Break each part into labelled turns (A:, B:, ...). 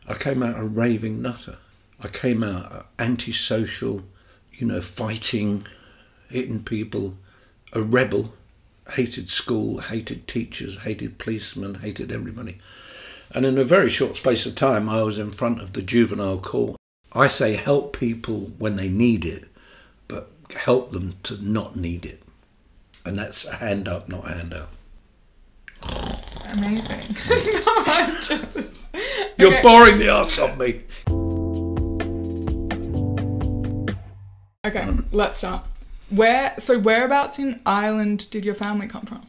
A: I came out a raving nutter. I came out antisocial, fighting, hitting people, a rebel, hated school, hated teachers, hated policemen, hated everybody. And in a very short space of time, I was in front of the juvenile court. I say help people when they need it, but help them to not need it. And that's a hand up, not a handout.
B: Amazing.
A: You're boring the arse off me.
B: Okay, let's start. Whereabouts in Ireland did your family come from?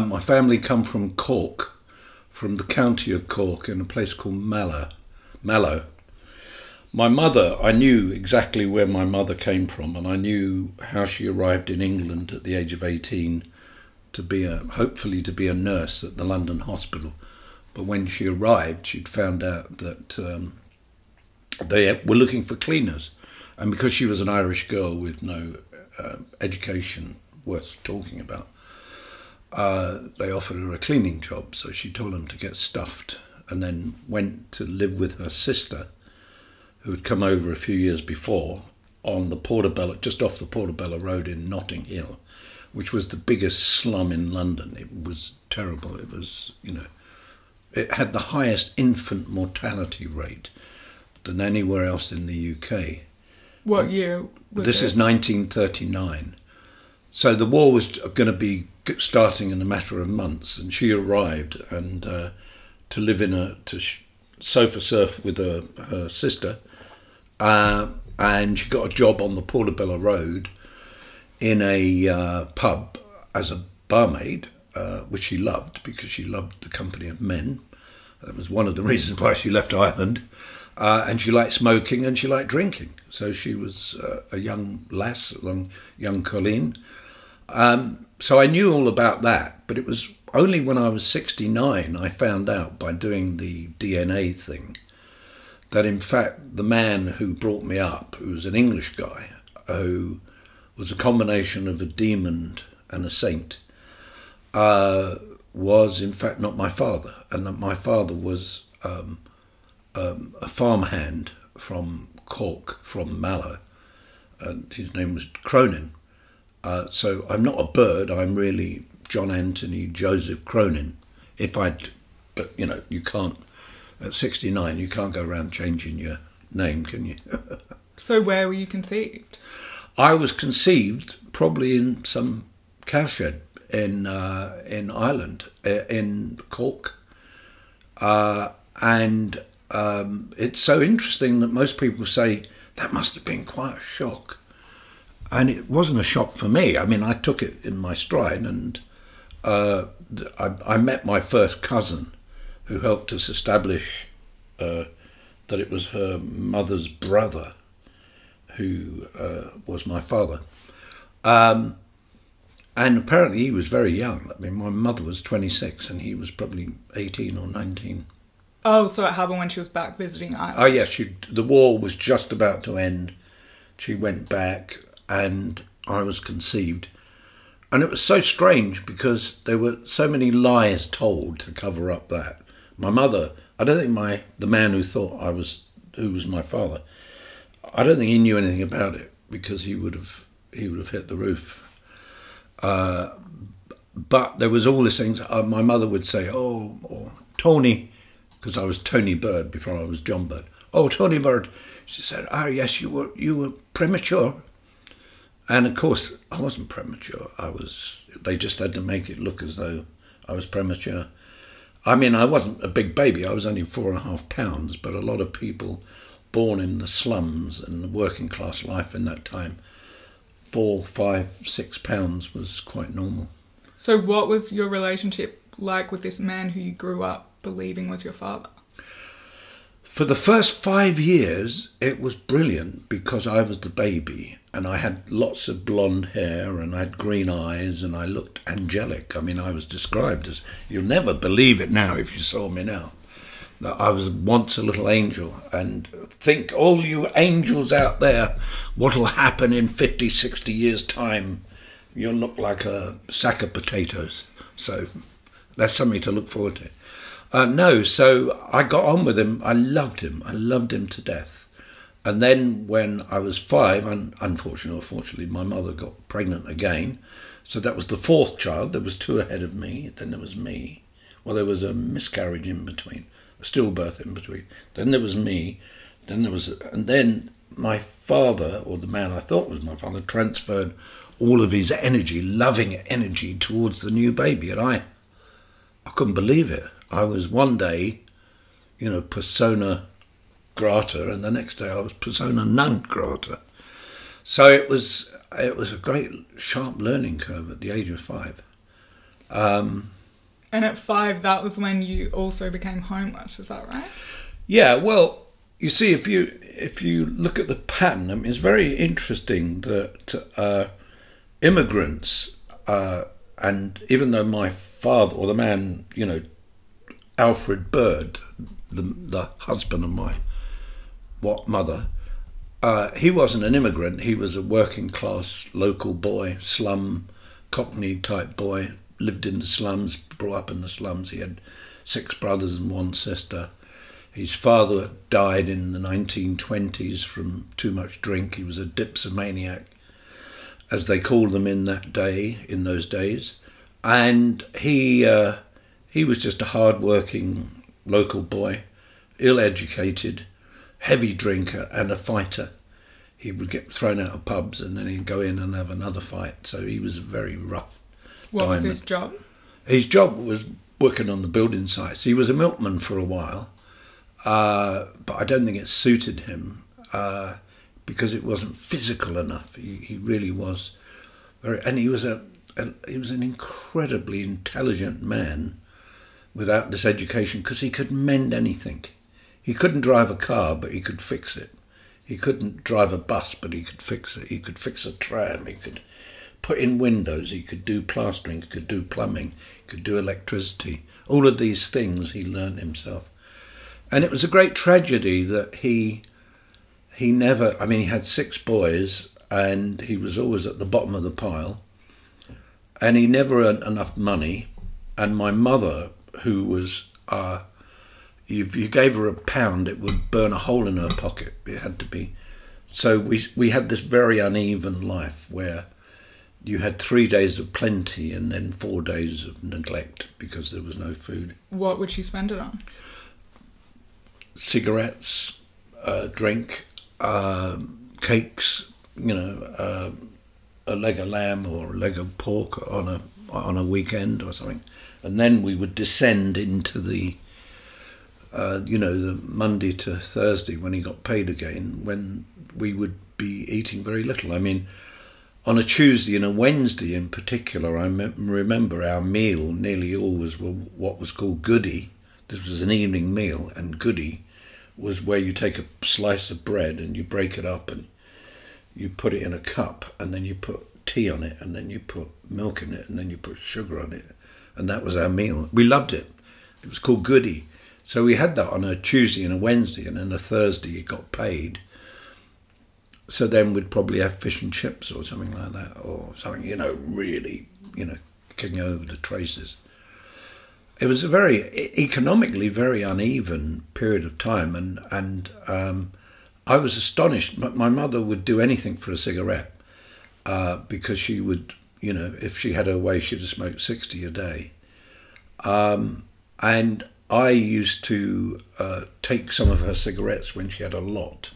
A: My family come from Cork, from the county of Cork, in a place called Mallow. My mother, I knew exactly where my mother came from, and I knew how she arrived in England at the age of 18 hopefully to be a nurse at the London hospital. But when she arrived, she'd found out that they were looking for cleaners. And because she was an Irish girl with no education worth talking about, they offered her a cleaning job. So she told them to get stuffed, and then went to live with her sister, who had come over a few years before, on the Portobello, just off the Portobello Road in Notting Hill, which was the biggest slum in London. It was terrible. It was, it had the highest infant mortality rate than anywhere else in the UK.
B: What year was this?
A: This is 1939. So the war was going to be starting in a matter of months, and she arrived and to live to sofa surf with her sister, and she got a job on the Portobello Road in a pub as a barmaid, which she loved because she loved the company of men. That was one of the reasons why she left Ireland. And she liked smoking and she liked drinking. So she was a young lass, young Colleen. So I knew all about that, but it was only when I was 69 I found out, by doing the DNA thing, that in fact the man who brought me up, who was an English guy, who was a combination of a demon and a saint, was in fact not my father, and that my father was a farmhand from Cork, from Mallow, and his name was Cronin. So I'm not a bird, I'm really John Anthony Joseph Cronin. But you can't, at 69, you can't go around changing your name, can you?
B: So where were you conceived?
A: I was conceived probably in some cowshed in Ireland, in Cork. And it's so interesting that most people say that must have been quite a shock. And it wasn't a shock for me. I mean, I took it in my stride, and I met my first cousin, who helped us establish that it was her mother's brother who was my father. And apparently he was very young. I mean, my mother was 26 and he was probably 18 or 19.
B: Oh, so it happened when she was back visiting Ireland?
A: Oh, yes. The war was just about to end. She went back and I was conceived. And it was so strange because there were so many lies told to cover up that. My mother, I don't think the man who was my father, I don't think he knew anything about it, because he would have hit the roof. But there was all these things. My mother would say, or Tony, because I was Tony Bird before I was John Bird. Oh, Tony Bird. She said, yes, you were premature. And of course, I wasn't premature. They just had to make it look as though I was premature. I mean, I wasn't a big baby. I was only 4.5 pounds, but a lot of people born in the slums and the working class life in that time, 4, 5, 6 pounds was quite normal.
B: So what was your relationship like with this man who you grew up believing was your father?
A: For the first 5 years, it was brilliant because I was the baby and I had lots of blonde hair and I had green eyes and I looked angelic. I mean, I was described as, you'll never believe it now if you saw me now, that I was once a little angel. And think, all you angels out there, what'll happen in 50, 60 years' time? You'll look like a sack of potatoes. So that's something to look forward to. No, so I got on with him. I loved him. I loved him to death. And then when I was 5, and unfortunately or fortunately, my mother got pregnant again. So that was the 4th child. There was 2 ahead of me. Then there was me. Well, there was a miscarriage in between, a stillbirth in between. Then there was me. And then my father, or the man I thought was my father, transferred all of his energy, loving energy, towards the new baby. And I couldn't believe it. I was one day, persona grata, and the next day I was persona non grata. So it was a great sharp learning curve at the age of 5.
B: And at 5, that was when you also became homeless. Is that right?
A: Yeah. Well, you see, if you look at the pattern, I mean, it's very interesting that immigrants, and even though my father, or the man, Alfred Bird, the husband of my mother, he wasn't an immigrant. He was a working class local boy, slum, Cockney type boy, lived in the slums, brought up in the slums. He had 6 brothers and 1 sister. His father died in the 1920s from too much drink. He was a dipsomaniac, as they called them in those days. And he was just a hard-working local boy, ill-educated, heavy drinker and a fighter. He would get thrown out of pubs and then he'd go in and have another fight. So he was a very rough
B: What
A: diamond.
B: was his job?
A: His job was working on the building sites. He was a milkman for a while, but I don't think it suited him because it wasn't physical enough. He really was and he was an incredibly intelligent man without this education, because he could mend anything. He couldn't drive a car, but he could fix it. He couldn't drive a bus, but he could fix it. He could fix a tram. He could put in windows. He could do plastering. He could do plumbing. He could do electricity. All of these things he learned himself. And it was a great tragedy that he never, I mean, he had 6 boys and he was always at the bottom of the pile, and he never earned enough money. And my mother, who was, if you gave her £1, it would burn a hole in her pocket. It had to be. So we had this very uneven life where you had 3 days of plenty and then 4 days of neglect because there was no food.
B: What would she spend it on?
A: Cigarettes, drink, cakes, a leg of lamb or a leg of pork on a weekend or something. And then we would descend into the Monday to Thursday when he got paid again, when we would be eating very little. I mean, on a Tuesday and a Wednesday in particular, I remember our meal nearly always was what was called goodie. This was an evening meal, and goodie was where you take a slice of bread and you break it up and you put it in a cup, and then you put tea on it, and then you put milk in it, and then you put sugar on it. And that was our meal. We loved it. It was called goodie. So we had that on a Tuesday and a Wednesday, and then a Thursday you got paid. So then we'd probably have fish and chips or something like that, or something, really, kicking over the traces. It was a very, economically very uneven period of time, and I was astonished. My mother would do anything for a cigarette because she would, if she had her way, she'd have smoked 60 a day. And I used to take some of her cigarettes when she had a lot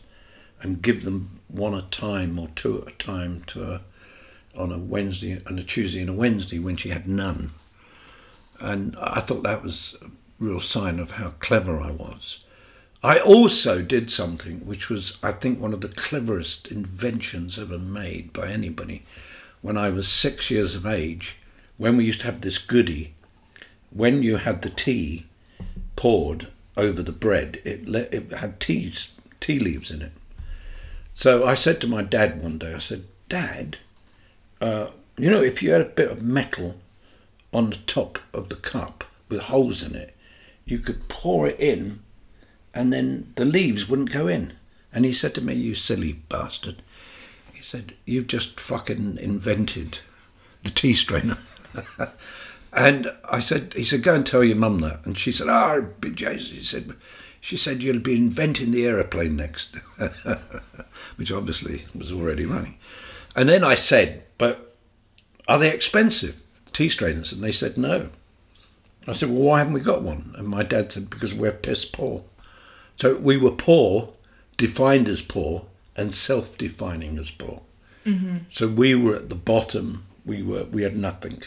A: and give them 1 at a time or 2 at a time to her on a Wednesday and a Tuesday and a Wednesday when she had none. And I thought that was a real sign of how clever I was. I also did something which was, I think, one of the cleverest inventions ever made by anybody. When I was 6 years of age, when we used to have this goodie, when you had the tea poured over the bread, it had tea leaves in it. So I said to my dad one day, I said, "Dad, if you had a bit of metal on the top of the cup with holes in it, you could pour it in and then the leaves wouldn't go in." And he said to me, "You silly bastard." He said, "You've just fucking invented the tea strainer." And he said, go and tell your mum that. And she said, oh, big Jesus. She said, you'll be inventing the aeroplane next, which obviously was already running. And then I said, but are they expensive, tea strainers? And they said, no. I said, well, why haven't we got one? And my dad said, because we're piss poor. So we were poor, defined as poor, and self-defining as poor. Mm-hmm. So we were at the bottom. We had nothing.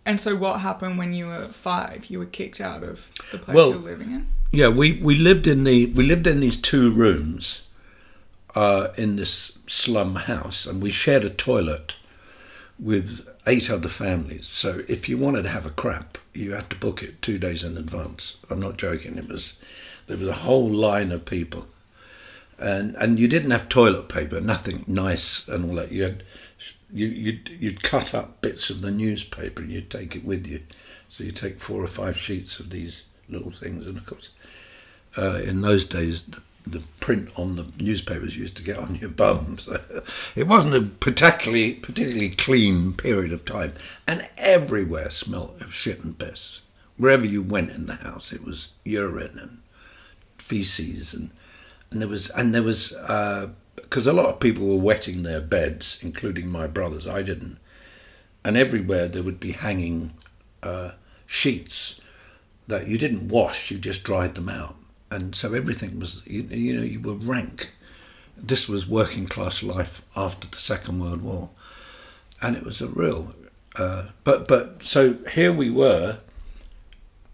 B: And so what happened when you were 5? You were kicked out of the place you were living in?
A: Yeah, we lived in these 2 rooms in this slum house, and we shared a toilet with 8 other families. So if you wanted to have a crap, you had to book it 2 days in advance. I'm not joking. There was a whole line of people, and you didn't have toilet paper, nothing nice and all that. You'd cut up bits of the newspaper and you'd take it with you. So you take 4 or 5 sheets of these little things, and of course, in those days, the print on the newspapers used to get on your bum. So it wasn't a particularly clean period of time, and everywhere smelt of shit and piss. Wherever you went in the house, it was urine and feces, and there was because a lot of people were wetting their beds, including my brothers. I didn't. And everywhere there would be hanging sheets that you didn't wash, you just dried them out. And so everything was, you were rank. This was working class life after the Second World War. And it was a real, but so here we were.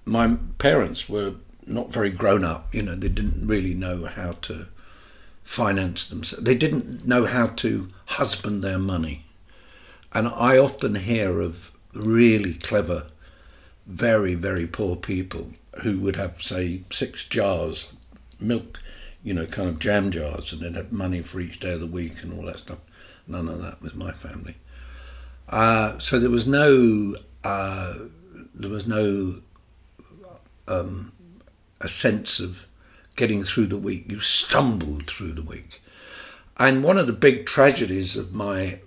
A: My parents were not very grown up, they didn't really know how to finance themselves. They didn't know how to husband their money. And I often hear of really clever, very, very poor people who would have, say, 6 jars, milk, kind of jam jars, and they'd have money for each day of the week and all that stuff. None of that with my family. So there was no a sense of getting through the week. You stumbled through the week. And one of the big tragedies of my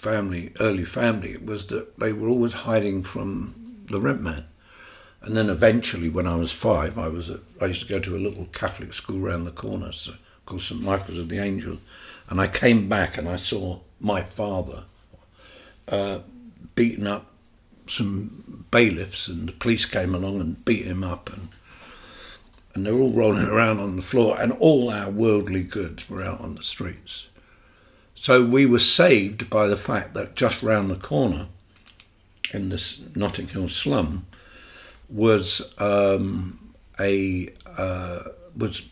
A: early family, was that they were always hiding from the rent man. And then eventually, when I was 5, I used to go to a little Catholic school around the corner, called St Michael's of the Angel, and I came back and I saw my father beating up some bailiffs, and the police came along and beat him up, and they were all rolling around on the floor, and all our worldly goods were out on the streets. So we were saved by the fact that just round the corner, in this Notting Hill slum, was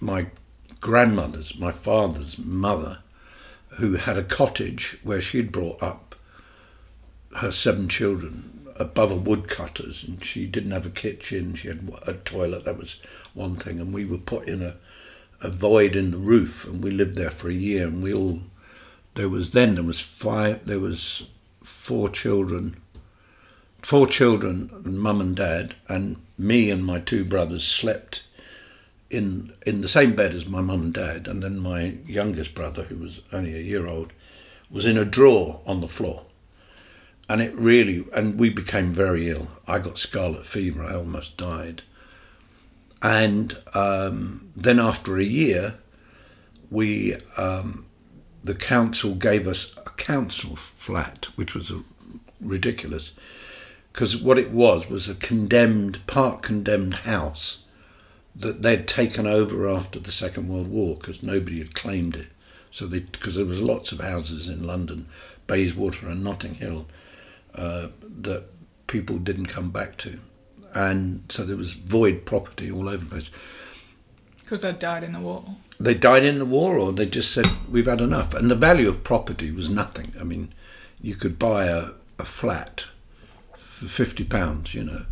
A: my grandmother's, my father's mother, who had a cottage where she'd brought up her 7 children above a woodcutter's, and she didn't have a kitchen. She had a toilet, that was one thing, and we were put in a void in the roof, and we lived there for a year, and there was 4 children, mum and dad, and me and my 2 brothers slept in the same bed as my mum and dad, and then my youngest brother, who was only a year old, was in a drawer on the floor. And we became very ill. I got scarlet fever, I almost died. And then after a year, the council gave us a council flat, which was ridiculous, because what it was a part condemned house that they'd taken over after the Second World War, because nobody had claimed it. So because there was lots of houses in London, Bayswater and Notting Hill, that people didn't come back to. And so there was void property all over the place.
B: Because they died in the war.
A: They died in the war, or they just said, we've had enough. And the value of property was nothing. I mean, you could buy a flat for £50,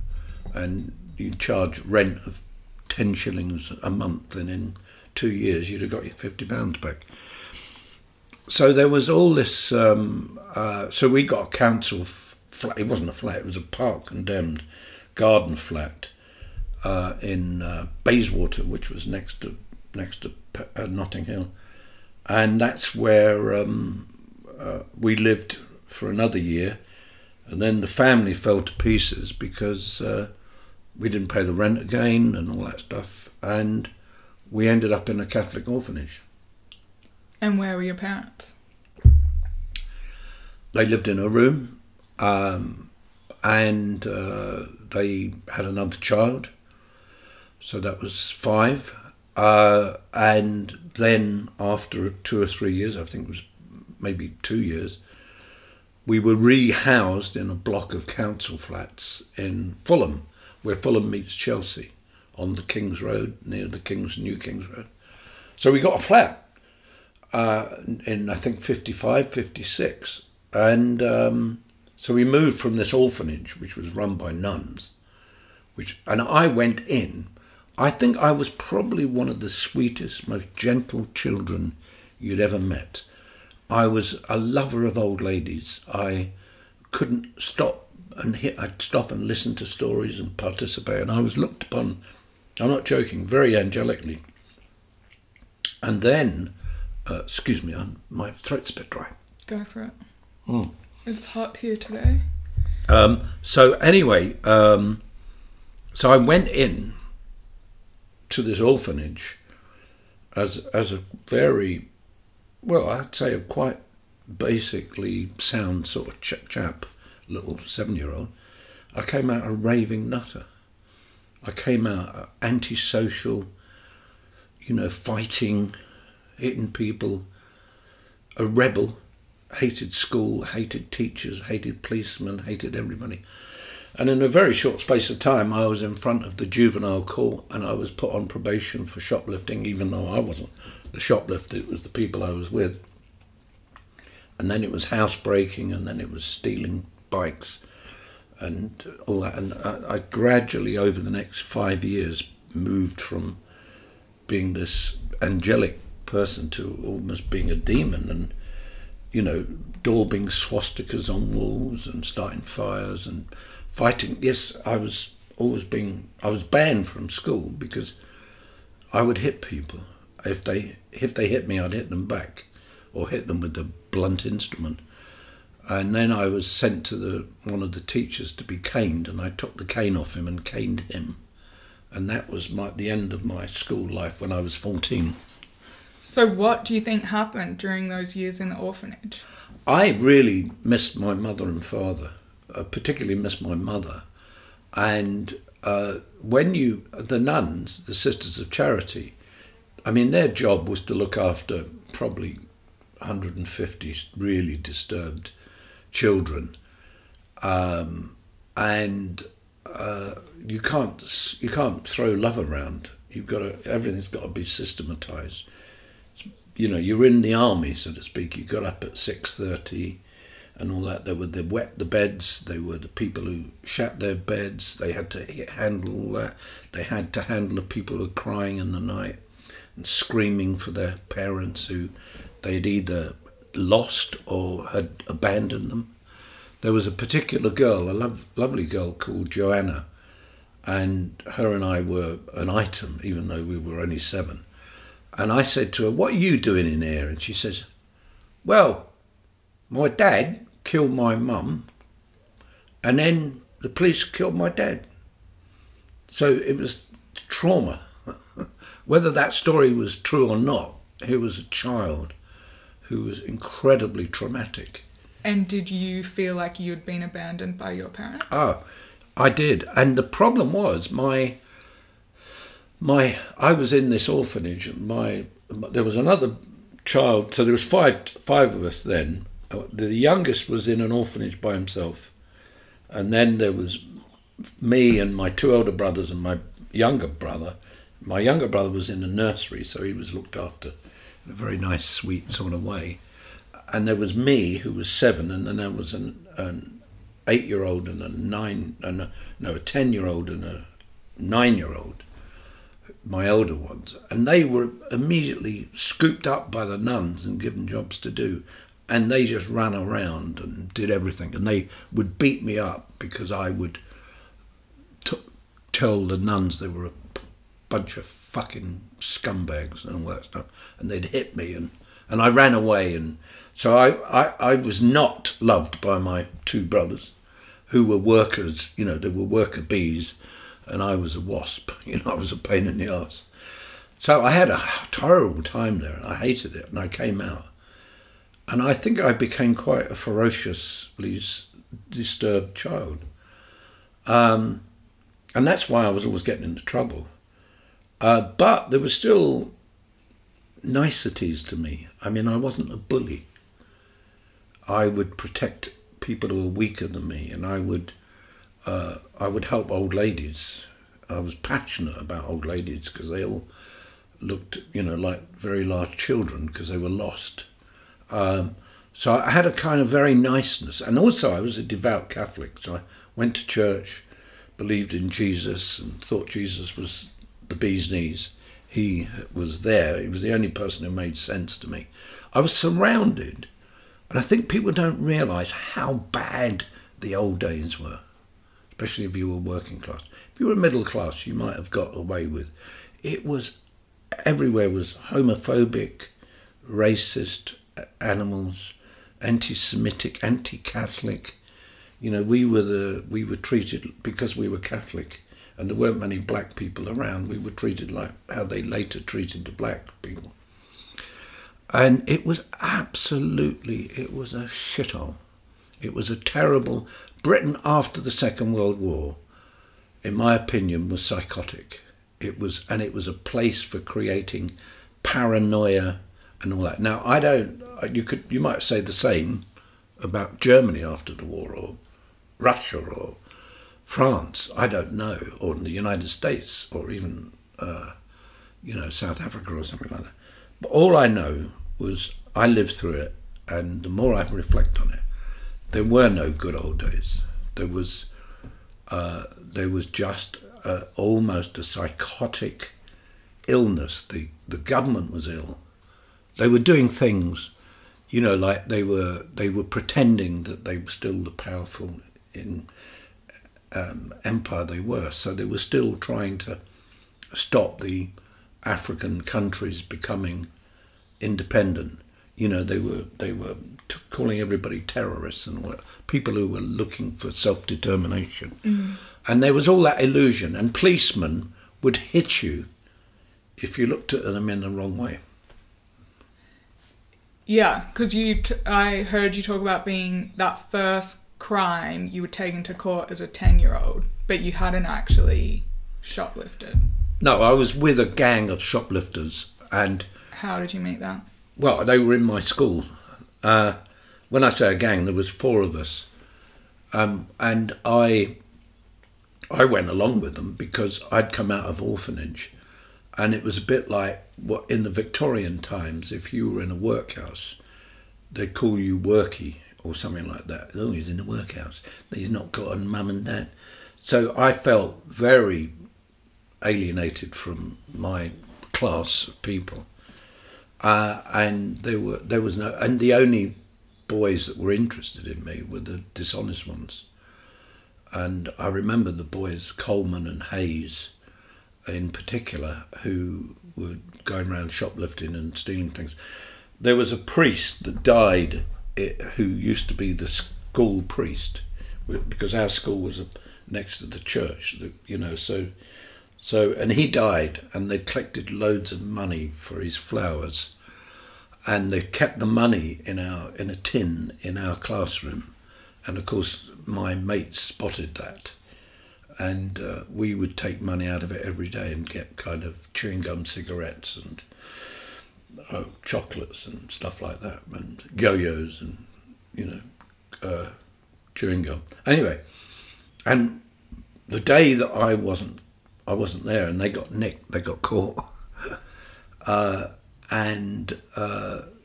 A: and you'd charge rent of 10 shillings a month, and in 2 years you'd have got your £50 back. So there was all this, so we got a council flat. It wasn't a flat, it was a part condemned garden flat in Bayswater, which was next to Notting Hill, and that's where we lived for another year, And then the family fell to pieces because we didn't pay the rent again and all that stuff. And we ended up in a Catholic orphanage.
B: And where were your parents?
A: They lived in a room, and they had another child. So that was 5. And then after 2 or 3 years, I think it was maybe 2 years, we were rehoused in a block of council flats in Fulham, where Fulham meets Chelsea, on the King's Road, near the New King's Road. So we got a flat in, I think, 55, 56. And so we moved from this orphanage, which was run by nuns, and I went in. I think I was probably one of the sweetest, most gentle children you'd ever met. I was a lover of old ladies. I couldn't stop I'd stop and listen to stories and participate, and I was looked upon, I'm not joking, very angelically. And then, excuse me, my throat's a bit dry.
B: Go for it.
A: Mm.
B: It's hot here today.
A: So anyway, so I went in to this orphanage as a very, well, I'd say a quite basically sound sort of chap, little 7-year-old. I came out a raving nutter. I came out antisocial, fighting, hitting people, a rebel, hated school, hated teachers, hated policemen, hated everybody. And in a very short space of time, I was in front of the juvenile court and I was put on probation for shoplifting, even though I wasn't the shoplifter, it was the people I was with. And then it was housebreaking, and then it was stealing bikes and all that. And I gradually, over the next 5 years, moved from being this angelic person to almost being a demon, and daubing swastikas on walls and starting fires and fighting. Yes, I was banned from school because I would hit people. If they hit me, I'd hit them back, or hit them with a blunt instrument. And then I was sent to one of the teachers to be caned, and I took the cane off him and caned him. And that was the end of my school life when I was 14.
B: So what do you think happened during those years in the orphanage?
A: I really missed my mother and father, particularly missed my mother. And the nuns, the Sisters of Charity, I mean, their job was to look after probably 150 really disturbed children, and you can't throw love around. Everything's got to be systematized. You're in the army, so to speak. You got up at 6:30 and all that. They were wet the beds. They were the people who shat their beds. They had to handle all that. They had to handle the people who were crying in the night and screaming for their parents who they'd either lost or had abandoned them. There was a particular girl, a lovely girl called Joanna, and her and I were an item, even though we were only 7. And I said to her, "What are you doing in here?" And she says, "Well, my dad killed my mum, and then the police killed my dad." So it was trauma. Whether that story was true or not, here was a child who was incredibly traumatic.
B: And did you feel like you'd been abandoned by your parents?
A: Oh, I did. And the problem was I was in this orphanage. There was another child, so there was five of us then. The youngest was in an orphanage by himself. And then there was me and my 2 older brothers and my younger brother. My younger brother was in a nursery, so he was looked after in a very nice, sweet sort of way. And there was me, who was 7, and then there was an 8-year-old and a 10-year-old and a 9-year-old, my older ones. And they were immediately scooped up by the nuns and given jobs to do. And they just ran around and did everything. And they would beat me up because I would tell the nuns they were a bunch of fucking scumbags and all that stuff. And they'd hit me, and I ran away. And so I was not loved by my 2 brothers. who were workers. You know, they were worker bees, and I was a wasp. You know, I was a pain in the arse. So I had a terrible time there, and I hated it, and I came out. And I think I became quite a ferociously disturbed child. And that's why I was always getting into trouble. But there were still niceties to me. I mean, I wasn't a bully. I would protect people who were weaker than me, and I would help old ladies. I was passionate about old ladies because they all looked, you know, like very large children because they were lost. So I had a kind of very niceness, and also I was a devout Catholic, so I went to church, believed in Jesus, and thought Jesus was the bee's knees. He was there. He was the only person who made sense to me. I was surrounded, and I think people don't realise how bad the old days were, especially if you were working class. If you were middle class, you might have got away with. It was, everywhere was homophobic, racist, animals, anti-Semitic, anti-Catholic. You know, we were treated, because we were Catholic and there weren't many black people around, we were treated like how they later treated the black people. And it was it was a shithole. It was a terrible, Britain after the Second World War, in my opinion, was psychotic. It was a place for creating paranoia and all that. Now, you might say the same about Germany after the war, or Russia, or France, I don't know, or the United States, or even, South Africa or something like that. But all I know was I lived through it, and the more I reflect on it, there were no good old days. There was just almost a psychotic illness. The government was ill. They were doing things, you know, like they were pretending that they were still the powerful in empire they were. So they were still trying to stop the African countries becoming independent. You know, they were calling everybody terrorists and all that, people who were looking for self-determination. Mm. And there was all that illusion, and policemen would hit you if you looked at them in the wrong way.
B: Yeah, because I heard you talk about being that first crime you were taken to court as a 10-year-old, but you hadn't actually shoplifted. No,
A: I was with a gang of shoplifters, and...
B: How did you meet that?
A: Well, they were in my school. When I say a gang, there was 4 of us, and I went along with them because I'd come out of orphanage, and it was a bit like what in the Victorian times, if you were in a workhouse, they'd call you worky or something like that. Oh, he's in the workhouse. He's not got a mum and dad. So I felt very alienated from my class of people. And there was no, and the only boys that were interested in me were the dishonest ones. And I remember the boys, Coleman and Hayes in particular, who were going around shoplifting and stealing things. There was a priest that died who used to be the school priest, because our school was next to the church, you know, so and he died, and they collected loads of money for his flowers, and they kept the money in a tin in our classroom, and of course my mates spotted that, and we would take money out of it every day and get kind of chewing gum, cigarettes, and chocolates and stuff like that, and yo-yos, and chewing gum. Anyway, and the day that I wasn't there, and they got nicked, they got caught,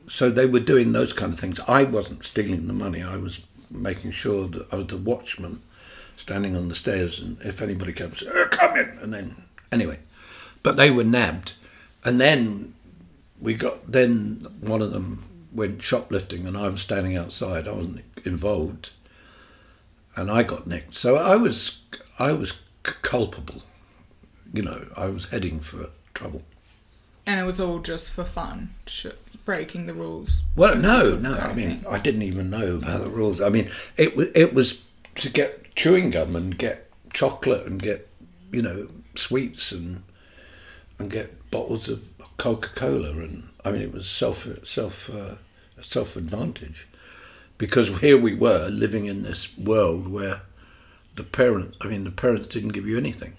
A: so they were doing those kind of things. I wasn't stealing the money. I was making sure that I was the watchman, standing on the stairs, and if anybody came, I'd say, come in, and then anyway, but they were nabbed, and then one of them went shoplifting, and I was standing outside. I wasn't involved, and I got nicked. So I was culpable. You know, I was heading for trouble.
B: And it was all just for fun, breaking the rules.
A: Well, no. I mean, I didn't even know about the rules. I mean, it was to get chewing gum and get chocolate and get, you know, sweets and get bottles of Coca-Cola. And I mean, it was self advantage, because here we were living in this world where the parents didn't give you anything.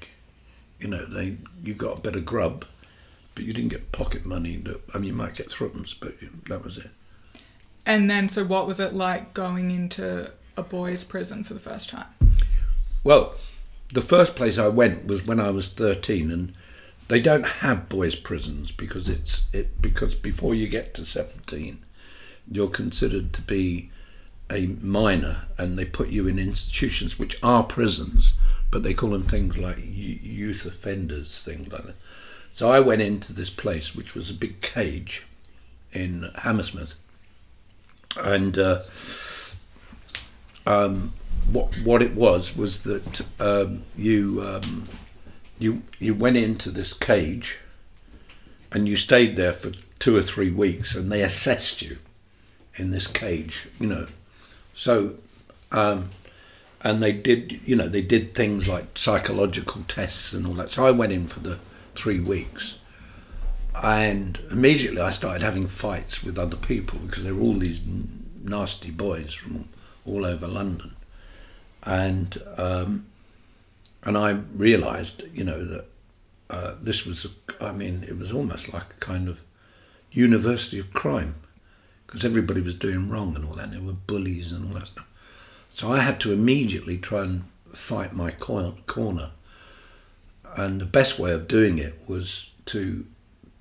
A: You know, you got a bit of grub, but you didn't get pocket money. You might get threepence, but that was it.
B: And then, so what was it like going into a boys' prison for the first time?
A: Well, the first place I went was when I was 13, and they don't have boys' prisons because because before you get to 17, you're considered to be a minor, and they put you in institutions which are prisons, but they call them things like youth offenders, things like that. So I went into this place, which was a big cage in Hammersmith, and what it was that you went into this cage, and you stayed there for 2 or 3 weeks, and they assessed you in this cage, you know. So, and they did things like psychological tests and all that. So I went in for the 3 weeks, and immediately I started having fights with other people because there were all these nasty boys from all over London, and I realised, you know, that this was, it was almost like a kind of university of crime, because everybody was doing wrong and all that, and there were bullies and all that stuff. So I had to immediately try and fight my corner, and the best way of doing it was to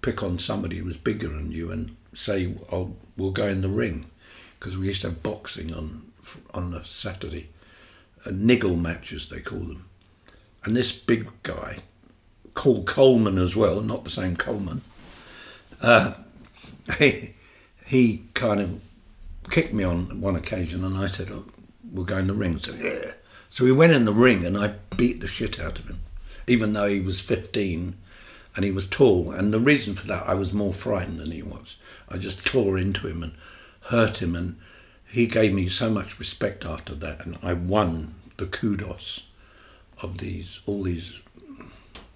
A: pick on somebody who was bigger than you and say, "Oh, we'll go in the ring," because we used to have boxing on a Saturday, niggle matches they call them. And this big guy, called Coleman as well, not the same Coleman, he kind of kicked me on one occasion, and I said, "Oh, we'll go in the ring." So yeah. So we went in the ring, and I beat the shit out of him, even though he was 15 and he was tall. And the reason for that, I was more frightened than he was. I just tore into him and hurt him, and he gave me so much respect after that, and I won the kudos of all these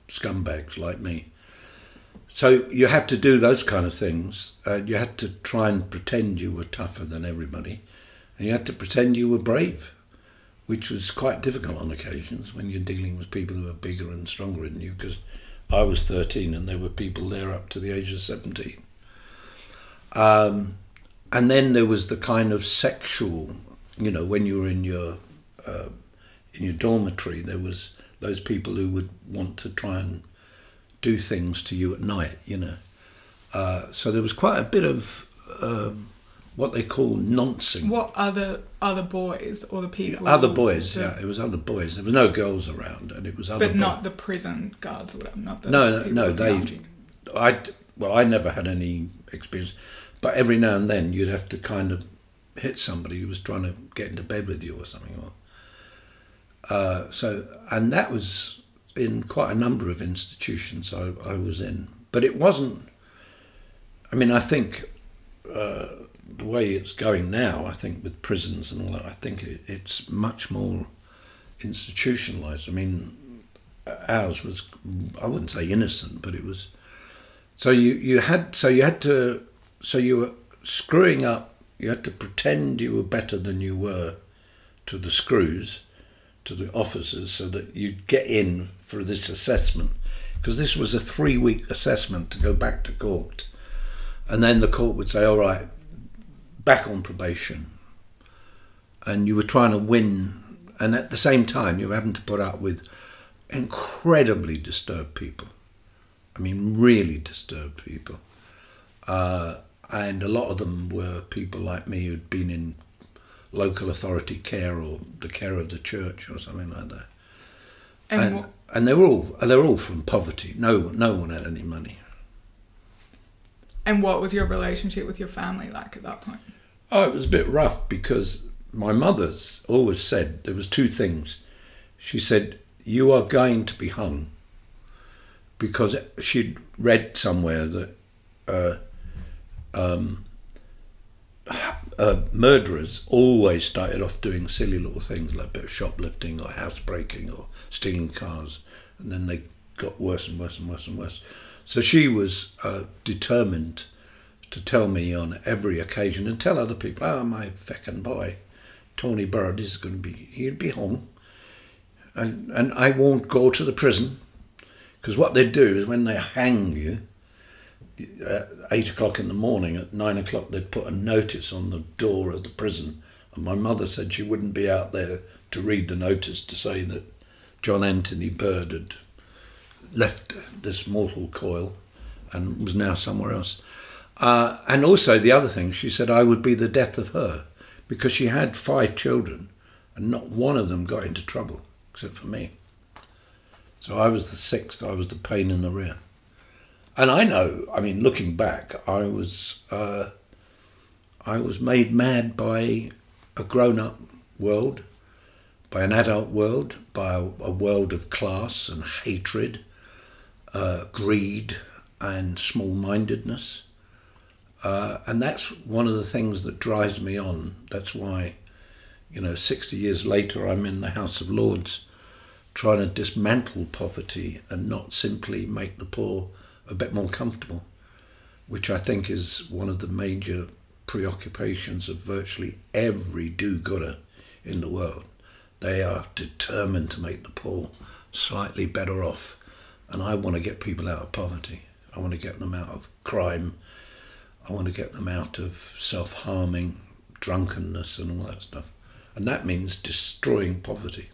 A: scumbags like me. So you had to do those kind of things. You had to try and pretend you were tougher than everybody, and you had to pretend you were brave, which was quite difficult on occasions when you're dealing with people who are bigger and stronger than you, because I was 13 and there were people there up to the age of 17. And then there was the kind of sexual, you know, when you were in your dormitory, there was those people who would want to try and do things to you at night, you know. So there was quite a bit of what they call noncing.
B: What other boys or the people?
A: Other boys, yeah. It was other boys. There was no girls around, and it was other.
B: But not the prison guards or whatever. Not the
A: no. I never had any experience, but every now and then you'd have to kind of hit somebody who was trying to get into bed with you or something. And that was in quite a number of institutions I was in, but it wasn't. I mean, I think the way it's going now, I think with prisons and all that, I think it's much more institutionalised. I mean, ours was, I wouldn't say innocent, but it was. So you were screwing up. You had to pretend you were better than you were to the screws, to the officers, so that you'd get in for this assessment, because this was a 3-week assessment to go back to court, and then the court would say, "All right, back on probation," and you were trying to win, and at the same time you were having to put up with incredibly disturbed people. I mean, really disturbed people, and a lot of them were people like me who'd been in local authority care or the care of the church or something like that. And they were all from poverty. No one had any money.
B: And what was your relationship with your family like at that point?
A: Oh, it was a bit rough, because my mother's always said there was 2 things. She said, "You are going to be hung," because she'd read somewhere that murderers always started off doing silly little things like a bit of shoplifting or housebreaking or stealing cars, and then they got worse and worse and worse and worse. So she was determined to tell me on every occasion and tell other people, "Oh, my feckin' boy, Tony Bird is going to be, he'll be home. And I won't go to the prison." Because what they do is when they hang you, at 8 o'clock in the morning, at 9 o'clock they'd put a notice on the door of the prison. And my mother said she wouldn't be out there to read the notice to say that John Anthony Bird had left this mortal coil and was now somewhere else. And also the other thing, she said I would be the death of her, because she had 5 children and not one of them got into trouble except for me. So I was the 6th, I was the pain in the rear. And I know, I mean, looking back, I was made mad by a grown-up world, by an adult world, by a world of class and hatred, greed and small-mindedness. And that's one of the things that drives me on. That's why, 60 years later, I'm in the House of Lords trying to dismantle poverty and not simply make the poor a bit more comfortable, which I think is one of the major preoccupations of virtually every do-gooder in the world. They are determined to make the poor slightly better off. And I want to get people out of poverty. I want to get them out of crime. I want to get them out of self-harming, drunkenness and all that stuff. And that means destroying poverty.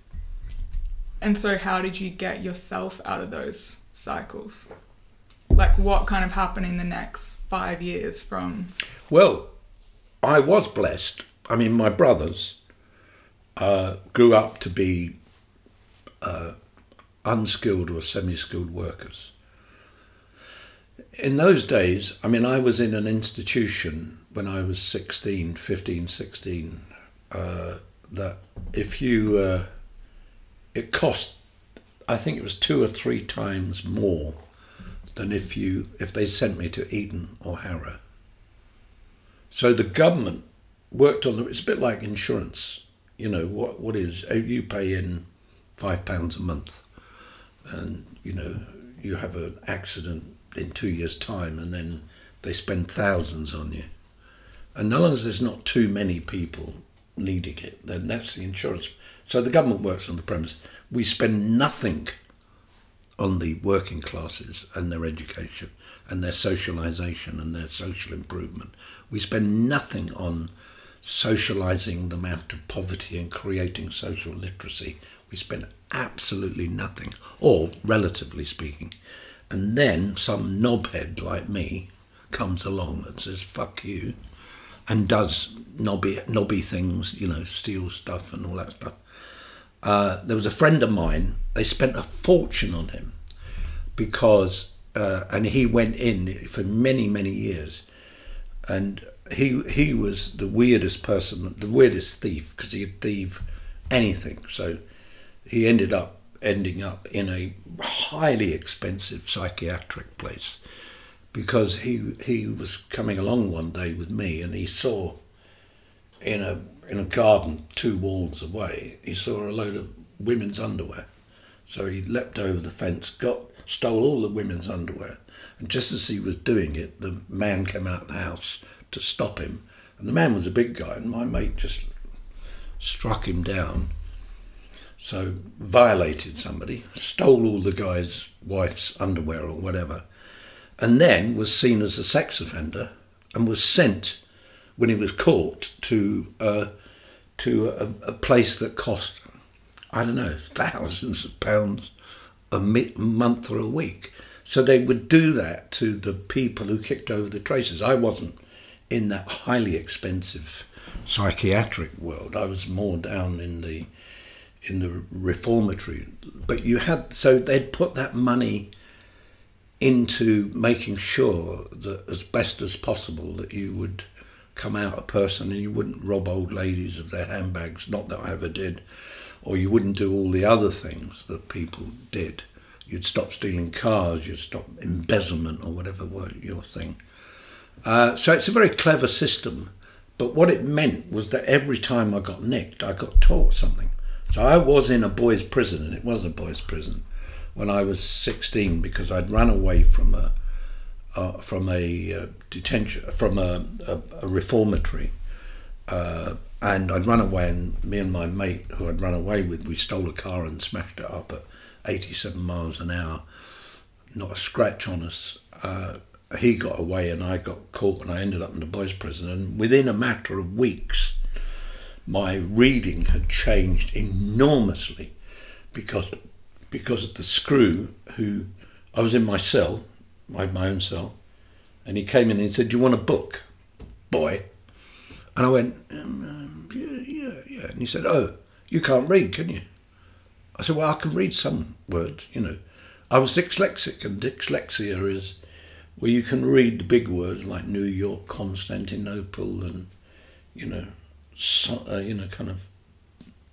B: And so how did you get yourself out of those cycles? Like, what kind of happened in the next 5 years from...
A: Well, I was blessed. I mean, my brothers grew up to be unskilled or semi-skilled workers. In those days, I mean, I was in an institution when I was 16, that if you... it cost, I think it was 2 or 3 times more than if they sent me to Eton or Harrow. So the government worked on it's a bit like insurance. What is, you pay in £5 a month and, you have an accident in 2 years' time and then they spend thousands on you. And as long as there's not too many people needing it, then that's the insurance. So the government works on the premise. We spend nothing on the working classes and their education and their socialisation and their social improvement. We spend nothing on socialising them out of poverty and creating social literacy. We spend absolutely nothing, or relatively speaking. And then some knobhead like me comes along and says, "Fuck you," and does knobby things, steal stuff and all that stuff. There was a friend of mine, they spent a fortune on him because, and he went in for many, many years. And he was the weirdest person, the weirdest thief, because he could thieve anything. So he ending up in a highly expensive psychiatric place because he was coming along one day with me and he saw in a garden 2 walls away, he saw a load of women's underwear. So he leapt over the fence, stole all the women's underwear. And just as he was doing it, the man came out of the house to stop him. And the man was a big guy, and my mate just struck him down. So violated somebody, stole all the guy's wife's underwear or whatever, and then was seen as a sex offender and was sent, when he was caught, to a place that cost, I don't know, thousands of pounds a month or a week. So they would do that to the people who kicked over the traces. I wasn't in that highly expensive psychiatric world. I was more down in the reformatory. But so they'd put that money into making sure that as best as possible that you would come out a person and you wouldn't rob old ladies of their handbags, not that I ever did, or you wouldn't do all the other things that people did. You'd stop stealing cars, you'd stop embezzlement or whatever were your thing. So it's a very clever system, But what it meant was that every time I got nicked, I got taught something. So I was in a boys' prison, and it was a boys' prison, when I was 16, because I'd run away from a detention, from a reformatory, and I'd run away, and me and my mate who I'd run away with, we stole a car and smashed it up at 87 miles an hour, not a scratch on us. He got away and I got caught, and I ended up in the boys' prison, and within a matter of weeks my reading had changed enormously because of the screw who, I was in my cell, my own cell, and he came in and he said, "Do you want a book, boy?" And I went, yeah. And he said, "Oh, you can't read, can you?" I said, "Well, I can read some words, you know." I was dyslexic, and dyslexia is where you can read the big words like New York, Constantinople, and, kind of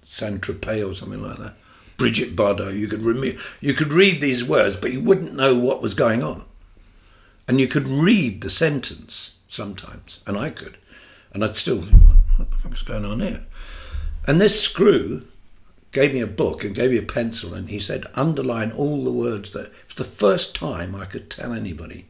A: Saint-Tropez or something like that. Bridget Bardot, you could read these words, but you wouldn't know what was going on. And you could read the sentence sometimes, and I could. And I'd still think, what the fuck's going on here? And this screw gave me a book and gave me a pencil, and he said, underline all the words. That it was the first time I could tell anybody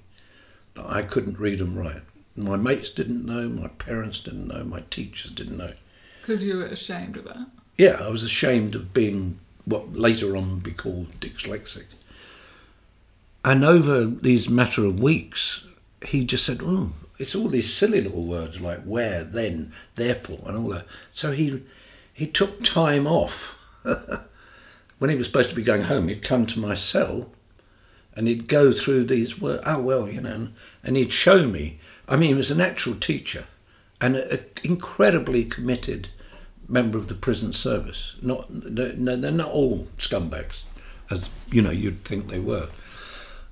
A: that I couldn't read and write. My mates didn't know, my parents didn't know, my teachers didn't know.
B: Because you were ashamed of that?
A: Yeah, I was ashamed of being what later on would be called dyslexic. And over these matter of weeks, he just said, "Oh, it's all these silly little words like where, then, therefore, and all that." So he took time off. When he was supposed to be going home, he'd come to my cell and he'd go through these words. Oh, well, and he'd show me. I mean, he was an actual teacher and an incredibly committed member of the prison service. They're not all scumbags, as you'd think they were,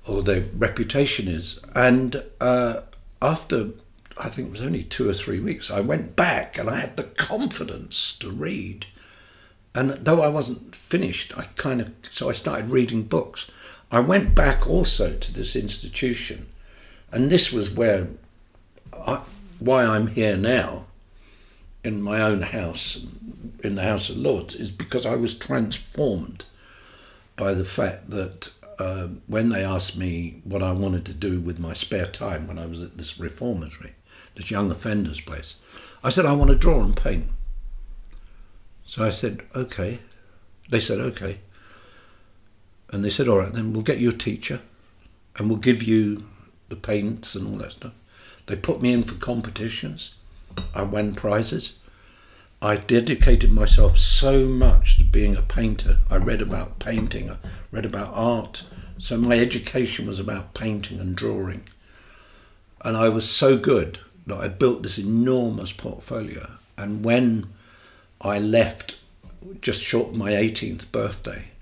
A: or their reputation is. And after, I think it was only 2 or 3 weeks, I went back and I had the confidence to read. And though I wasn't finished, so I started reading books. I went back also to this institution, and this was why I'm here now, in my own house, in the House of Lords, is because I was transformed by the fact that when they asked me what I wanted to do with my spare time when I was at this reformatory, this young offenders place, I said, "I want to draw and paint." So I said, "Okay." They said, "Okay." And they said, "All right, then we'll get you a teacher and we'll give you the paints and all that stuff." They put me in for competitions. I won prizes. I dedicated myself so much to being a painter. I read about painting, I read about art. So my education was about painting and drawing. And I was so good that I built this enormous portfolio. And when I left just short of my 18th birthday,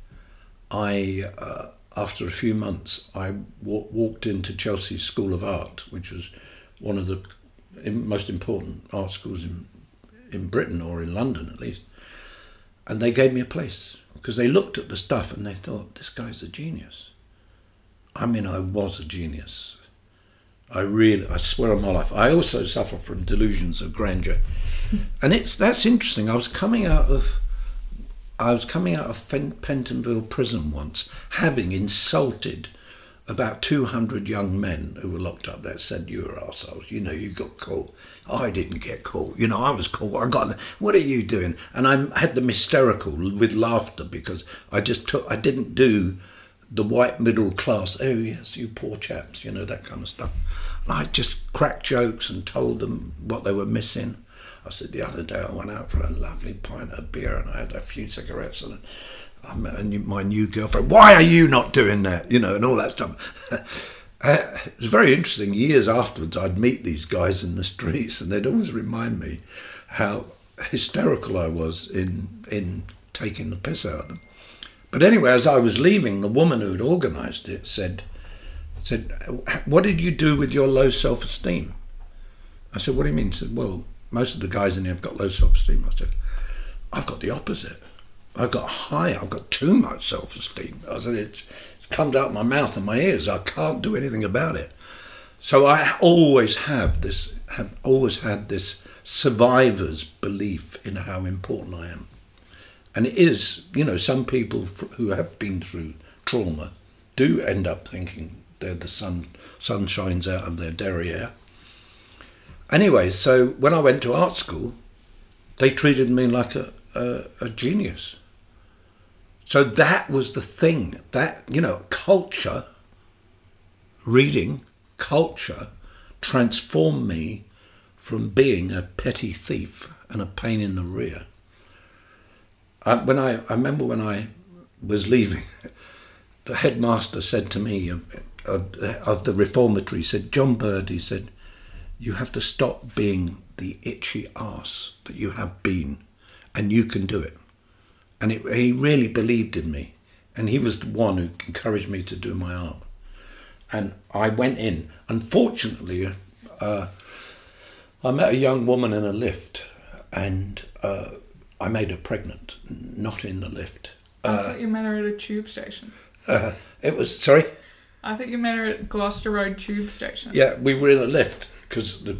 A: after a few months, I walked into Chelsea's School of Art, which was one of the most important art schools in Britain, or in London at least. And they gave me a place because they looked at the stuff and they thought, this guy's a genius. I mean, I was a genius. I swear on my life. I also suffer from delusions of grandeur. And that's interesting. I was coming out of Pentonville prison once, having insulted about 200 young men who were locked up there. Said, "You're arseholes, you got caught." I didn't get caught, I was caught. What are you doing? And I had them hysterical with laughter because I didn't do the white middle class, "Oh yes, you poor chaps," that kind of stuff. And I just cracked jokes and told them what they were missing. I said, the other day I went out for a lovely pint of beer and I had a few cigarettes and I met my new girlfriend. "Why are you not doing that?" And all that stuff. It was very interesting. Years afterwards, I'd meet these guys in the streets and they'd always remind me how hysterical I was in taking the piss out of them. But anyway, as I was leaving, the woman who'd organised it said, "What did you do with your low self-esteem?" I said, "What do you mean?" She said, "Well, most of the guys in here have got low self-esteem." I said, "I've got the opposite. I've got too much self-esteem." I said, it comes out my mouth and my ears. I can't do anything about it. So I always have always had this survivor's belief in how important I am. And it is, some people who have been through trauma do end up thinking they're the sun shines out of their derriere. Anyway, so when I went to art school, they treated me like a genius. So that was the thing, that, culture, reading, culture, transformed me from being a petty thief and a pain in the rear. I remember when I was leaving, the headmaster said to me of the reformatory, said, John Bird, he said, you have to stop being the itchy arse that you have been, and you can do it. And he really believed in me, and he was the one who encouraged me to do my art. And I went in. Unfortunately, I met a young woman in a lift, and I made her pregnant, not in the lift.
B: I thought you met her at a tube station.
A: Sorry?
B: I think you met her at Gloucester Road tube station.
A: Yeah, we were in a lift because I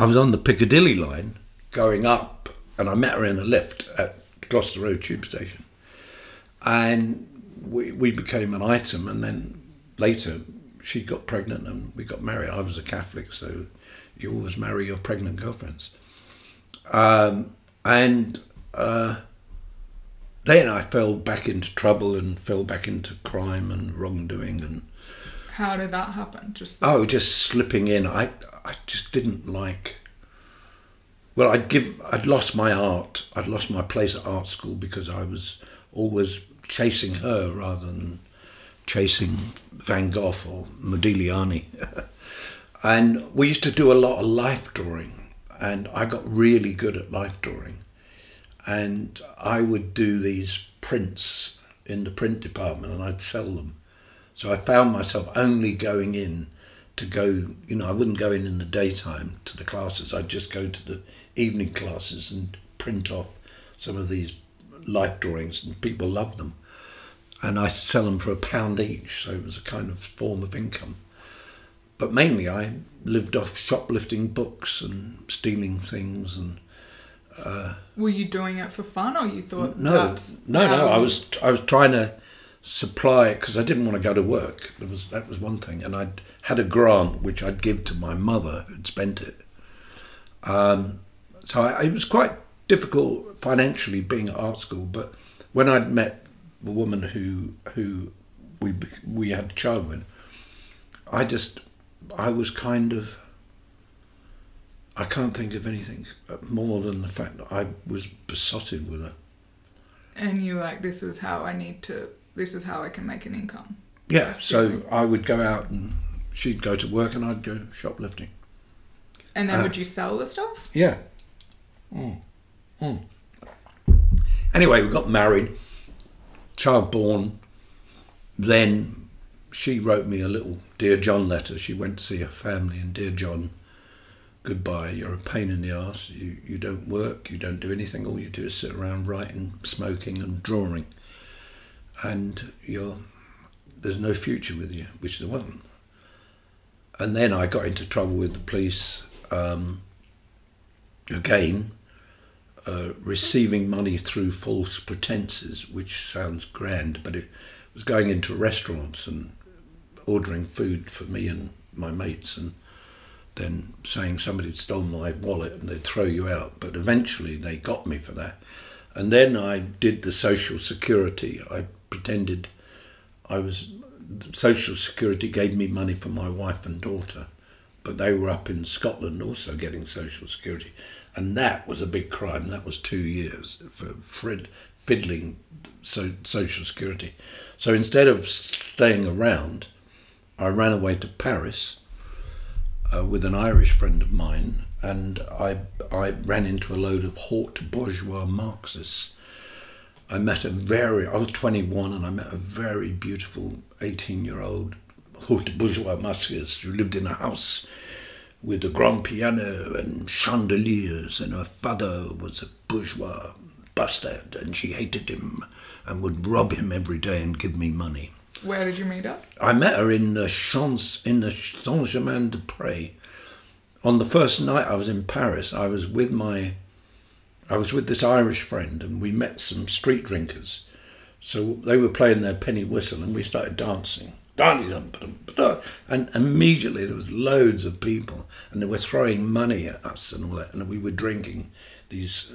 A: was on the Piccadilly line going up, and I met her in a lift at Gloucester Road tube station, and we became an item. And then later she got pregnant and we got married. I was a Catholic, so you always marry your pregnant girlfriends. Then I fell back into trouble and fell back into crime and wrongdoing. And
B: how did that happen? Just
A: slipping in. I just didn't like. Well, I'd lost my art. I'd lost my place at art school because I was always chasing her rather than chasing Van Gogh or Modigliani. And we used to do a lot of life drawing, and I got really good at life drawing. And I would do these prints in the print department and I'd sell them. So I found myself only going in to go, I wouldn't go in the daytime to the classes. I'd just go to the evening classes and print off some of these life drawings, and people loved them. And I sell them for £1 each, so it was a kind of form of income. But mainly I lived off shoplifting books and stealing things. And
B: were you doing it for fun, or you thought
A: no? I was trying to supply, because I didn't want to go to work. That was one thing, and I'd had a grant which I'd give to my mother who'd spent it. So it was quite difficult financially being at art school. But when I'd met the woman who we had a child with, I was kind of, I can't think of anything more than the fact that I was besotted with her.
B: And you this is how I can make an income.
A: Yeah, so I would go out and she'd go to work and I'd go shoplifting.
B: And then would you sell the stuff?
A: Yeah. Anyway, we got married, child born. Then she wrote me a little Dear John letter. She went to see her family, and Dear John, goodbye, you're a pain in the arse. You don't work, you don't do anything. All you do is sit around writing, smoking and drawing. And there's no future with you, which there wasn't. And then I got into trouble with the police again, receiving money through false pretenses, which sounds grand, but it was going into restaurants and ordering food for me and my mates, and then saying somebody had stolen my wallet and they'd throw you out. But eventually they got me for that. And then I did the Social Security. I pretended Social Security gave me money for my wife and daughter, but they were up in Scotland also getting Social Security. And that was a big crime. That was 2 years for fiddling Social Security. So instead of staying around, I ran away to Paris with an Irish friend of mine, and I ran into a load of haute bourgeois Marxists. I was 21, and I met a very beautiful 18-year-old haute bourgeois Marxist who lived in a house with a grand piano and chandeliers, and her father was a bourgeois bastard, and she hated him and would rob him every day and give me money.
B: Where did you meet her?
A: I met her in the Saint-Germain-des-Prés. On the first night I was in Paris, I was with this Irish friend, and we met some street drinkers. So they were playing their penny whistle, and we started dancing. And immediately there was loads of people, and they were throwing money at us and all that, and we were drinking these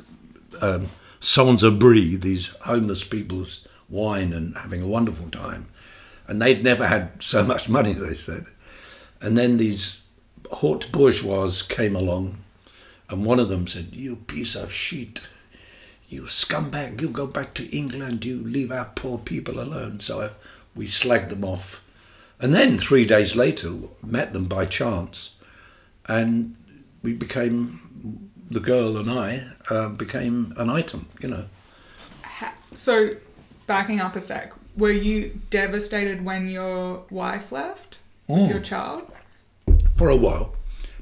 A: sans-abri, these homeless people's wine, and having a wonderful time. And they'd never had so much money, they said. And then these haute bourgeois came along, and one of them said, "You piece of shit, you scumbag, you go back to England, you leave our poor people alone." So we slagged them off. And then 3 days later, met them by chance, and we became, the girl and I became an item, you know.
B: So, backing up a sec, were you devastated when your wife left? Your child?
A: For a while,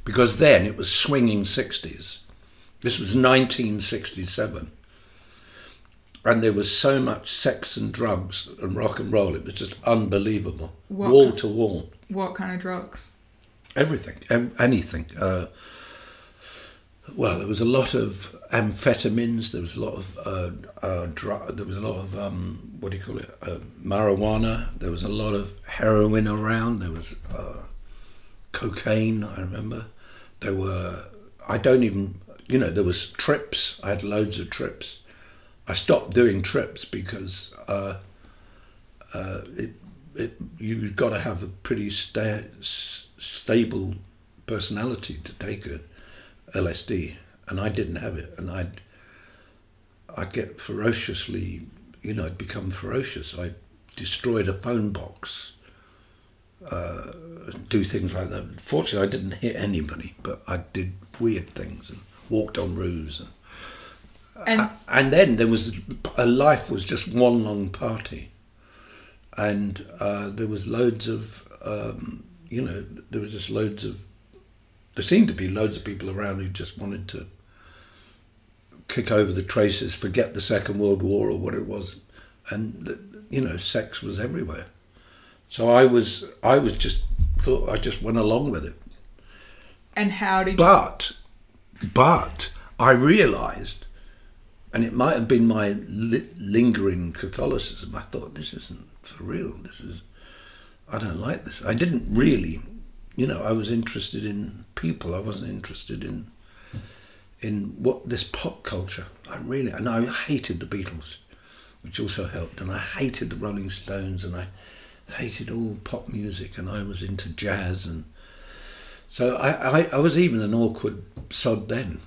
A: because then it was swinging 60s. This was 1967. And there was so much sex and drugs and rock and roll. It was just unbelievable. Wall to wall.
B: What kind of drugs?
A: Everything, anything. Well, there was a lot of amphetamines. There was a lot of there was a lot of marijuana. There was a lot of heroin around. There was cocaine. I remember. There were. There was trips. I had loads of trips. I stopped doing trips because you've got to have a pretty stable personality to take a LSD, and I didn't have it, and I'd get ferociously, I'd become ferocious. I destroyed a phone box, do things like that. Fortunately, I didn't hit anybody, but I did weird things and walked on roofs. And then life was just one long party, and there was loads of, there seemed to be loads of people around who just wanted to kick over the traces, forget the Second World War or what it was, and sex was everywhere. So I just went along with it.
B: And how did
A: But I realised, and it might have been my lingering Catholicism, I thought, this isn't for real. I don't like this. I didn't really, I was interested in people. I wasn't interested in what this pop culture. And I hated the Beatles, which also helped. And I hated the Rolling Stones, and I hated all pop music, and I was into jazz. And so I was even an awkward sod then.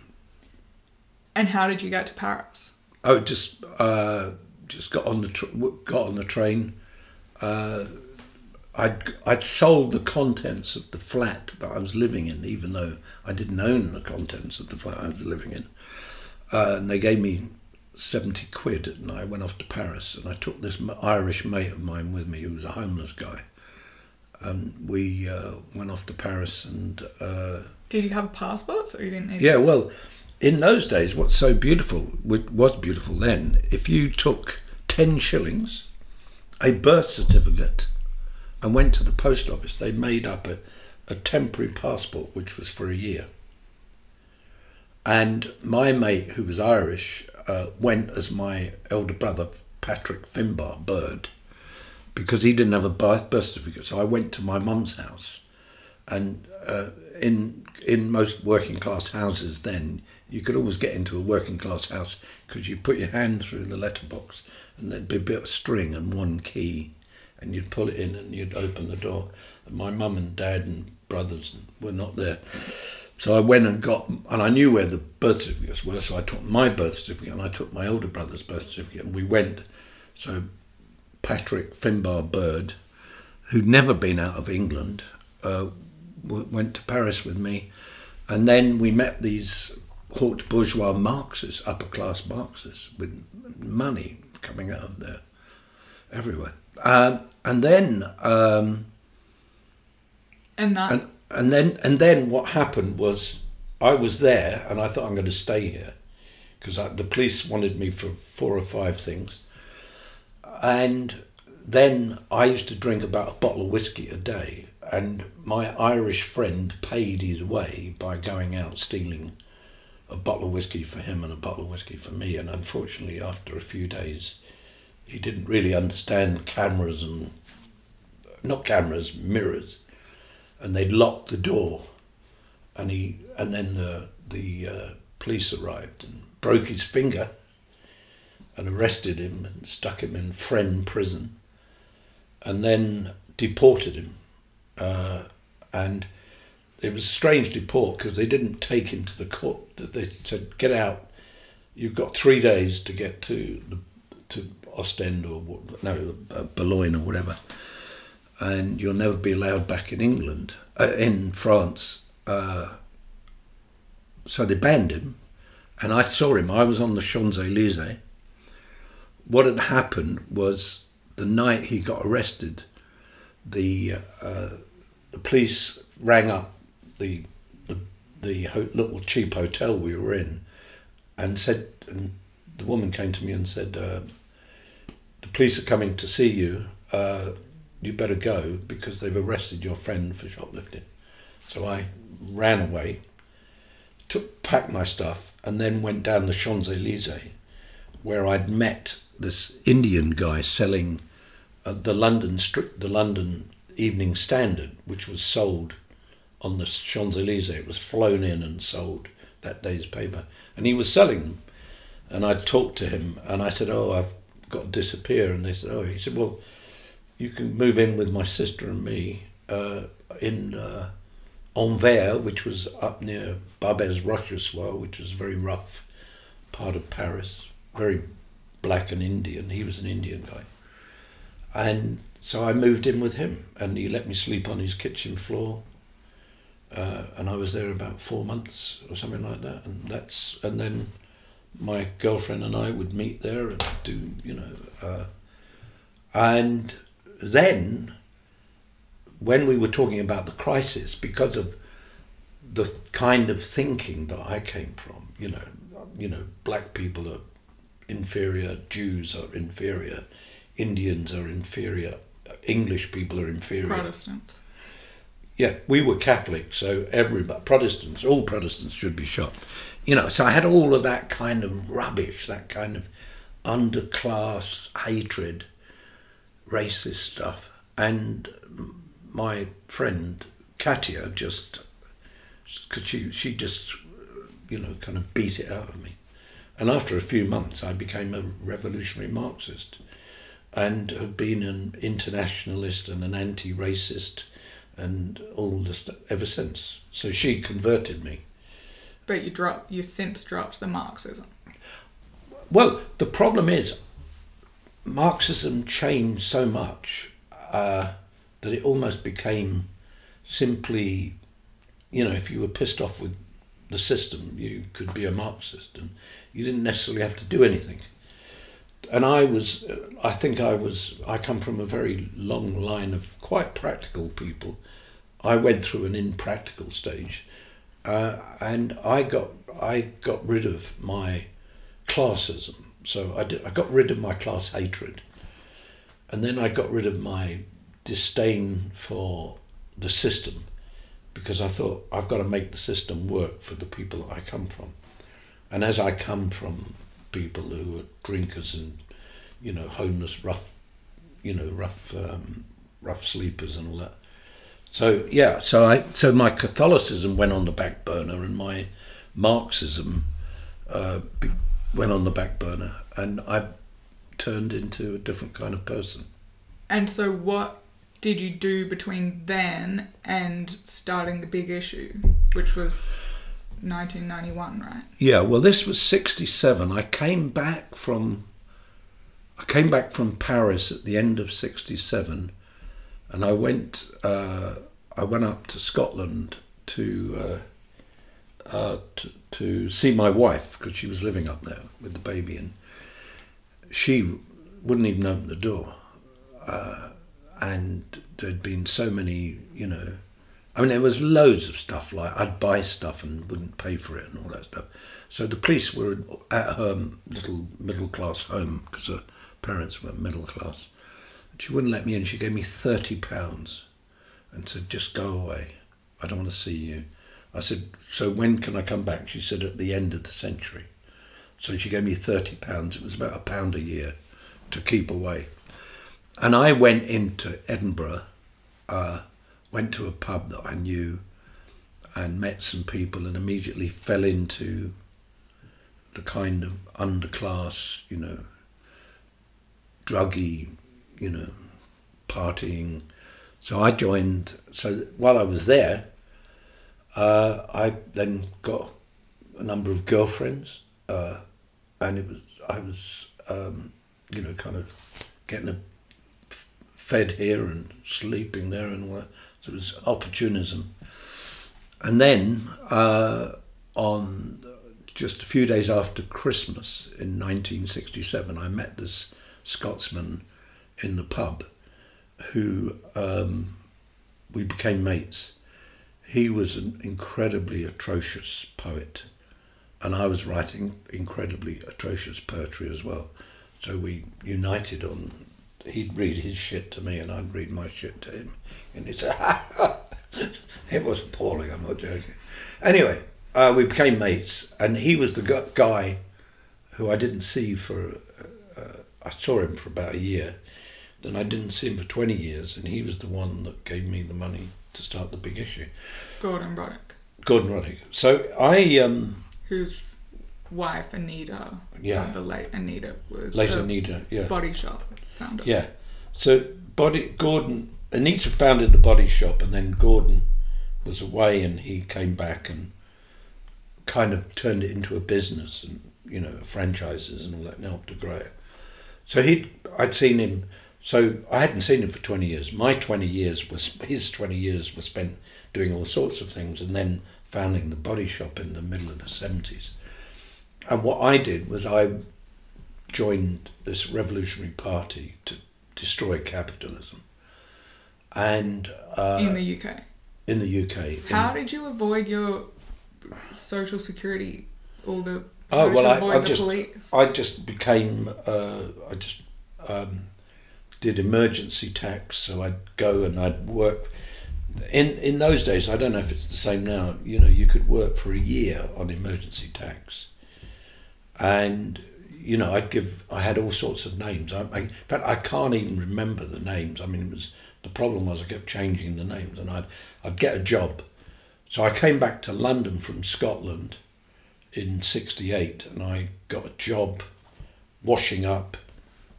B: And how did you get to Paris?
A: Oh, just got on the train. I'd sold the contents of the flat that I was living in, even though I didn't own the contents of the flat I was living in. And they gave me 70 quid, and I went off to Paris. And I took this Irish mate of mine with me, who was a homeless guy. And we went off to Paris. And
B: did you have a passport, or you didn't need?
A: Yeah, well, in those days, what's so beautiful, was beautiful then, if you took 10 shillings, a birth certificate, and went to the post office, they made up a temporary passport, which was for a year. And my mate, who was Irish, went as my elder brother, Patrick Finbar Bird, because he didn't have a birth certificate. So I went to my mum's house, and in most working class houses then, you could always get into a working class house because you put your hand through the letterbox, and there'd be a bit of string and one key, and you'd pull it in and you'd open the door. And my mum and dad and brothers were not there. So I went and I knew where the birth certificates were, so I took my birth certificate and I took my older brother's birth certificate, and we went. So Patrick Finbar Bird, who'd never been out of England, went to Paris with me, and then we met these haute bourgeois Marxists, upper class Marxists, with money coming out of there everywhere. And then what happened was, I was there and I thought, I'm going to stay here because the police wanted me for 4 or 5 things, and then I used to drink about a bottle of whiskey a day, and my Irish friend paid his way by going out stealing a bottle of whiskey for him and a bottle of whiskey for me. And unfortunately, after a few days, he didn't really understand cameras and, not cameras, mirrors, and they'd locked the door, and then the police arrived and broke his finger and arrested him and stuck him in Fren prison, and then deported him. And it was a strange deport because they didn't take him to the court. They said, "Get out. You've got 3 days to get to Ostend or Boulogne or whatever, and you'll never be allowed back in England, in France." So they banned him, and I saw him. I was on the Champs-Élysées. What had happened was the night he got arrested, the police rang up the little cheap hotel we were in, and the woman came to me and said, "The police are coming to see you. You better go because they've arrested your friend for shoplifting." So I ran away, packed my stuff, and then went down the Champs-Élysées, where I'd met this Indian guy selling the London Evening Standard, which was sold on the Champs-Élysées. It was flown in and sold, that day's paper, and he was selling them. And I talked to him, and I said, "Oh, I've got to disappear." And they said, "Oh," he said, "Well, you can move in with my sister and me in Anvers, which was up near Barbès-Rochechouart, which was a very rough part of Paris, very black and Indian." He was an Indian guy. And so I moved in with him, and he let me sleep on his kitchen floor. And I was there about 4 months or something like that. And then my girlfriend and I would meet there and do, and then when we were talking about the crisis, because of the kind of thinking that I came from, black people are inferior, Jews are inferior, Indians are inferior, English people are inferior.
B: Protestants.
A: Yeah, we were Catholic, so all Protestants should be shot. So I had all of that kind of rubbish, that kind of underclass hatred, racist stuff. And my friend Katia she just, kind of beat it out of me. And after a few months, I became a revolutionary Marxist and have been an internationalist and an anti-racist and all this ever since. So she converted me.
B: But you since dropped the Marxism.
A: Well, the problem is Marxism changed so much that it almost became simply, if you were pissed off with the system, you could be a Marxist and you didn't necessarily have to do anything. And I come from a very long line of quite practical people. I went through an impractical stage, and I got rid of my classism. So I got rid of my class hatred, and then I got rid of my disdain for the system, because I thought I've got to make the system work for the people that I come from. And as I come from people who are drinkers and, homeless, rough sleepers and all that. So yeah, so my Catholicism went on the back burner, and my Marxism went on the back burner, and I turned into a different kind of person.
B: And so what did you do between then and starting the big issue, which was 1991, right? Yeah,
A: well, this was 1967. I came back from Paris at the end of 1967, and I went up to Scotland to see my wife, because she was living up there with the baby, and she wouldn't even open the door. And there'd been so many, there was loads of stuff, like I'd buy stuff and wouldn't pay for it and all that stuff. So the police were at her little middle-class home, because her parents were middle class, She wouldn't let me in. She gave me £30 and said, just go away. I don't want to see you. I said, so when can I come back? She said, at the end of the century. So she gave me £30. It was about £1 a year to keep away. And I went into Edinburgh, went to a pub that I knew and met some people and immediately fell into the kind of underclass, you know, druggy, you know, partying. So I joined. So while I was there, I then got a number of girlfriends, and I was you know, kind of getting fed here and sleeping there and all that. So it was opportunism. And then on just a few days after Christmas in 1967, I met this Scotsman in the pub who we became mates. He was an incredibly atrocious poet, and I was writing incredibly atrocious poetry as well. So we united on, he'd read his shit to me and I'd read my shit to him. And he'd say, it was appalling, I'm not joking. Anyway, we became mates, and he was the guy who I didn't see for, I saw him for about a year, then I didn't see him for 20 years, and he was the one that gave me the money to start the big issue.
B: Gordon Roddick.
A: Gordon Roddick. So I...
B: whose wife, Anita,
A: yeah,
B: the late Anita, was
A: late Anita, yeah,
B: Body Shop founder.
A: Yeah. So Anita founded the Body Shop, and then Gordon was away and he came back and kind of turned it into a business, and, you know, franchises and all that, and helped to grow it. So I'd seen him, so I hadn't seen him for 20 years. His 20 years were spent doing all sorts of things, and then founding the Body Shop in the middle of the 70s. And what I did was I joined this revolutionary party to destroy capitalism. And
B: in the UK.
A: In the UK.
B: How did you avoid your social security? All the police?
A: I just became. Did emergency tax. So I'd go and I'd work. In those days, I don't know if it's the same now. You know, you could work for a year on emergency tax, and you know, I had all sorts of names. In fact, I can't even remember the names. I mean, the problem was I kept changing the names, and I'd get a job. So I came back to London from Scotland in '68, and I got a job washing up,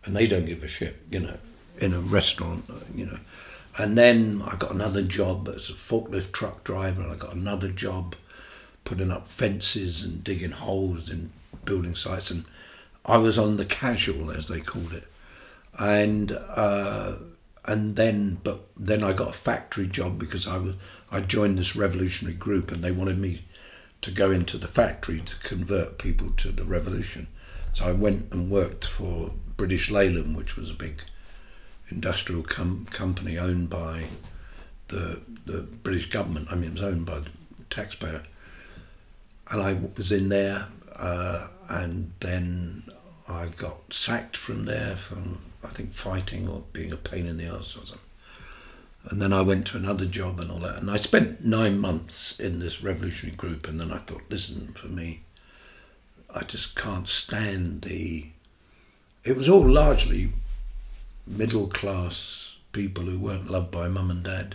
A: and they don't give a shit, you know, in a restaurant, you know. And then I got another job as a forklift truck driver, and I got another job putting up fences and digging holes in building sites, and I was on the casual, as they called it. And then I got a factory job because I joined this revolutionary group, and they wanted me to go into the factory to convert people to the revolution. So I went and worked for British Leyland, which was a big industrial company owned by the British government. I mean, it was owned by the taxpayer. And I was in there, and then I got sacked from there for, I think, fighting or being a pain in the arse or something. And then I went to another job and all that. And I spent 9 months in this revolutionary group, and then I thought, this isn't for me. I just can't stand it was all largely middle class people who weren't loved by mum and dad.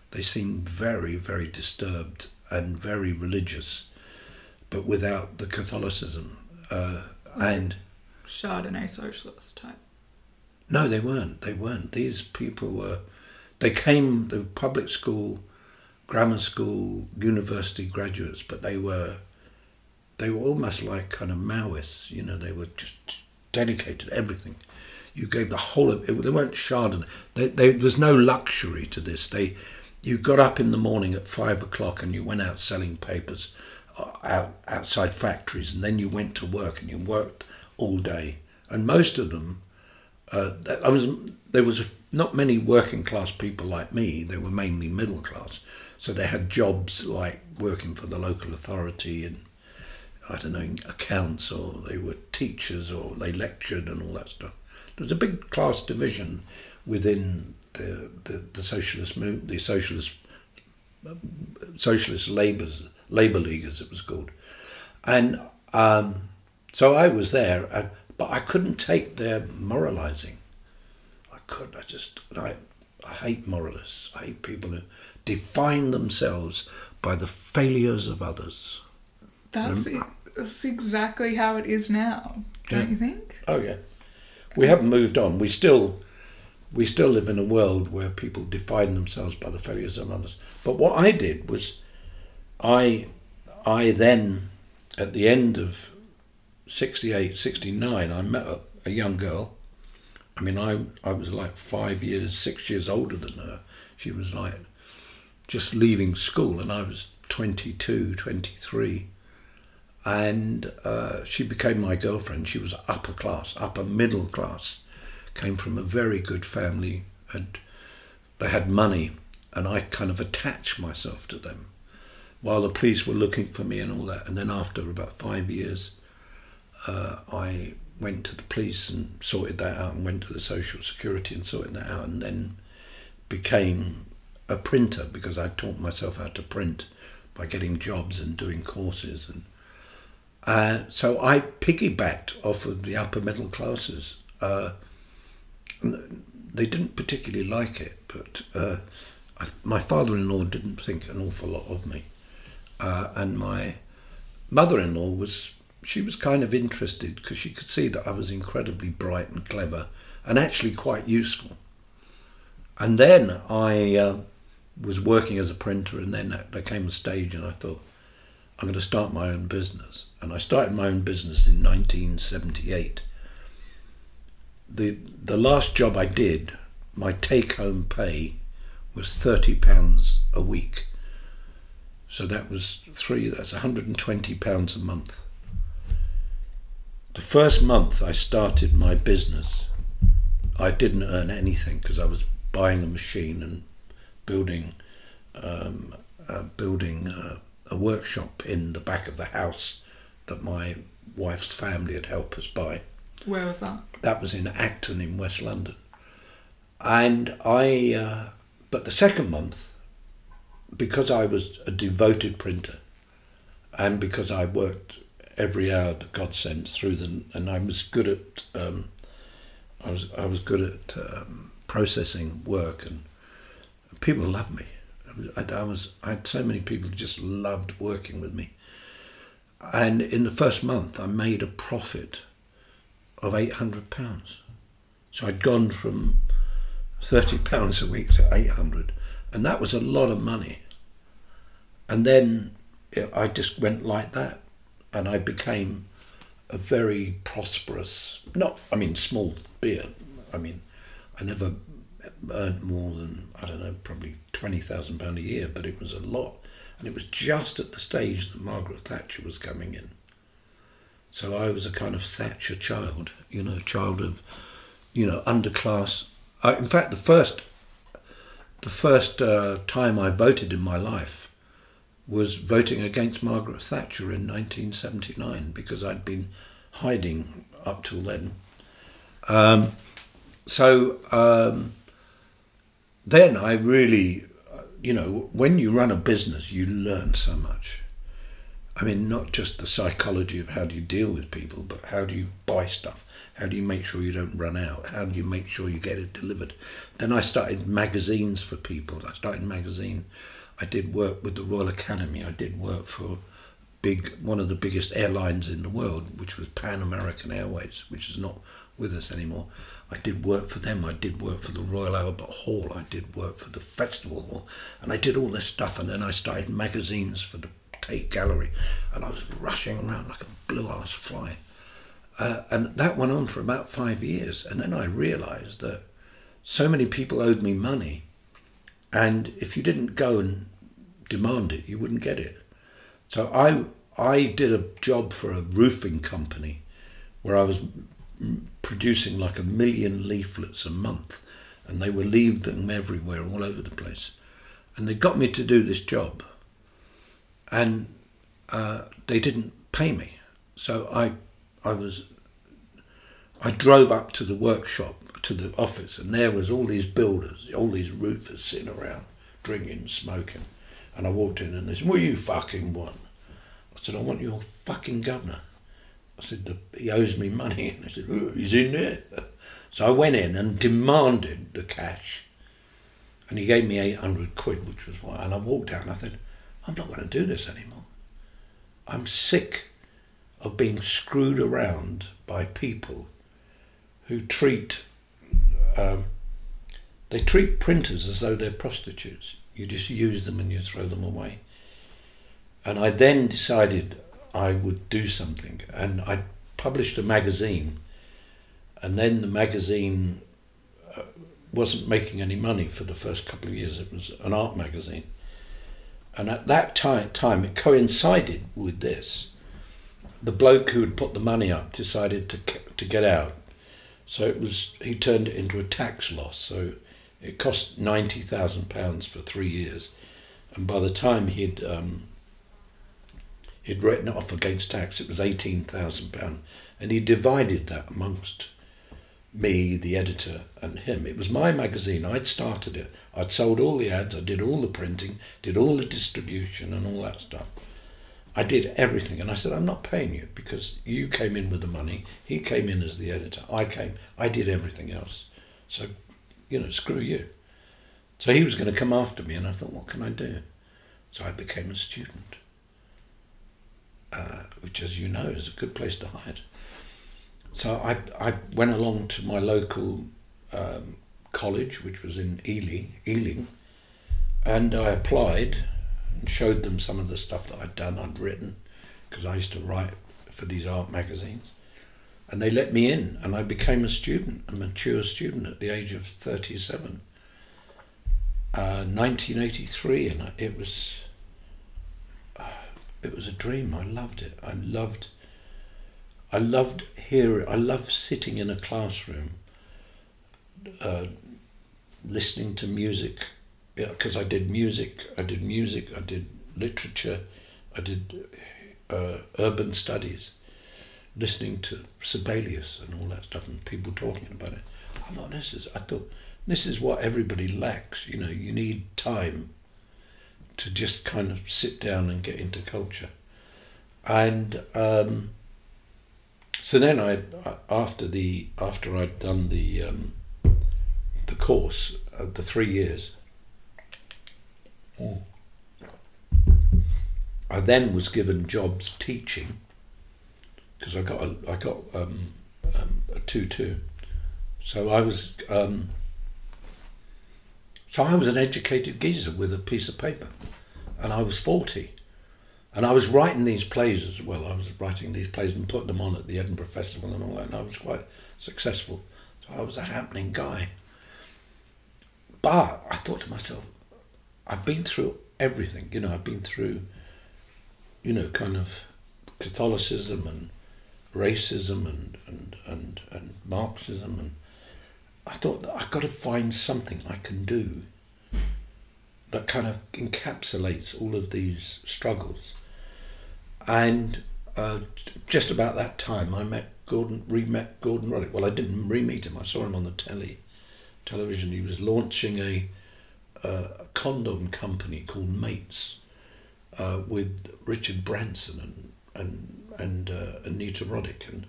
A: They seemed very, very disturbed and very religious, but without the Catholicism. And
B: Chardonnay socialist type.
A: No, they weren't. These people they were public school, grammar school, university graduates, but they were almost like kind of Maoists, you know. They were just dedicated to everything. You gave the whole of it. They weren't Chardonnay. There was no luxury to this. You got up in the morning at 5 o'clock and you went out selling papers outside factories, and then you went to work and you worked all day. And most of them, there was not many working class people like me. They were mainly middle class. So they had jobs like working for the local authority and, I don't know, accounts, or they were teachers, or they lectured and all that stuff. There was a big class division within the socialist movement, the socialist Labour League, as it was called, and so I was there, but I couldn't take their moralising. I hate moralists. I hate people who define themselves by the failures of others.
B: That's exactly how it is now, don't you think?
A: Oh yeah, we haven't moved on. We still live in a world where people define themselves by the failures of others. But what I did was, I then, at the end of 68, 69, I met a young girl. I mean, I was like 6 years older than her. She was like just leaving school, and I was 22, 23. And she became my girlfriend. She was upper middle class, came from a very good family, and they had money, and I kind of attached myself to them while the police were looking for me and all that. And then after about 5 years, I went to the police and sorted that out, and went to the social security and sorted that out, and then became a printer, because I taught myself how to print by getting jobs and doing courses. And so I piggybacked off of the upper middle classes. They didn't particularly like it, but my father-in-law didn't think an awful lot of me. And my mother-in-law was kind of interested, because she could see that I was incredibly bright and clever and actually quite useful. And then I was working as a printer, and then there came a stage and I thought, I'm going to start my own business. And I started my own business in 1978. The last job I did, my take-home pay was £30 a week. So that's £120 a month. The first month I started my business, I didn't earn anything, because I was buying a machine and building a workshop in the back of the house that my wife's family had helped us buy.
B: Where was that?
A: That was in Acton in West London. And but the second month, because I was a devoted printer, and because I worked every hour that God sent through them, and I was good at processing work, and people loved me. I had so many people who just loved working with me. And in the first month, I made a profit of £800. So I'd gone from £30 a week to £800, and that was a lot of money. And then I just went like that, and I became a very prosperous, small beer. I never earned more than, probably £20,000 a year, but it was a lot. And it was just at the stage that Margaret Thatcher was coming in. So I was a kind of Thatcher child, child of, underclass. In fact, the first time I voted in my life was voting against Margaret Thatcher in 1979, because I'd been hiding up till then. Then I really, when you run a business, you learn so much. Not just the psychology of how do you deal with people, but how do you buy stuff? How do you make sure you don't run out? How do you make sure you get it delivered? Then I started magazines for people. I did work with the Royal Academy. I did work for one of the biggest airlines in the world, which was Pan American Airways, which is not with us anymore. I did work for them. I did work for the Royal Albert Hall. I did work for the Festival Hall. And I did all this stuff. And then I started magazines for the Tate Gallery. And I was rushing around like a blue-ass fly. And that went on for about 5 years. And then I realised that so many people owed me money. And if you didn't go and demand it, you wouldn't get it. So I did a job for a roofing company where I was producing like 1 million leaflets a month, and they were leaving them everywhere, all over the place. And they got me to do this job, and they didn't pay me. So I I drove up to the workshop, to the office, and there was all these builders, all these roofers sitting around, drinking, smoking. And I walked in and they said, "What do you fucking want?" I said, "I want your fucking governor." I said, "He owes me money." And they said, "Oh, he's in there." So I went in and demanded the cash. And he gave me 800 quid, which was why. And I walked out and I said, "I'm not going to do this anymore. I'm sick of being screwed around by people who treat printers as though they're prostitutes. You just use them and you throw them away." And I then decided I would do something, and I published a magazine, and then the magazine wasn't making any money for the first couple of years. It was an art magazine, and at that time it coincided with this. The bloke who had put the money up decided to get out, so he turned it into a tax loss. So it cost £90,000 for 3 years, and by the time he'd written it off against tax, it was £18,000, and he divided that amongst me, the editor, and him. It was my magazine. I'd started it. I'd sold all the ads. I did all the printing, did all the distribution, and all that stuff. I did everything, and I said, "I'm not paying you because you came in with the money. He came in as the editor. I did everything else. So, screw you." So he was going to come after me, and I thought, what can I do? So I became a student, which, as you know, is a good place to hide. So I went along to my local college, which was in Ealing, and I applied and showed them some of the stuff that I'd written, because I used to write for these art magazines. And they let me in, and I became a mature student at the age of 37, 1983, and it was a dream. I loved it. I loved sitting in a classroom, listening to music, because I did music, I did literature, I did urban studies, listening to Sibelius and all that stuff, and people talking about it. I thought this is what everybody lacks. You need time to just kind of sit down and get into culture. And so then after I'd done the course, the 3 years, I then was given jobs teaching, because I got a 2-2. So I was an educated geezer with a piece of paper, and I was 40, and I was writing these plays as well. I was writing these plays and putting them on at the Edinburgh Festival and all that, and I was quite successful. So I was a happening guy. But I thought to myself, I've been through everything. I've been through, kind of Catholicism and racism and Marxism, and I thought that I've got to find something I can do that kind of encapsulates all of these struggles. And just about that time, I re-met Gordon Roddick. Well, I didn't re-meet him. I saw him on the television. He was launching a condom company called Mates with Richard Branson and Anita Roddick, and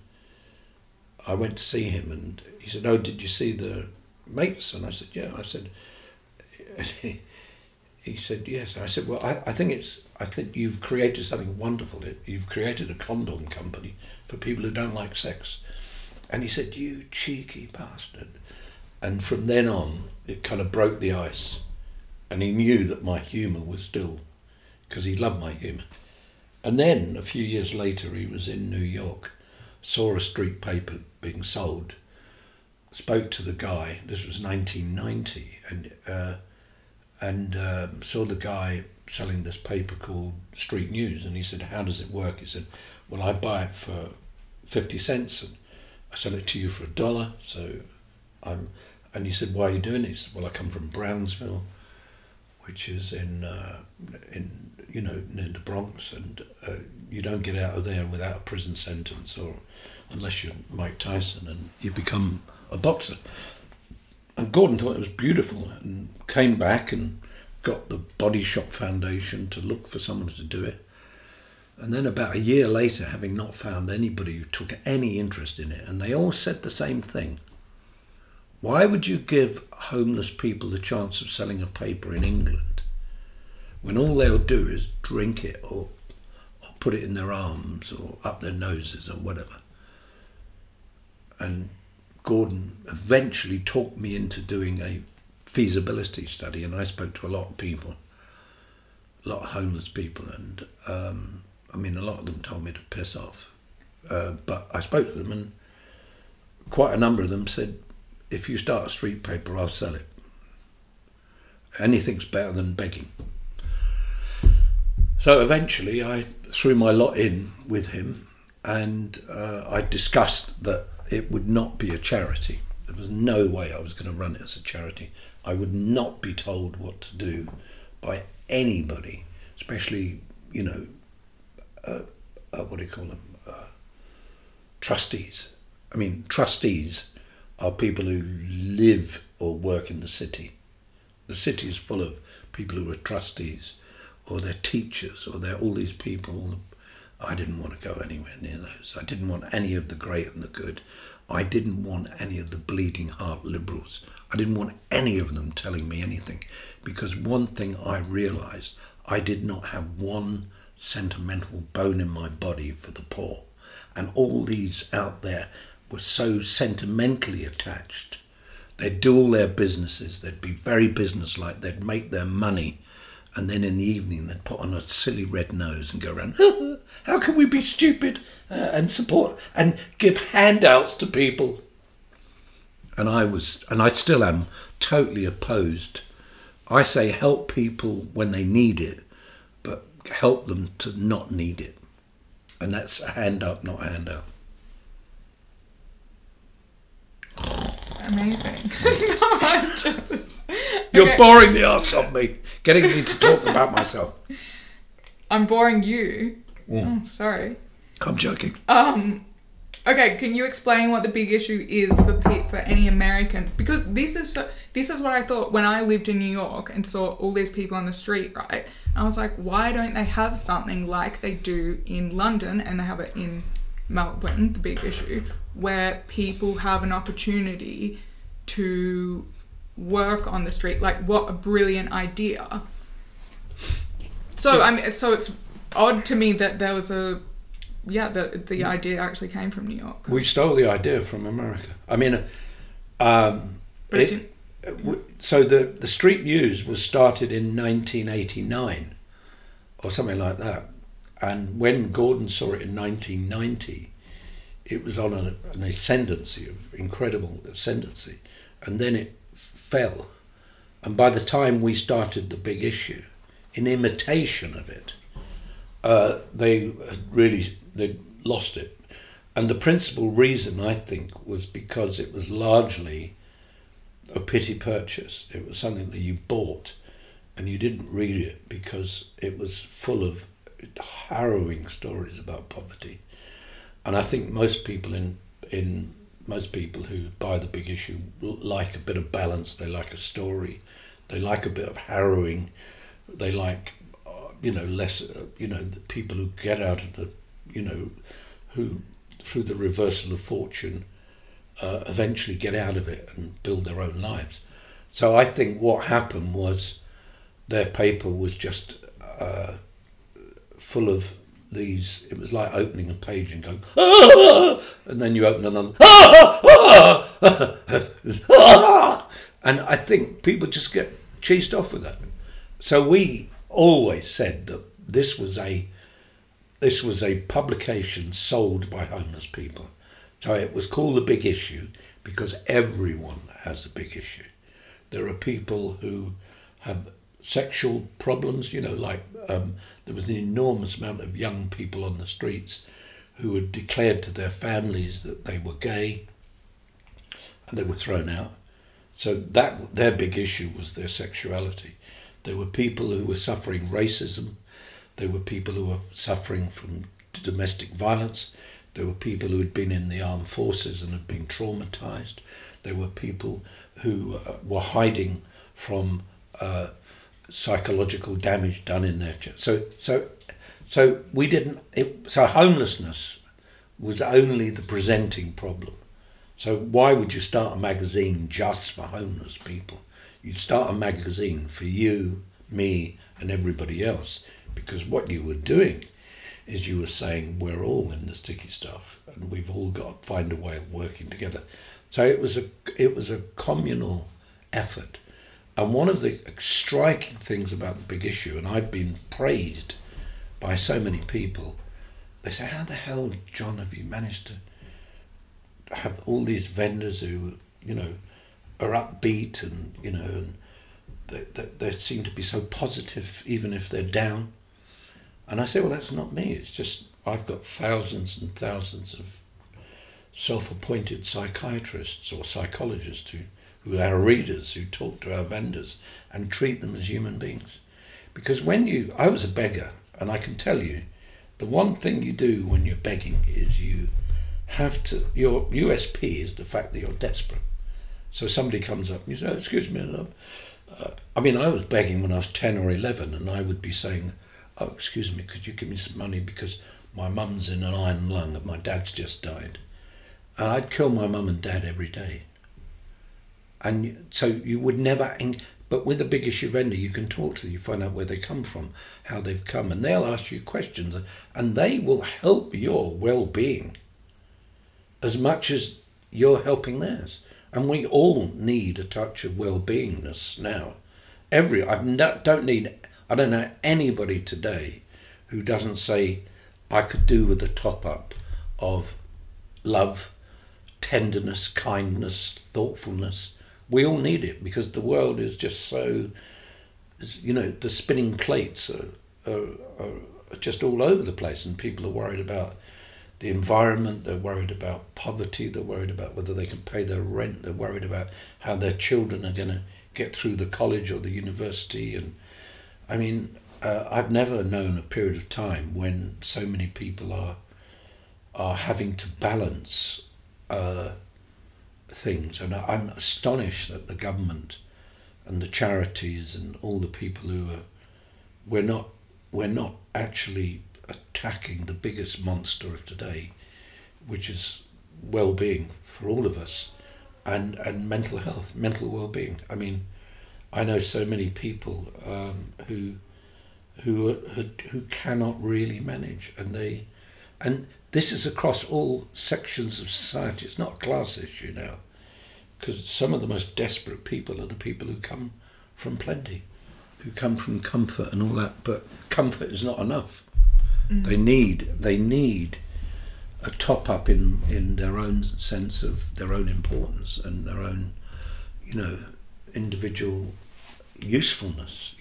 A: I went to see him, and he said, "Oh, did you see the Mates?" And I said, "Yeah." I said, he said, "Yes." I said, "Well, I think you've created something wonderful. You've created a condom company for people who don't like sex." And he said, "You cheeky bastard." And from then on, it kind of broke the ice. And he knew that my humour was still, because he loved my humour. And then a few years later, he was in New York, saw a street paper being sold, spoke to the guy. This was 1990, and saw the guy selling this paper called Street News, and he said, "How does it work?" He said, "Well, I buy it for 50 cents and I sell it to you for $1. So and he said, "Why are you doing it?" He said, "Well, I come from Brownsville, which is in near the Bronx, and you don't get out of there without a prison sentence, or unless you're Mike Tyson, and you become a boxer. And Gordon thought it was beautiful and came back and got the Body Shop Foundation to look for someone to do it. And then about a year later, having not found anybody who took any interest in it, and they all said the same thing. Why would you give homeless people the chance of selling a paper in England when all they'll do is drink it or put it in their arms or up their noses or whatever? And Gordon eventually talked me into doing a feasibility study, and I spoke to a lot of people, a lot of homeless people, and a lot of them told me to piss off. But I spoke to them, and quite a number of them said, if you start a street paper, I'll sell it. Anything's better than begging. So eventually I threw my lot in with him, and I discussed that it would not be a charity. There was no way I was going to run it as a charity. I would not be told what to do by anybody, especially, what do you call them? Trustees. I mean, trustees are people who live or work in the city. The city is full of people who are trustees, or they're teachers, or they're all these people. I didn't want to go anywhere near those. I didn't want any of the great and the good. I didn't want any of the bleeding heart liberals. I didn't want any of them telling me anything, because one thing I realised, I did not have one sentimental bone in my body for the poor. And all these out there were so sentimentally attached. They'd do all their businesses, they'd be very businesslike, they'd make their money, and then in the evening they'd put on a silly red nose and go around, how can we be stupid, and support and give handouts to people. And I still am totally opposed. I say help people when they need it, but help them to not need it. And that's a hand up, not a handout.
B: Amazing. No, I'm just...
A: You're
B: Okay.
A: boring the arse off me, getting me to talk about myself.
B: I'm boring you. Oh, sorry.
A: I'm joking.
B: Okay, can you explain what the big issue is for any Americans? Because this is what I thought when I lived in New York and saw all these people on the street, right? I was like, why don't they have something like they do in London, and they have it in Melbourne, the big issue, where people have an opportunity to work on the street? Like, what a brilliant idea. So,
A: Yeah.
B: so it's odd to me that there was the idea actually came from New York.
A: We stole the idea from America. I mean,
B: But it didn't.
A: so the street news was started in 1989 or something like that. And when Gordon saw it in 1990, it was on an ascendancy, of incredible ascendancy. And then it fell. And by the time we started the big issue, in imitation of it, they lost it. And the principal reason, I think, was because it was largely a pity purchase. It was something that you bought and you didn't read it because it was full of harrowing stories about poverty. And I think most people most people who buy the big issue like a bit of balance. They like a story. They like a bit of harrowing. They like, less, the people who get out of the, who through the reversal of fortune eventually get out of it and build their own lives. So I think what happened was their paper was just full of these. It was like opening a page and going, ah! And then you open another, ah! Ah! And I think people just get cheesed off with that. So we always said that this was a publication sold by homeless people. So it was called The Big Issue because everyone has a big issue. There are people who have sexual problems, there was an enormous amount of young people on the streets who had declared to their families that they were gay and they were thrown out. So that their big issue was their sexuality. There were people who were suffering racism. There were people who were suffering from domestic violence. There were people who had been in the armed forces and had been traumatized. There were people who were hiding from psychological damage done in their so we didn't. So homelessness was only the presenting problem. So why would you start a magazine just for homeless people? You'd start a magazine for you, me, and everybody else, because what you were doing is you were saying we're all in the sticky stuff and we've all got to find a way of working together. So it was a communal effort. And one of the striking things about the big issue, and I've been praised by so many people, they say, how the hell, John, have you managed to have all these vendors who, are upbeat and, and they seem to be so positive even if they're down? And I say, well, that's not me. It's just I've got thousands and thousands of self-appointed psychiatrists or psychologists who are readers, who talk to our vendors and treat them as human beings. Because I was a beggar, and I can tell you, the one thing you do when you're begging is you have to, your USP is the fact that you're desperate. So somebody comes up and you say, oh, excuse me, love. I was begging when I was 10 or 11, and I would be saying, oh, excuse me, could you give me some money because my mum's in an iron lung and my dad's just died. And I'd kill my mum and dad every day. And so you would never, but with a big issue vendor, you can talk to them, you find out where they come from, how they've come, and they'll ask you questions, and they will help your well-being as much as you're helping theirs. And we all need a touch of well-beingness now. I don't know anybody today who doesn't say, I could do with a top-up of love, tenderness, kindness, thoughtfulness. We all need it because the world is just so, the spinning plates are just all over the place, and people are worried about the environment, they're worried about poverty, they're worried about whether they can pay their rent, they're worried about how their children are going to get through the college or the university. And I've never known a period of time when so many people are having to balance things, and I'm astonished that the government and the charities and all the people who are, we're not actually attacking the biggest monster of today, which is well-being for all of us, and mental health, mental well-being. I know so many people who cannot really manage, and this is across all sections of society. It's not a class issue now, because some of the most desperate people are the people who come from plenty, who come from comfort and all that. But comfort is not enough. They need a top up in their own sense of their own importance and their own, individual usefulness.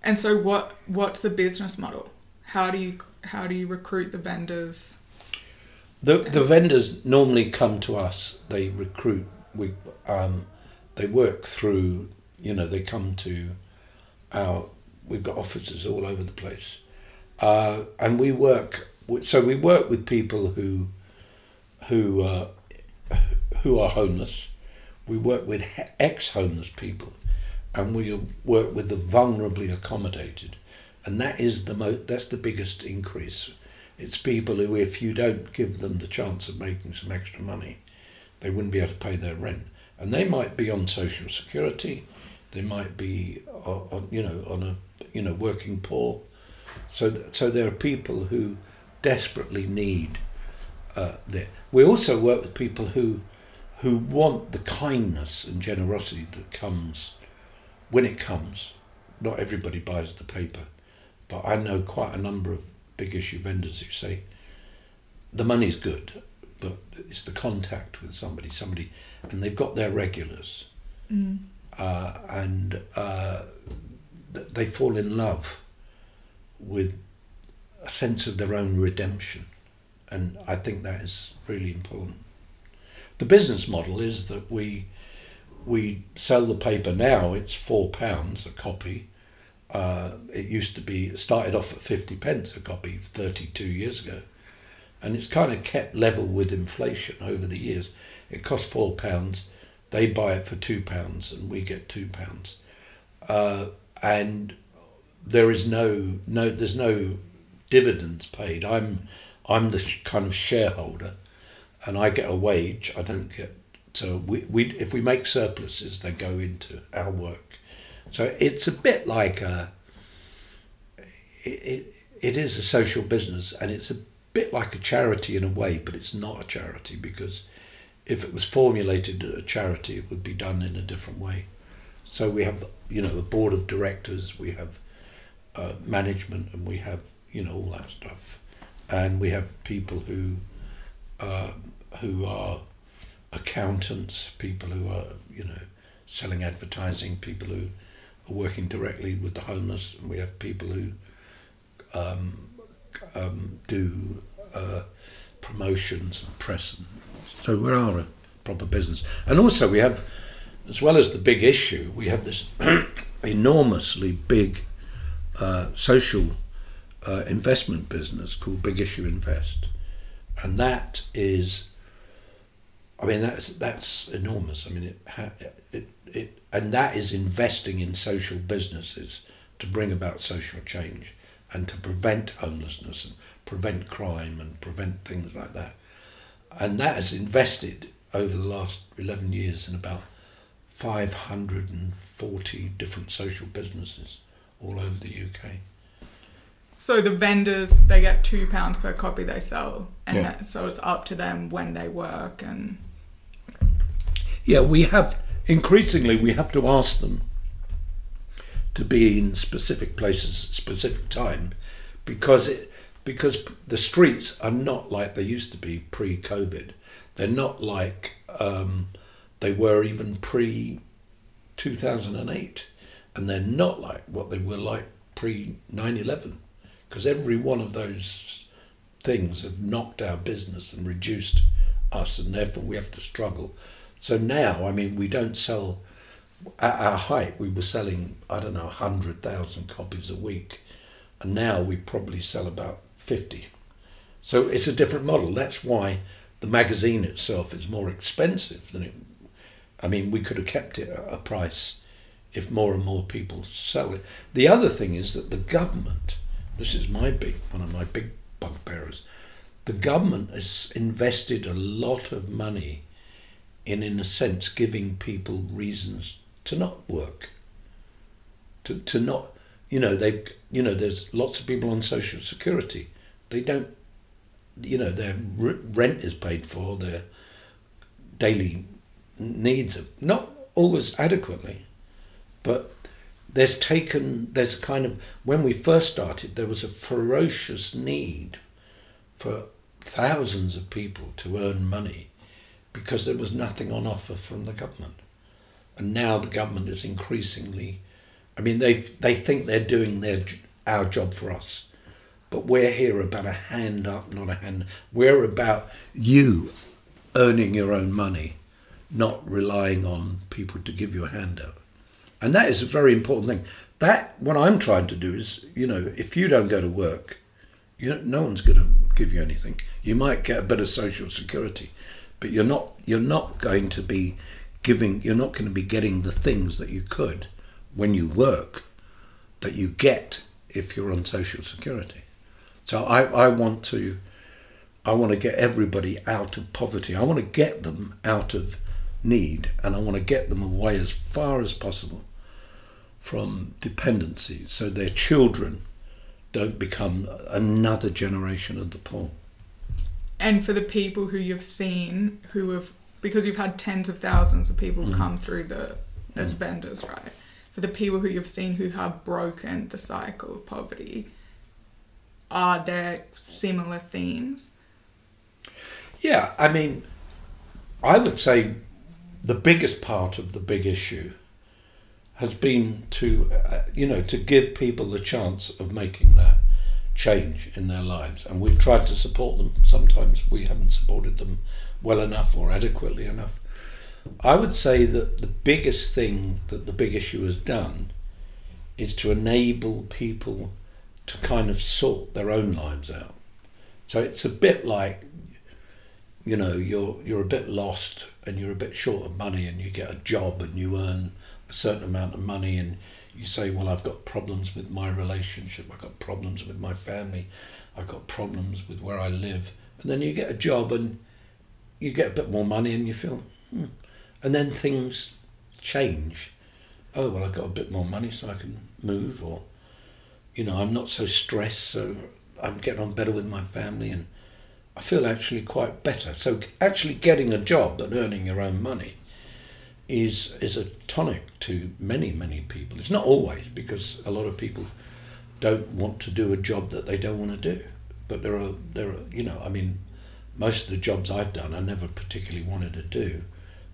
B: And so, what's the business model? How do you recruit the vendors?
A: The vendors normally come to us. They recruit. They work through. They come to our. We've got offices all over the place, and we work. So we work with people who are homeless. We work with ex-homeless people, and we work with the vulnerably accommodated. And that is that's the biggest increase. It's people who, if you don't give them the chance of making some extra money, they wouldn't be able to pay their rent. And they might be on social security, they might be on a working poor. So there are people who desperately need that. We also work with people who want the kindness and generosity that comes when it comes. Not everybody buys the paper. But I know quite a number of big issue vendors who say the money's good, but it's the contact with somebody, and they've got their regulars, and they fall in love with a sense of their own redemption, and I think that is really important. The business model is that we sell the paper now. It's £4 a copy. It started off at 50p a copy 32 years ago, and it's kind of kept level with inflation over the years. It costs £4, they buy it for £2, and we get £2. And there's no dividends paid. I'm the kind of shareholder, and I get a wage. I don't get. So if we make surpluses, they go into our work. So it's a bit like it is a social business, and it's a bit like a charity in a way, but it's not a charity, because if it was formulated as a charity, it would be done in a different way. So we have, a board of directors, we have management, and we have, all that stuff, and we have people who are accountants, people who are, selling advertising, people who are working directly with the homeless, and we have people who do promotions and press. So we are a proper business. And also we have, as well as the big issue, we have this enormously big social investment business called Big Issue Invest. And that is, that's enormous. And that is investing in social businesses to bring about social change and to prevent homelessness and prevent crime and prevent things like that. And that has invested over the last 11 years in about 540 different social businesses all over the UK.
B: So the vendors, they get £2 per copy they sell, and so it's up to them when they work. And
A: we have to ask them to be in specific places at specific time, because the streets are not like they used to be pre-COVID. They're not like they were even pre-2008, and they're not like what they were like pre-9/11, because every one of those things have knocked our business and reduced us, and therefore we have to struggle. So now, we don't sell. At our height, we were selling, 100,000 copies a week, and now we probably sell about 50. So it's a different model. That's why the magazine itself is more expensive than it. We could have kept it at a price if more and more people sell it. The other thing is that the government, this is one of my big bugbearers, the government has invested a lot of money in a sense, giving people reasons to not work, to not, there's lots of people on social security. They don't, their rent is paid for, their daily needs are not always adequately, but there's a kind of, when we first started, there was a ferocious need for thousands of people to earn money, because there was nothing on offer from the government. And now the government is increasingly, they think they're doing our job for us, but we're here about a hand up, not a hand. We're about you earning your own money, not relying on people to give you a handout. And that is a very important thing. What I'm trying to do is, if you don't go to work, no one's going to give you anything. You might get a bit of social security, but you're not going to be getting the things that you could when you work, that you get if you're on social security. So I want to get everybody out of poverty. I want to get them out of need, and I want to get them away as far as possible from dependency, so their children don't become another generation of the poor.
B: And for the people who you've seen who have, because you've had tens of thousands of people come through as vendors, right? For the people who you've seen who have broken the cycle of poverty, are there similar themes?
A: Yeah, I would say the biggest part of the big issue has been to give people the chance of making that change in their lives, and we've tried to support them. Sometimes we haven't supported them well enough or adequately enough. I would say that the biggest thing that the big issue has done is to enable people to kind of sort their own lives out. So it's a bit like, you know, you're a bit lost and you're a bit short of money, and you get a job and you earn a certain amount of money, and you say, well, I've got problems with my relationship, I've got problems with my family, I've got problems with where I live. And then you get a job and you get a bit more money and you feel, and then things change. Oh, well, I've got a bit more money so I can move, or, you know, I'm not so stressed, so I'm getting on better with my family, and I feel actually quite better. So actually getting a job and earning your own money is a tonic to many, many people. It's not always, because a lot of people don't want to do a job that they don't want to do. But there are, you know, I mean, most of the jobs I've done I never particularly wanted to do,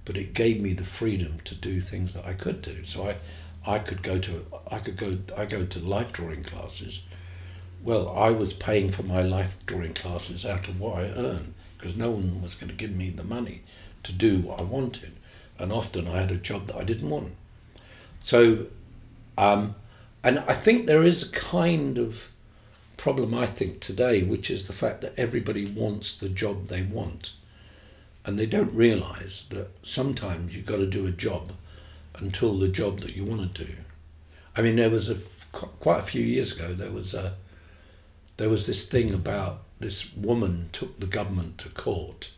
A: but it gave me the freedom to do things that I could do. So I go to life drawing classes. Well, I was paying for my life drawing classes out of what I earned, because no one was going to give me the money to do what I wanted. And often I had a job that I didn't want. So, and I think there is a kind of problem, I think, today, which is the fact that everybody wants the job they want. And they don't realise that sometimes you've got to do a job until the job that you want to do. I mean, there was quite a few years ago, there was this thing about this woman took the government to court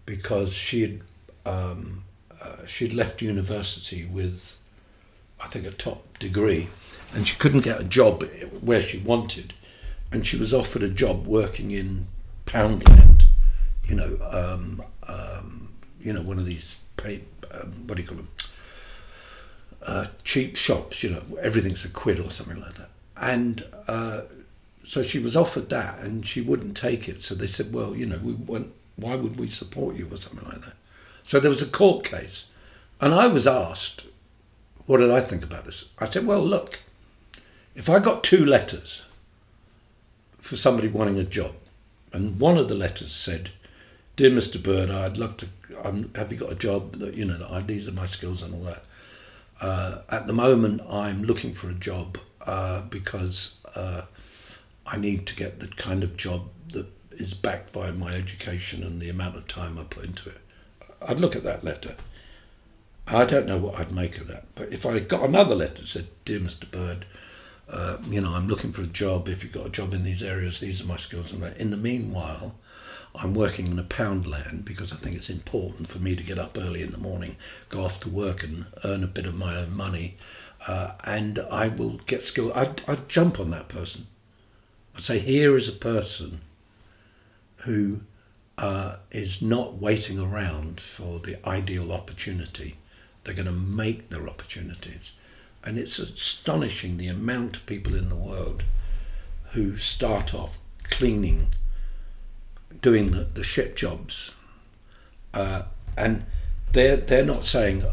A: because she'd left university with, I think, a top degree, and she couldn't get a job where she wanted, and she was offered a job working in Poundland, you know, one of these what do you call them? Cheap shops, you know, everything's a quid or something like that. And so she was offered that, and she wouldn't take it. So they said, well, you know, why would we support you, or something like that. So there was a court case, and I was asked, what did I think about this? I said, well, look, if I got 2 letters for somebody wanting a job, and one of the letters said, dear Mr. Bird, I'd love to, have you got a job that, you know, these are my skills and all that. At the moment, I'm looking for a job because I need to get the kind of job that is backed by my education and the amount of time I put into it. I'd look at that letter. I don't know what I'd make of that. But if I got another letter that said, dear Mr. Bird, you know, I'm looking for a job. If you've got a job in these areas, these are my skills. And in the meanwhile, I'm working in a Poundland because I think it's important for me to get up early in the morning, go off to work and earn a bit of my own money. And I will get skilled. I'd jump on that person. I'd say, here is a person who is not waiting around for the ideal opportunity. They're going to make their opportunities. And it's astonishing the amount of people in the world who start off cleaning, doing the shit jobs. And they're not saying,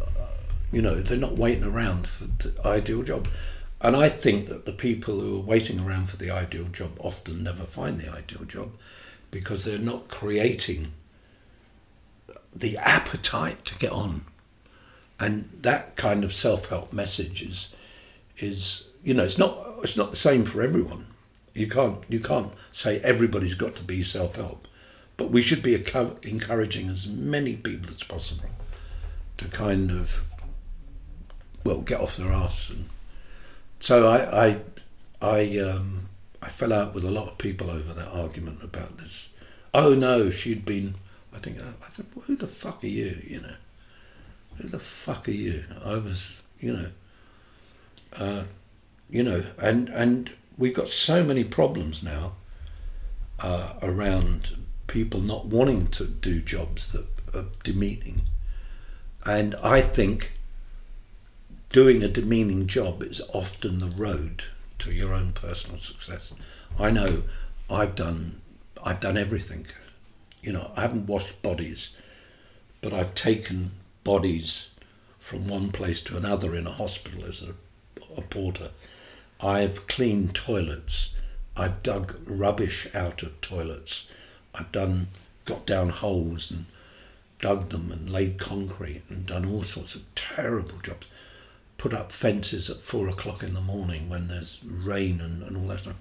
A: you know, they're not waiting around for the ideal job. And I think that the people who are waiting around for the ideal job often never find the ideal job, because they're not creating the appetite to get on. And that kind of self-help message is you know, it's not the same for everyone. You can't say everybody's got to be self-help, but we should be encouraging as many people as possible to kind of, well, get off their arse. And so I fell out with a lot of people over that argument about this. Oh no, she'd been. I said, well, who the fuck are you? You know, who the fuck are you? I was, and we've got so many problems now around people not wanting to do jobs that are demeaning, and I think doing a demeaning job is often the road to your own personal success. I know I've done everything. You know, I haven't washed bodies, but I've taken bodies from one place to another in a hospital as a porter. I've cleaned toilets. I've dug rubbish out of toilets. I've got down holes and dug them and laid concrete and done all sorts of terrible jobs. put up fences at 4 o'clock in the morning when there's rain and all that stuff.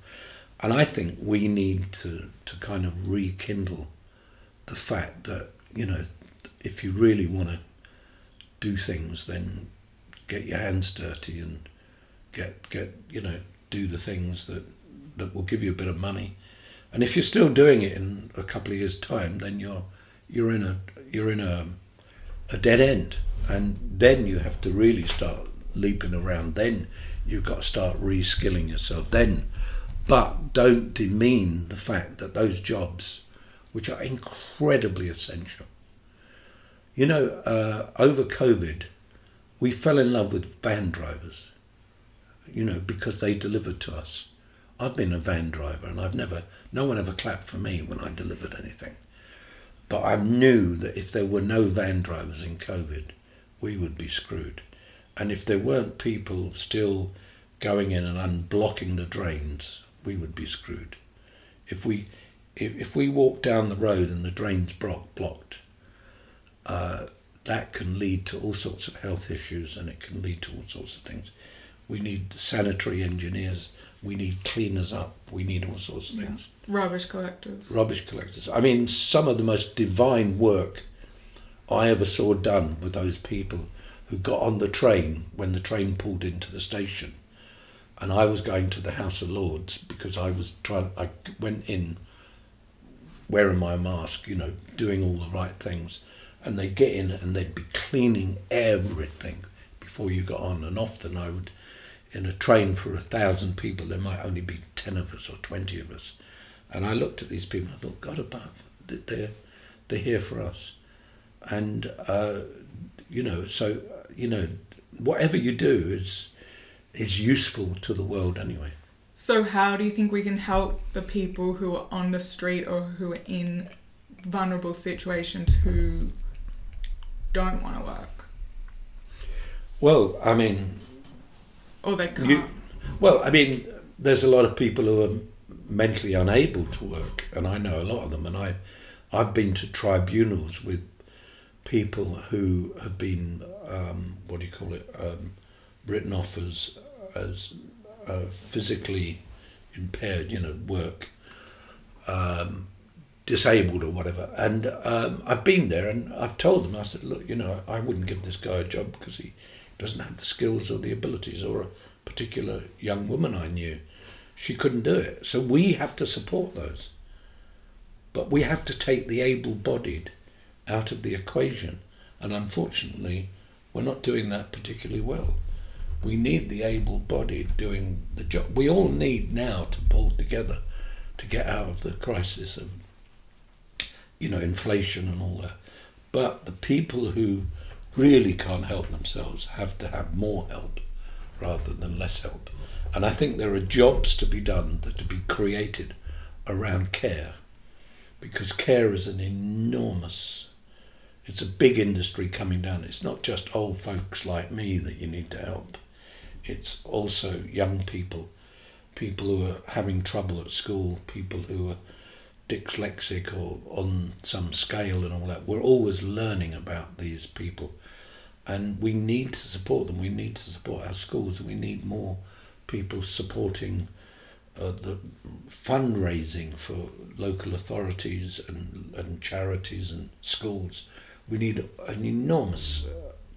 A: And I think we need to kind of rekindle the fact that, you know, if you really want to do things, then get your hands dirty and get you know, do the things that will give you a bit of money. And if you're still doing it in a couple of years' time, then you're in a dead end, and then you have to really start leaping around. Then you've got to start reskilling yourself. But don't demean the fact that those jobs, which are incredibly essential. You know, over COVID, we fell in love with van drivers, you know, because they delivered to us. I've been a van driver, and no one ever clapped for me when I delivered anything. But I knew that if there were no van drivers in COVID, we would be screwed. And if there weren't people still going in and unblocking the drains, we would be screwed. If we walk down the road and the drain's blocked, that can lead to all sorts of health issues, and it can lead to all sorts of things. We need sanitary engineers, we need cleaners up, we need all sorts of things.
B: Rubbish collectors.
A: Rubbish collectors. I mean, some of the most divine work I ever saw done with those people who got on the train when the train pulled into the station. And I was going to the House of Lords because I went in wearing my mask, you know, doing all the right things. And they'd get in and they'd be cleaning everything before you got on. And often I would, in a train for 1,000 people, there might only be 10 of us or 20 of us. And I looked at these people and I thought, God above, they're here for us. And, you know, so, you know, whatever you do is useful to the world anyway.
B: So how do you think we can help the people who are on the street or who are in vulnerable situations who don't want to work?
A: Well, I mean...
B: Or they can't.
A: There's a lot of people who are mentally unable to work, and I know a lot of them, and I've been to tribunals with people who have been, written off as physically impaired, you know, work, disabled or whatever. And I've been there and I've told them, I said, look, you know, I wouldn't give this guy a job because he doesn't have the skills or the abilities. Or a particular young woman I knew, she couldn't do it. So we have to support those. But we have to take the able-bodied out of the equation. And unfortunately, we're not doing that particularly well. We need the able-bodied doing the job. We all need now to pull together to get out of the crisis of, you know, inflation and all that. But the people who really can't help themselves have to have more help rather than less help. And I think there are jobs to be done, that to be created around care, because care is an enormous, it's a big industry coming down. It's not just old folks like me that you need to help. It's also young people, people who are having trouble at school, people who are dyslexic or on some scale and all that. We're always learning about these people, and we need to support them. We need to support our schools. We need more people supporting the fundraising for local authorities and charities and schools. We need an enormous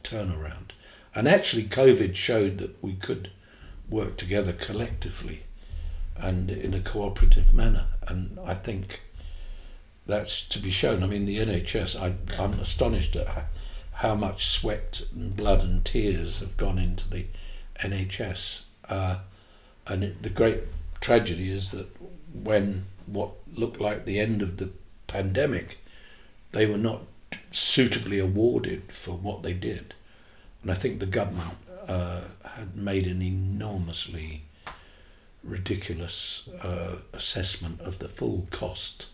A: turnaround. And actually COVID showed that we could work together collectively and in a cooperative manner. And I think that's to be shown. I mean, the NHS, I'm astonished at how much sweat and blood and tears have gone into the NHS. The great tragedy is that when what looked like the end of the pandemic, they were not suitably awarded for what they did. And I think the government had made an enormously ridiculous assessment of the full cost.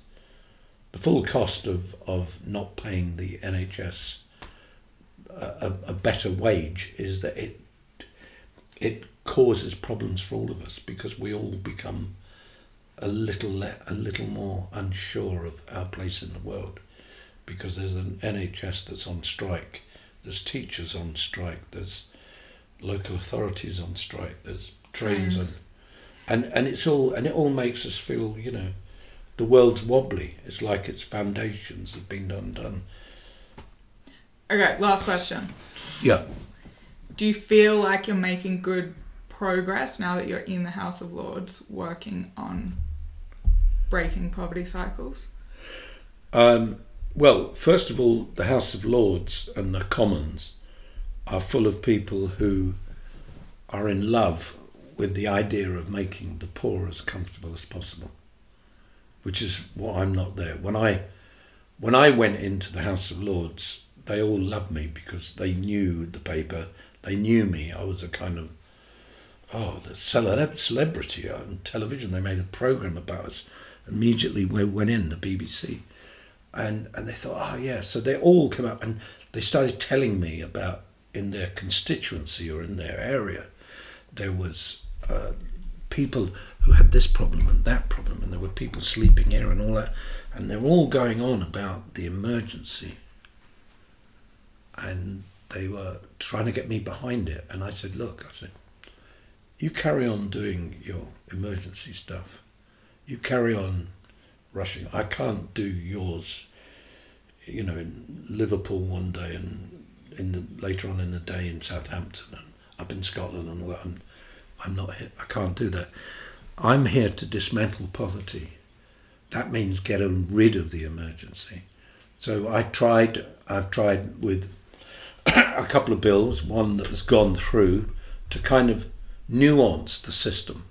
A: The full cost of not paying the NHS a better wage is that it causes problems for all of us, because we all become a little more unsure of our place in the world, because there's an NHS that's on strike, there's teachers on strike, there's local authorities on strike. There's trains and it's all, and it all makes us feel, you know, the world's wobbly. It's like its foundations have been undone.
B: Okay, last question.
A: Yeah.
B: Do you feel like you're making good progress now that you're in the House of Lords working on breaking poverty cycles?
A: Well, first of all, the House of Lords and the Commons are full of people who are in love with the idea of making the poor as comfortable as possible, which is what I'm not there. When I went into the House of Lords, they all loved me because they knew the paper, they knew me. I was a kind of, the celebrity on television. They made a programme about us. Immediately we went in, the BBC. And they thought, oh yeah, so they all came up and they started telling me about in their constituency or in their area, there was people who had this problem and that problem, and there were people sleeping here and all that, and they were all going on about the emergency, and they were trying to get me behind it. And I said, look, you carry on doing your emergency stuff. You carry on rushing. I can't do yours, you know, in Liverpool one day and later on in the day in Southampton and up in Scotland and all that. I'm not here. I can't do that. I'm here to dismantle poverty. That means getting rid of the emergency. So I've tried with a couple of bills, one that has gone through to kind of nuance the system.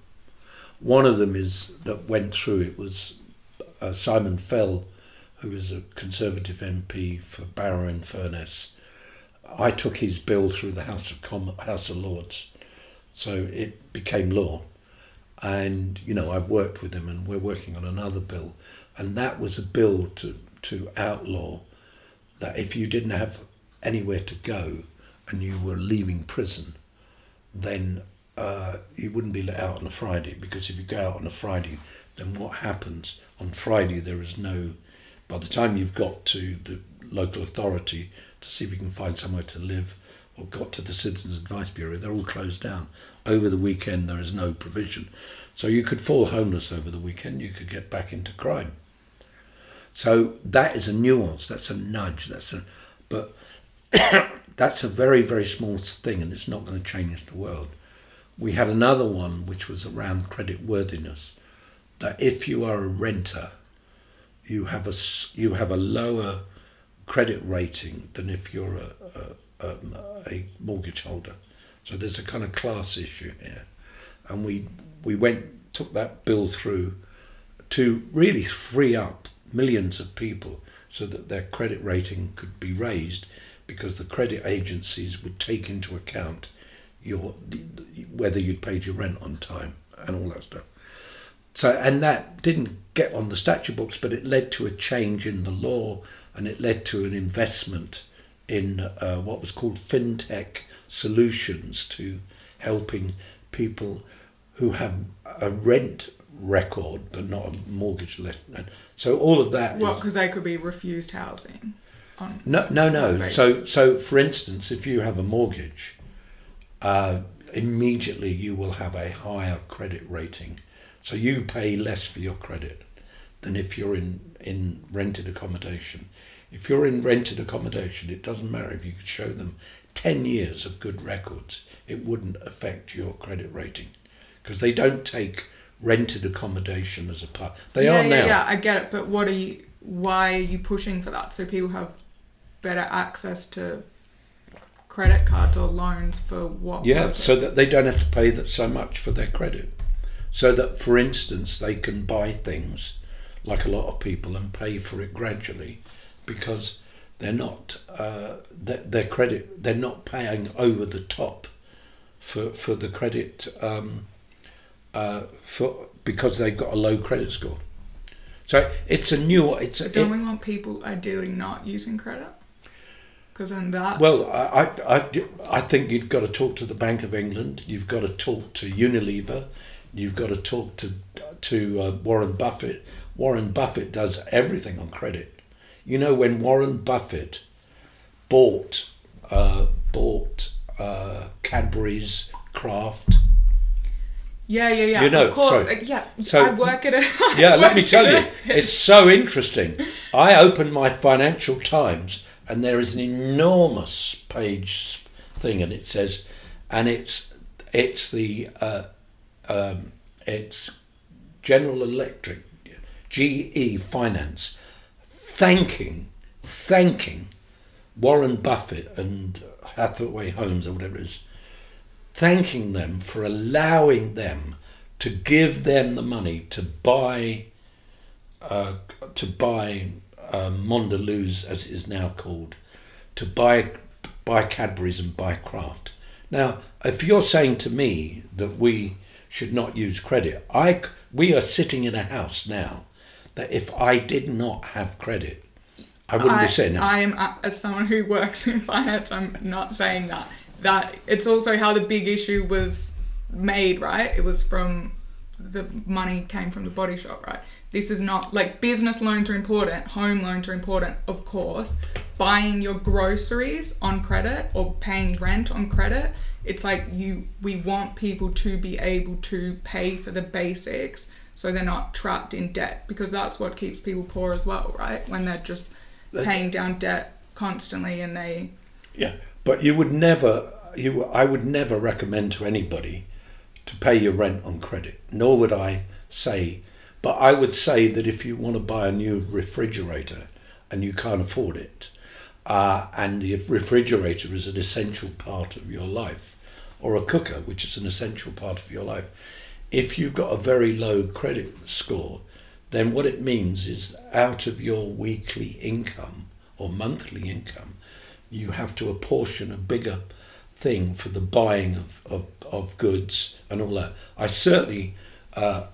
A: One of them that went through, it was Simon Fell, who is a Conservative MP for Barrow in Furness. I took his bill through the House of Lords, so it became law. And, you know, I've worked with him and we're working on another bill. And that was a bill to outlaw that if you didn't have anywhere to go and you were leaving prison, then you wouldn't be let out on a Friday, because if you go out on a Friday, then what happens on Friday, there is no, by the time you've got to the local authority to see if you can find somewhere to live, or got to the Citizens Advice Bureau, they're all closed down. Over the weekend there is no provision. So you could fall homeless over the weekend, you could get back into crime. So that is a nuance, that's a nudge, but that's a very, very small thing, and it's not going to change the world. We had another one which was around credit worthiness, that if you are a renter, you have a lower credit rating than if you're a mortgage holder. So there's a kind of class issue here, and we took that bill through to really free up millions of people so that their credit rating could be raised, because the credit agencies would take into account whether you'd paid your rent on time and all that stuff. So, and that didn't get on the statute books, but it led to a change in the law, and it led to an investment in what was called fintech solutions to helping people who have a rent record but not a mortgage. So all of that.
B: What? Because they could be refused housing.
A: No. So for instance, if you have a mortgage, immediately you will have a higher credit rating. So you pay less for your credit than if you're in rented accommodation. If you're in rented accommodation, it doesn't matter if you could show them 10 years of good records, it wouldn't affect your credit rating, because they don't take rented accommodation as a part. They are now. Yeah,
B: I get it, but why are you pushing for that? So people have better access to credit cards or loans for what purpose?
A: So that they don't have to pay that so much for their credit. So that, for instance, they can buy things like a lot of people and pay for it gradually, because they're not their credit. They're not paying over the top for the credit because they've got a low credit score. So it's a new.
B: Don't we want people ideally not using credit? Because then that.
A: Well, I think you've got to talk to the Bank of England. You've got to talk to Unilever. You've got to talk to Warren Buffett. Warren Buffett does everything on credit. You know, when Warren Buffett bought Cadbury's, Kraft.
B: Yeah.
A: You know,
B: of course.
A: sorry.
B: Yeah.
A: So,
B: I work at a.
A: Yeah, let me tell you, it's so interesting. I opened my Financial Times and there is an enormous page thing, and it says, and it's General Electric, GE Finance, thanking Warren Buffett and Hathaway Homes or whatever it is, thanking them for allowing them to give them the money to buy Mondelez, as it is now called, to buy Cadbury's and buy Kraft. Now, if you're saying to me that we should not use credit, we are sitting in a house now that if I did not have credit, I wouldn't be sitting there.
B: I am, as someone who works in finance, I'm not saying that. That it's also how the big issue was made, right? It was from the money came from the Body Shop, right? This is not like business loans are important, home loans are important, of course. Buying your groceries on credit or paying rent on credit, it's like we want people to be able to pay for the basics so they're not trapped in debt, because that's what keeps people poor as well, right? When they're just paying down debt constantly and they...
A: Yeah, but I would never recommend to anybody to pay your rent on credit, nor would I say, but I would say that if you want to buy a new refrigerator and you can't afford it, and the refrigerator is an essential part of your life, or a cooker, which is an essential part of your life, if you've got a very low credit score, then what it means is out of your weekly income or monthly income, you have to apportion a bigger thing for the buying of goods and all that. I certainly, but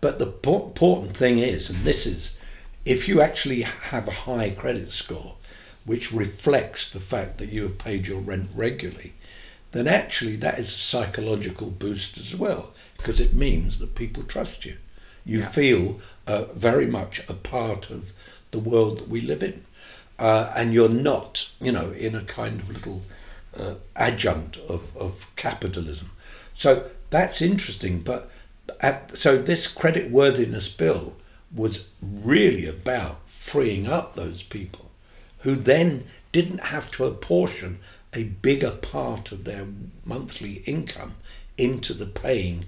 A: the important thing is, and this is, if you actually have a high credit score, which reflects the fact that you have paid your rent regularly, then actually that is a psychological boost as well, because it means that people trust you. You feel very much a part of the world that we live in. And you're not, in a kind of little adjunct of capitalism. So that's interesting. But so this credit worthiness bill was really about freeing up those people who then didn't have to apportion a bigger part of their monthly income into the paying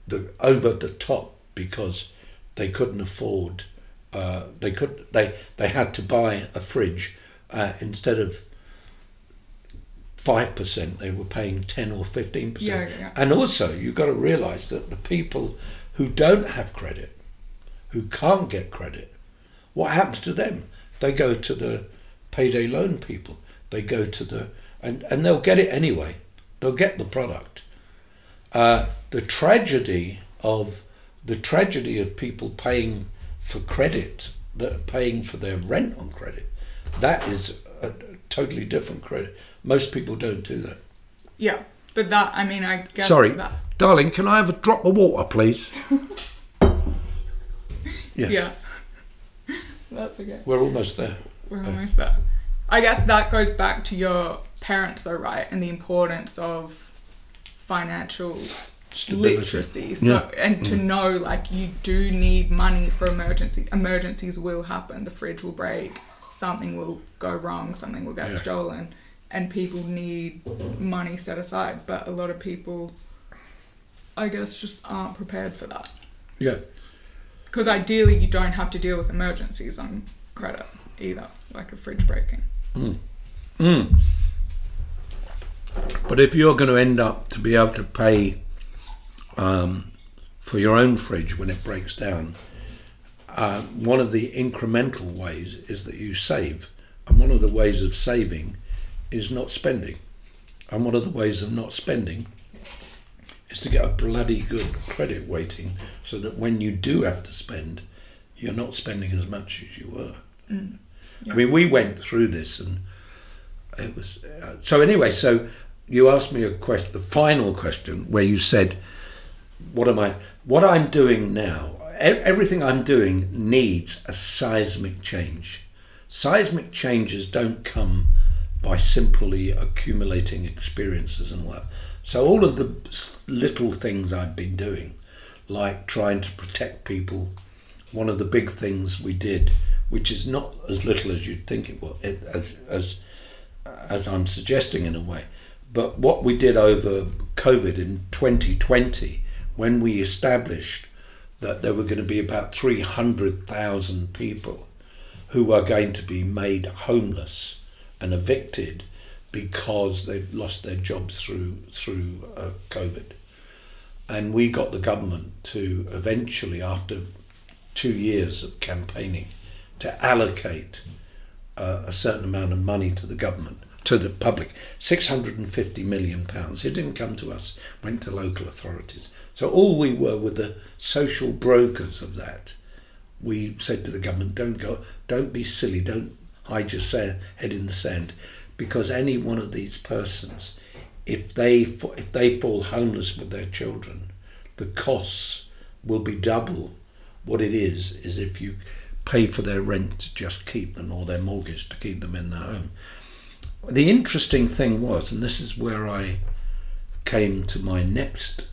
A: the over the top, because they couldn't afford. They had to buy a fridge instead of 5%. They were paying 10 or 15%.
B: Yeah.
A: And also, you've got to realise that the people who don't have credit, who can't get credit, what happens to them? They go to the payday loan people. They go to and they'll get it anyway. They'll get the product. The tragedy of people paying for credit, that paying for their rent on credit, that is a totally different credit. Most people don't do that.
B: Yeah, but that, I mean, I guess...
A: Sorry,
B: that...
A: darling, can I have a drop of water, please? Yes.
B: Yeah. That's okay.
A: We're almost there.
B: We're almost there. I guess that goes back to your parents though, right? And the importance of financial
A: stability,
B: literacy. So, and to know, like, you do need money for emergencies. Emergencies will happen. The fridge will break. Something will go wrong. Something will get stolen. And people need money set aside. But a lot of people, I guess, just aren't prepared for that.
A: Yeah.
B: Because ideally, you don't have to deal with emergencies on credit either, like a fridge breaking.
A: But if you're going to end up to be able to pay for your own fridge when it breaks down, one of the incremental ways is that you save. And one of the ways of saving is not spending. And one of the ways of not spending is to get a bloody good credit weighting, so that when you do have to spend, you're not spending as much as you were. I mean, we went through this, and it was so anyway. So you asked me the final question, where you said, what I'm doing now, everything I'm doing needs a seismic change. Seismic changes don't come by simply accumulating experiences and all that. So all of the little things I've been doing, like trying to protect people, one of the big things we did, which is not as little as you'd think it was, as I'm suggesting in a way, but what we did over COVID in 2020, when we established that there were going to be about 300,000 people who were going to be made homeless and evicted because they'd lost their jobs through COVID. And we got the government to eventually, after 2 years of campaigning, to allocate a certain amount of money to the government, to the public, £650 million. It didn't come to us, went to local authorities. So all we were the social brokers of that. We said to the government, don't be silly, don't hide your head in the sand, because any one of these persons, if they fall homeless with their children, the costs will be double what it is if you pay for their rent to just keep them, or their mortgage to keep them in their home. The interesting thing was, and this is where I came to my next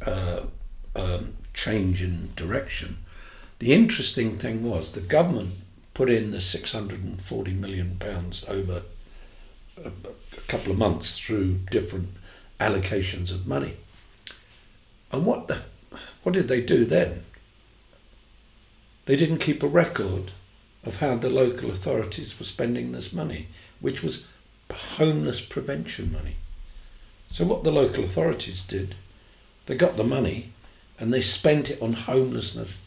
A: change in direction, the interesting thing was the government put in the £640 million over a couple of months through different allocations of money. And what did they do then? They didn't keep a record of how the local authorities were spending this money, which was homeless prevention money. So what the local authorities did, they got the money and they spent it on homelessness,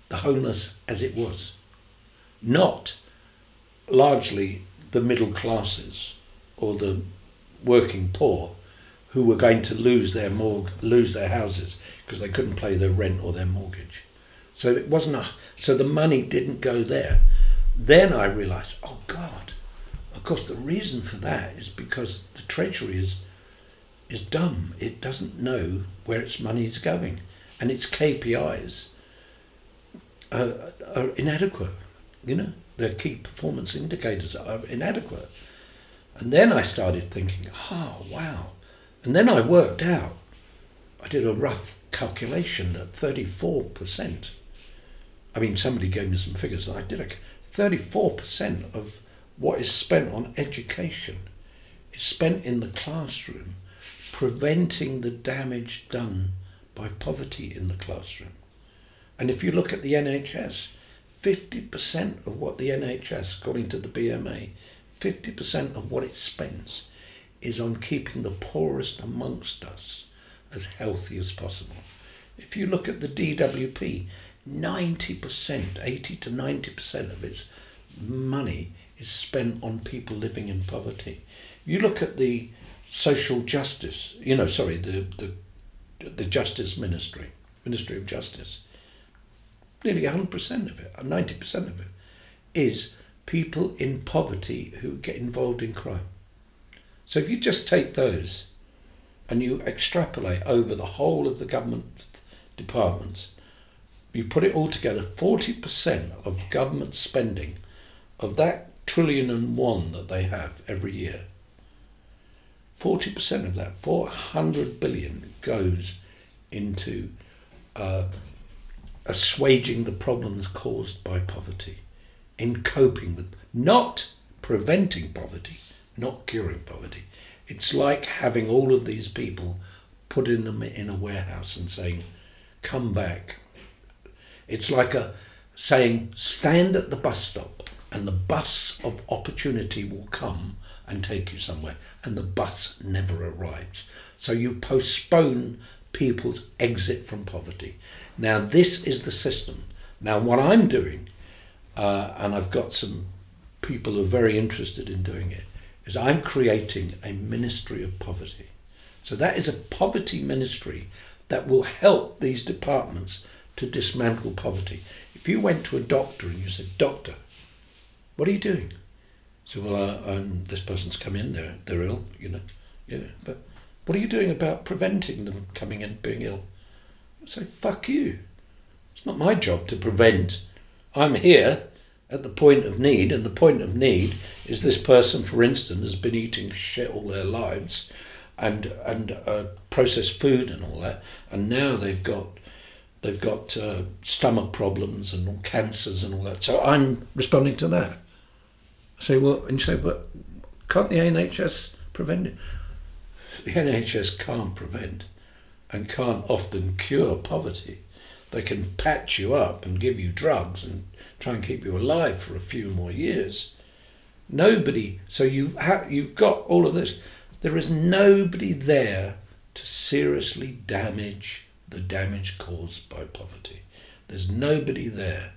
A: the homeless as it was, not largely the middle classes or the working poor who were going to lose their houses because they couldn't pay their rent or their mortgage. So it wasn't so the money didn't go there. Then I realised, oh God, of course the reason for that is because the Treasury is dumb. It doesn't know where its money is going, and its KPIs are inadequate. You know, their key performance indicators are inadequate. And then I started thinking, oh wow. And then I worked out, I did a rough calculation that 34%, I mean, somebody gave me some figures, and I did 34% of what is spent on education is spent in the classroom, preventing the damage done by poverty in the classroom. And if you look at the NHS, 50% of what the NHS, according to the BMA, 50% of what it spends is on keeping the poorest amongst us as healthy as possible. If you look at the DWP, 90%, 80 to 90% of its money is spent on people living in poverty. You look at the social justice, the Justice Ministry of Justice, nearly 100% of it, 90% of it, is people in poverty who get involved in crime. So if you just take those and you extrapolate over the whole of the government departments, you put it all together, 40% of government spending of that £1.1 trillion that they have every year, 40% of that, 400 billion, goes into assuaging the problems caused by poverty, in coping with, not preventing poverty, not curing poverty. It's like having all of these people, putting them in a warehouse and saying, come back. It's like saying, stand at the bus stop and the bus of opportunity will come and take you somewhere, and the bus never arrives. So you postpone people's exit from poverty. Now this is the system. Now what I'm doing, and I've got some people who are very interested in doing it, is I'm creating a ministry of poverty. So that is a poverty ministry that will help these departments to dismantle poverty. If you went to a doctor and you said, doctor, what are you doing? So, well, this person's come in, they're ill, yeah, but what are you doing about preventing them coming in being ill? I say, fuck you. It's not my job to prevent. I'm here at the point of need, and the point of need is this person, for instance, has been eating shit all their lives, and processed food and all that, and now they've got stomach problems and all cancers and all that. So I'm responding to that. I say, well, and you say, but can't the NHS prevent it? The NHS can't prevent and can't often cure poverty. They can patch you up and give you drugs and try and keep you alive for a few more years. Nobody, so you've got all of this. There is nobody there to seriously damage the damage caused by poverty. There's nobody there.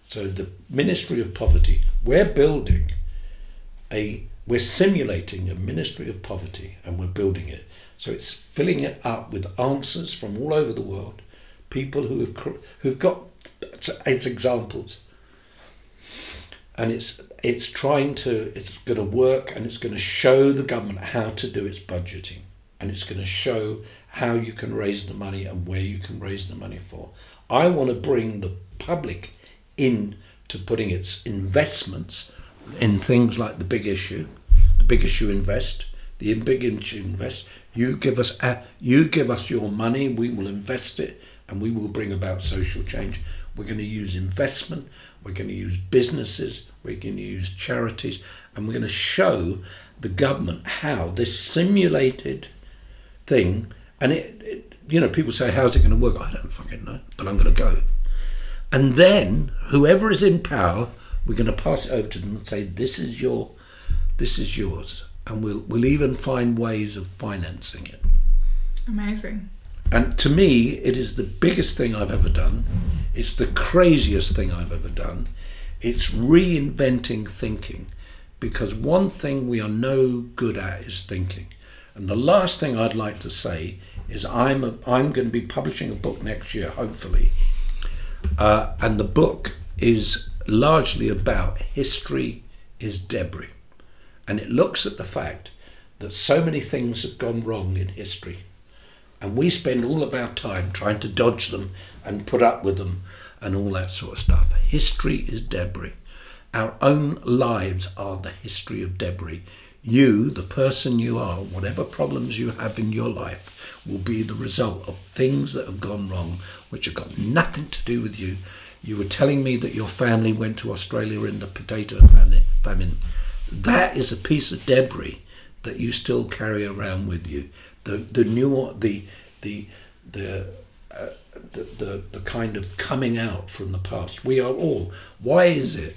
A: So the Ministry of Poverty, we're simulating a Ministry of Poverty, and we're building it. So it's filling it up with answers from all over the world, people who've got its examples, and it's going to work, and it's going to show the government how to do its budgeting, and it's going to show how you can raise the money and where you can raise the money for. I want to bring the public in to putting its investments in things like the Big Issue Invest, the Big Issue Invest. You give us your money, we will invest it, and we will bring about social change. We're going to use investment, we're going to use businesses, we're going to use charities, and we're going to show the government how this simulated thing, and people say, how's it going to work? I don't fucking know, but I'm going to go. And then whoever is in power, we're going to pass it over to them and say, this is yours, and we'll even find ways of financing it.
B: Amazing.
A: And to me, it is the biggest thing I've ever done. It's the craziest thing I've ever done. It's reinventing thinking, because one thing we are no good at is thinking. And the last thing I'd like to say is I'm going to be publishing a book next year, hopefully. And the book is largely about history is debris. And it looks at the fact that so many things have gone wrong in history. And we spend all of our time trying to dodge them and put up with them and all that sort of stuff. History is debris. Our own lives are the history of debris. You, the person you are, whatever problems you have in your life, will be the result of things that have gone wrong, which have got nothing to do with you. You were telling me that your family went to Australia in the potato famine. That is a piece of debris that you still carry around with you. The kind of coming out from the past. We are all. Why is it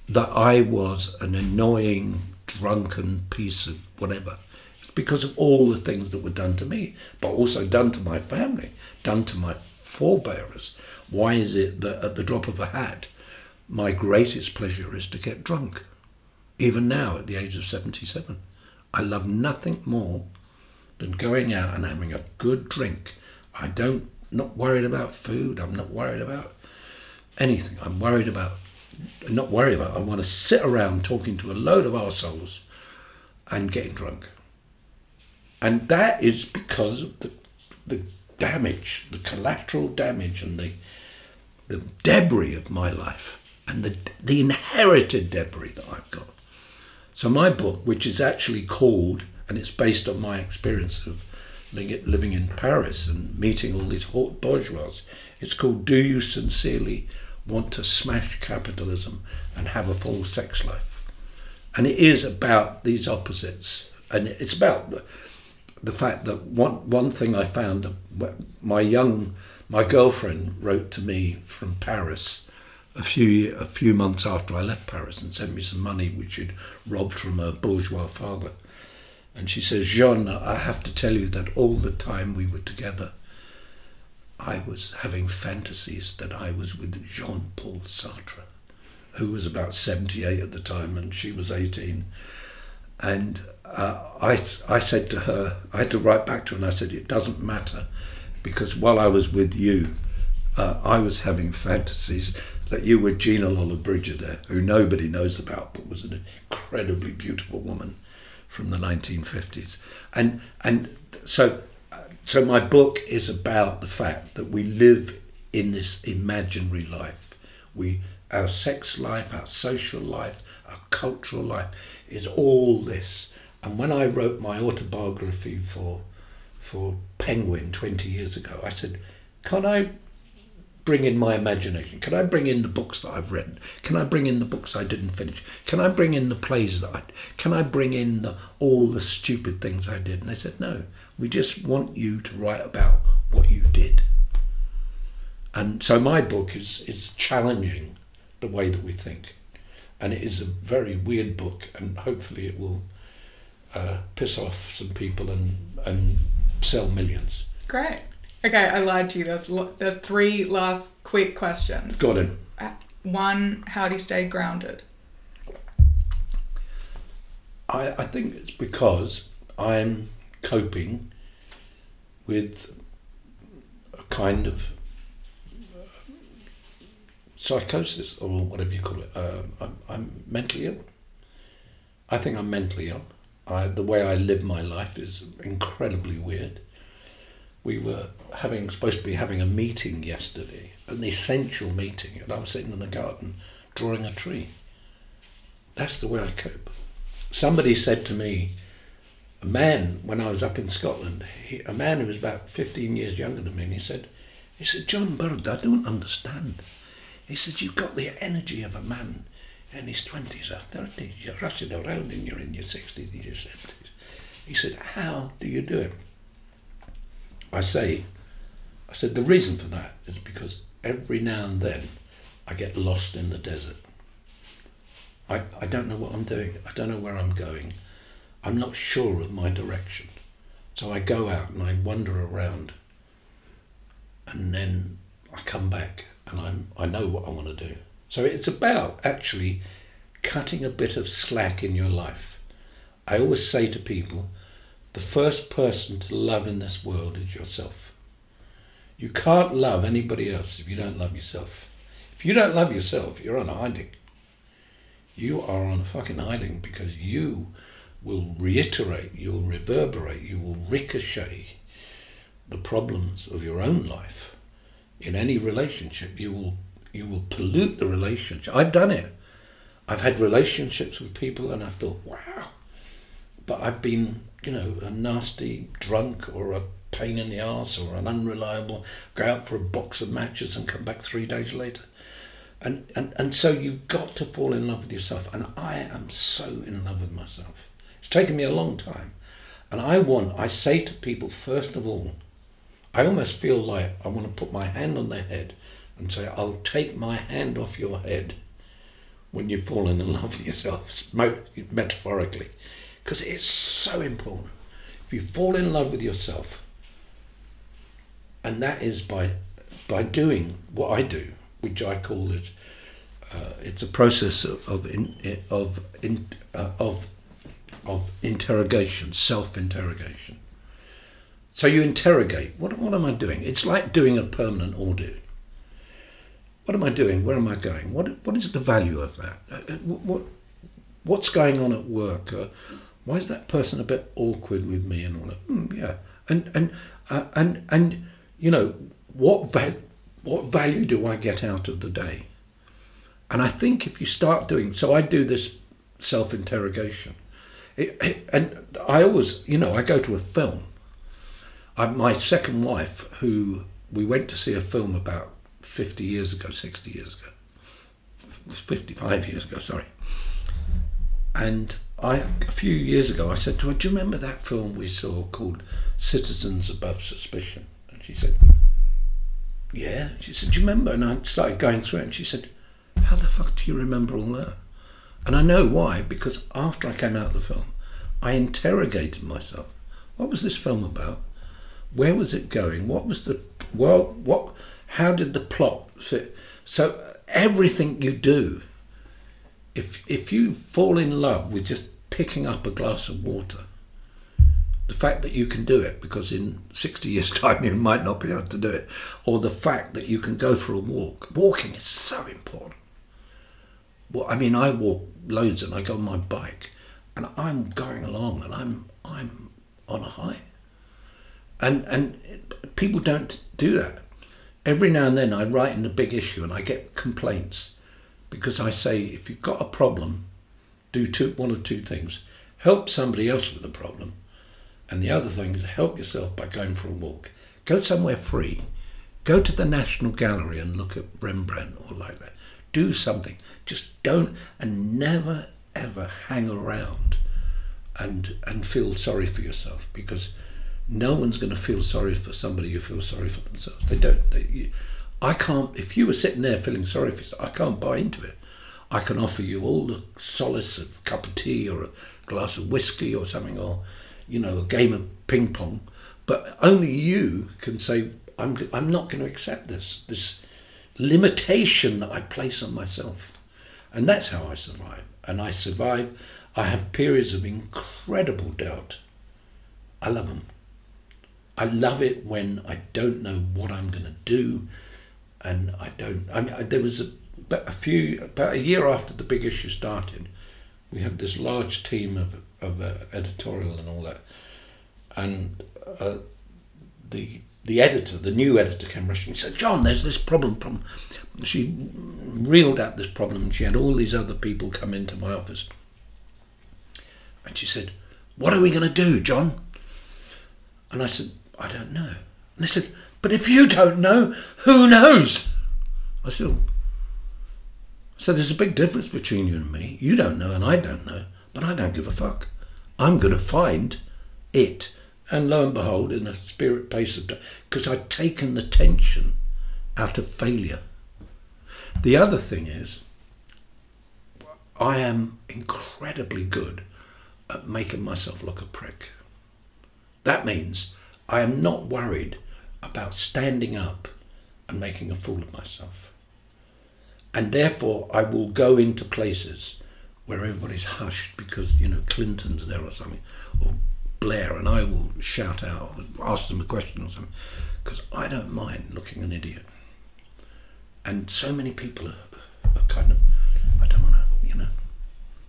A: that I was an annoying, drunken piece of whatever? It's because of all the things that were done to me, but also done to my family, done to my forebearers. Why is it that at the drop of a hat, my greatest pleasure is to get drunk? Even now, at the age of 77, I love nothing more than going out and having a good drink. Not worried about food. I'm not worried about anything. I want to sit around talking to a load of arseholes and getting drunk. And that is because of the damage, the collateral damage, and the debris of my life, and the inherited debris that I've got. So my book, which is actually called, and it's based on my experience of living in Paris and meeting all these haute bourgeois, it's called Do You Sincerely Want to Smash Capitalism and Have a Full Sex Life? And it is about these opposites, and it's about the fact that one thing I found, my girlfriend wrote to me from Paris a few months after I left Paris and sent me some money which she'd robbed from her bourgeois father. And she says, Jean, I have to tell you that all the time we were together, I was having fantasies that I was with Jean-Paul Sartre, who was about 78 at the time and she was 18. And I said to her, I had to write back to her and I said, it doesn't matter, because while I was with you, I was having fantasies that you were Gina Lollobrigida, who nobody knows about, but was an incredibly beautiful woman from the 1950s. And so my book is about the fact that we live in this imaginary life. Our sex life, our social life, our cultural life is all this. And when I wrote my autobiography for Penguin 20 years ago, I said, can I bring in my imagination? Can I bring in the books that I've written? Can I bring in the books I didn't finish? Can I bring in the plays can I bring in all the stupid things I did? And they said, no, we just want you to write about what you did. And so my book is challenging the way that we think. And it is a very weird book, and hopefully it will piss off some people and sell millions.
B: Great. Okay, I lied to you. There's 3 last quick questions.
A: Got it.
B: 1, how do you stay grounded?
A: I think it's because I'm coping with a kind of psychosis, or whatever you call it. I'm mentally ill. I think I'm mentally ill. The way I live my life is incredibly weird. We were supposed to be having a meeting yesterday, an essential meeting, and I was sitting in the garden drawing a tree. That's the way I cope. Somebody said to me, a man, when I was up in Scotland, a man who was about 15 years younger than me, and he said, John Bird, I don't understand. He said, you've got the energy of a man in his 20s or 30s. You're rushing around and you're in your 60s and your 70s. He said, how do you do it? I said, the reason for that is because every now and then I get lost in the desert. I don't know what I'm doing. I don't know where I'm going. I'm not sure of my direction. So I go out and I wander around, and then I come back and I know what I want to do. So it's about actually cutting a bit of slack in your life. I always say to people, the first person to love in this world is yourself. You can't love anybody else if you don't love yourself. If you don't love yourself, you're on hiding. You are on fucking hiding, because you will reiterate, you'll reverberate, you will ricochet the problems of your own life. In any relationship, you will pollute the relationship. I've done it. I've had relationships with people and I've thought, wow. But I've been, a nasty drunk or a pain in the arse or an unreliable, go out for a box of matches and come back 3 days later. And so you've got to fall in love with yourself. And I am so in love with myself. It's taken me a long time. And I say to people, first of all, I almost feel like I want to put my hand on their head and say, I'll take my hand off your head when you've fallen in love with yourself, metaphorically. Because it's so important. If you fall in love with yourself, and that is by doing what I do, which I call it, it's a process of interrogation, self-interrogation. So you interrogate, what am I doing? It's like doing a permanent audit. What am I doing? Where am I going? What is the value of that? What's going on at work? Why is that person a bit awkward with me and all that? Yeah. And what value do I get out of the day? And I think if you start doing, so I do this self-interrogation. And I always, I go to a film. My second wife, who we went to see a film about 50 years ago, 60 years ago, 55 years ago, sorry. And a few years ago, I said to her, do you remember that film we saw called Citizens Above Suspicion? And she said, yeah. She said, do you remember? And I started going through it, and she said, how the fuck do you remember all that? And I know why, because after I came out of the film, I interrogated myself. What was this film about? Where was it going? What was how did the plot fit? So everything you do, if you fall in love with just picking up a glass of water, the fact that you can do it, because in 60 years' time you might not be able to do it, or the fact that you can go for a walk. Walking is so important. Well, I mean, I walk loads and I go on my bike, and I'm going along and I'm on a high. And people don't do that. every now and then I write in the big issue and I get complaints because I say, if you've got a problem, do one of two things. Help somebody else with the problem. And the other thing is help yourself by going for a walk. Go somewhere free. Go to the National Gallery and look at Rembrandt or like that. Do something. Just don't, and never ever hang around and feel sorry for yourself, because no one's going to feel sorry for somebody who feels sorry for themselves. They don't. I can't, if you were sitting there feeling sorry for yourself, I can't buy into it. I can offer you all the solace of a cup of tea or a glass of whiskey or something, or, you know, a game of ping pong, but only you can say, I'm not going to accept this limitation that I place on myself. And that's how I survive. And I survive. I have periods of incredible doubt. I love them. I love it when I don't know what I'm going to do, and there was about a year after the big issue started, we had this large team of editorial and all that, and the new editor came rushing and said, "John, there's this problem." She reeled out this problem, and she had all these other people come into my office, and she said, "What are we going to do, John?" And I said, "I don't know." And they said, "But if you don't know, who knows?" I said, "There's a big difference between you and me. You don't know and I don't know, but I don't give a fuck. I'm going to find it." And lo and behold, in a spirit pace of, because I'd taken the tension out of failure. The other thing is, I am incredibly good at making myself look a prick. That means I am not worried about standing up and making a fool of myself. And therefore I will go into places where everybody's hushed because, you know, Clinton's there or something, or Blair, and I will shout out or ask them a question or something, because I don't mind looking an idiot. And so many people are kind of, I don't want to, you know.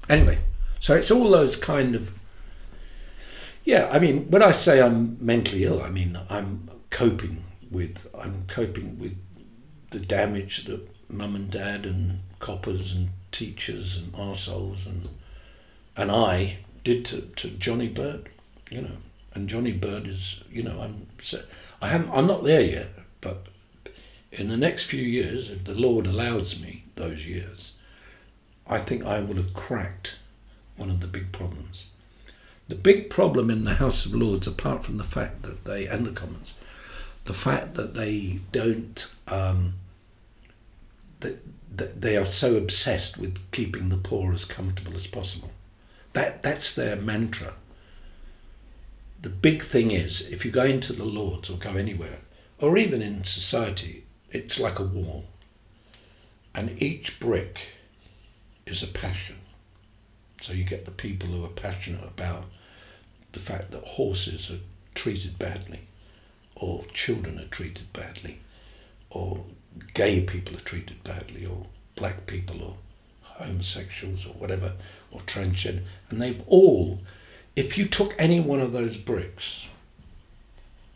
A: Anyway, so it's all those kind of, yeah, I mean, when I say I'm mentally ill, I mean I'm coping with the damage that mum and dad and coppers and teachers and arseholes and I did to Johnny Bird, you know. And Johnny Bird is, you know, I'm not there yet, but in the next few years, if the Lord allows me those years, I think I will have cracked one of the big problems. The big problem in the House of Lords, apart from the fact that and the Commons, the fact that they don't, that they are so obsessed with keeping the poor as comfortable as possible. That's their mantra. The big thing is, if you go into the Lords or go anywhere, or even in society, it's like a wall. And each brick is a passion. So you get the people who are passionate about the fact that horses are treated badly, or children are treated badly, or gay people are treated badly, or black people, or homosexuals, or whatever, or transgender. And they've all, if you took any one of those bricks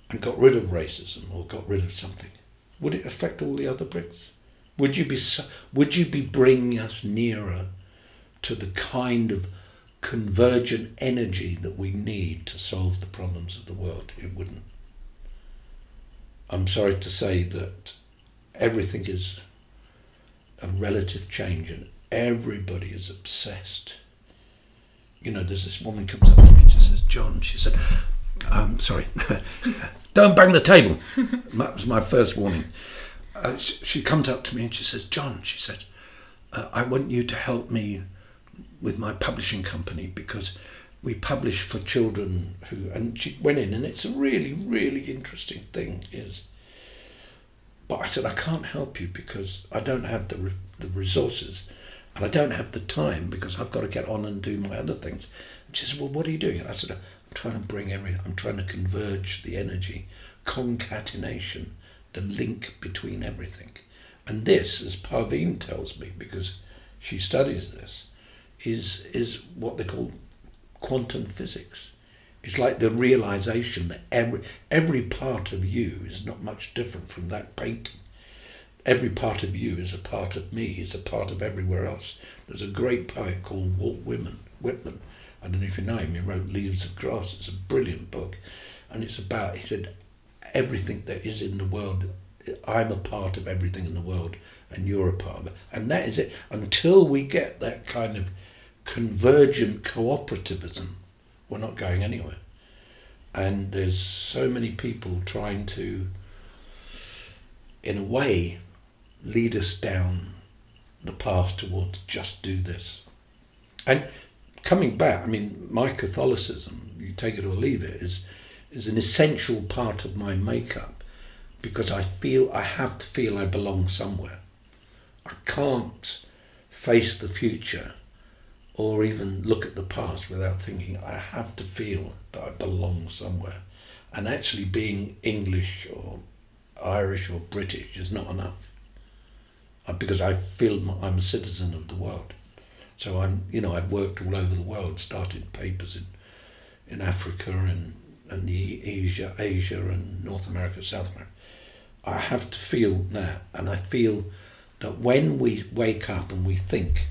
A: and got rid of racism or got rid of something, would it affect all the other bricks? Would you be bringing us nearer to the kind of convergent energy that we need to solve the problems of the world? It wouldn't. I'm sorry to say that everything is a relative change and everybody is obsessed. You know, there's this woman comes up to me and she says, "John," she said, sorry, don't bang the table. That was my first warning. She comes up to me and she says, "John," she said, "I want you to help me with my publishing company because we publish for children who," and she went in, and it's a really, really interesting thing is, but I said, "I can't help you because I don't have the resources and I don't have the time because I've got to get on and do my other things." And she said, "Well, what are you doing?" And I said, I'm trying to converge the energy, concatenation, the link between everything. And this, as Parveen tells me, because she studies this, is what they call quantum physics. It's like the realization that every part of you is not much different from that painting. every part of you is a part of me, is a part of everywhere else. There's a great poet called Walt Whitman. I don't know if you know him. He wrote Leaves of Grass. It's a brilliant book, and it's about, he said, everything that is in the world, I'm a part of everything in the world, and you're a part of it. And that is it. Until we get that kind of convergent cooperativism, we're not going anywhere. And there's so many people trying to, in a way, lead us down the path towards just do this. And coming back, I mean, my Catholicism, you take it or leave it, is an essential part of my makeup, because I have to feel I belong somewhere. I can't face the future or even look at the past without thinking I have to feel that I belong somewhere. And actually being English or Irish or British is not enough, because I feel I'm a citizen of the world. So I've worked all over the world, started papers in Africa and Asia and North America, South America. I have to feel that, and I feel that when we wake up and we think,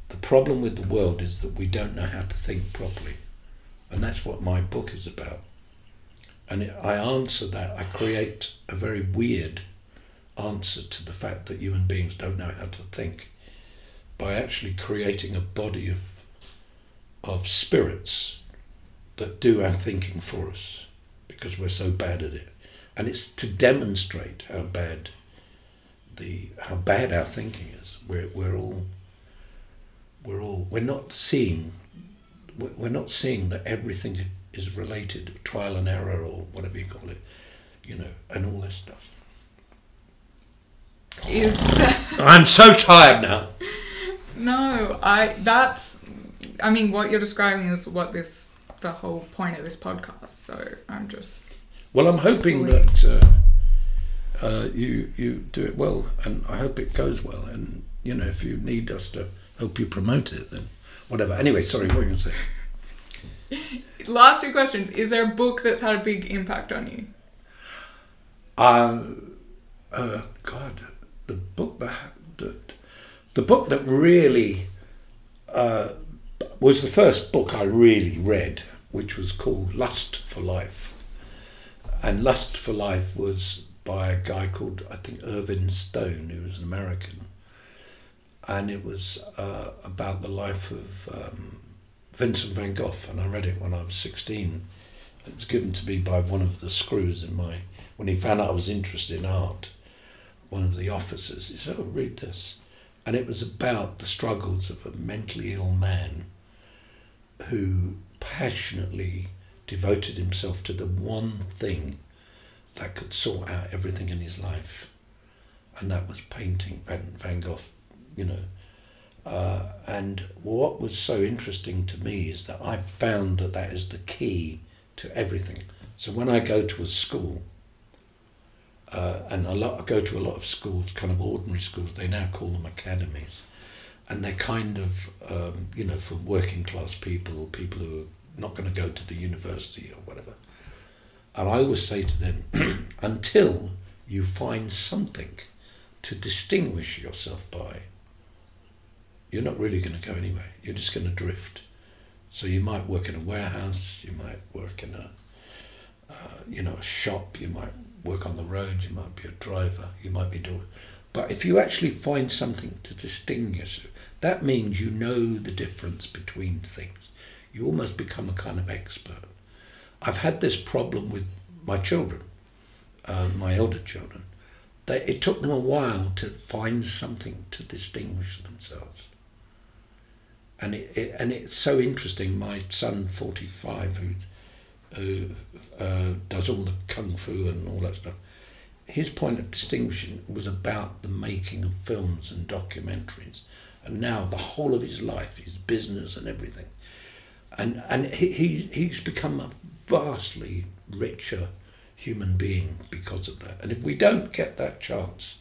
A: the problem with the world is that we don't know how to think properly, and that's what my book is about. And I answer that, I create a very weird answer to the fact that human beings don't know how to think, by actually creating a body of spirits that do our thinking for us, because we're so bad at it. And it's to demonstrate how bad our thinking is. We're not seeing that everything is related, trial and error, or whatever you call it, and all this stuff. I'm so tired now.
B: No, what you're describing is the whole point of this podcast. So I'm just.
A: Well, I'm hoping that you do it well, and I hope it goes well. And if you need us to help you promote it, then whatever. Anyway, sorry, what were you going to say?
B: Last two questions. Is there a book that's had a big impact on you?
A: God, the book that really was the first book I really read, which was called Lust for Life. And Lust for Life was by a guy called, I think, Irving Stone, who was an American. And it was about the life of Vincent van Gogh, and I read it when I was 16. It was given to me by one of the screws when he found out I was interested in art, one of the officers. He said, "Oh, read this." And it was about the struggles of a mentally ill man who passionately devoted himself to the one thing that could sort out everything in his life, and that was painting Van Gogh, and what was so interesting to me is that I found that is the key to everything. So when I go to a school, and I go to a lot of schools, kind of ordinary schools, they now call them academies, and they're kind of, for working class people who are not going to go to the university or whatever. And I always say to them, until you find something to distinguish yourself by, you're not really going to go anywhere. You're just going to drift. So you might work in a warehouse, you might work in a shop, you might work on the road, you might be a driver, you might be doing. But if you actually find something to distinguish you, that means you know the difference between things. You almost become a kind of expert. I've had this problem with my children, my elder children. It took them a while to find something to distinguish themselves. And it's so interesting. My son, 45, who does all the kung fu and all that stuff, his point of distinction was about the making of films and documentaries. And now the whole of his life, his business and everything. And he's become a vastly richer human being because of that. And if we don't get that chance,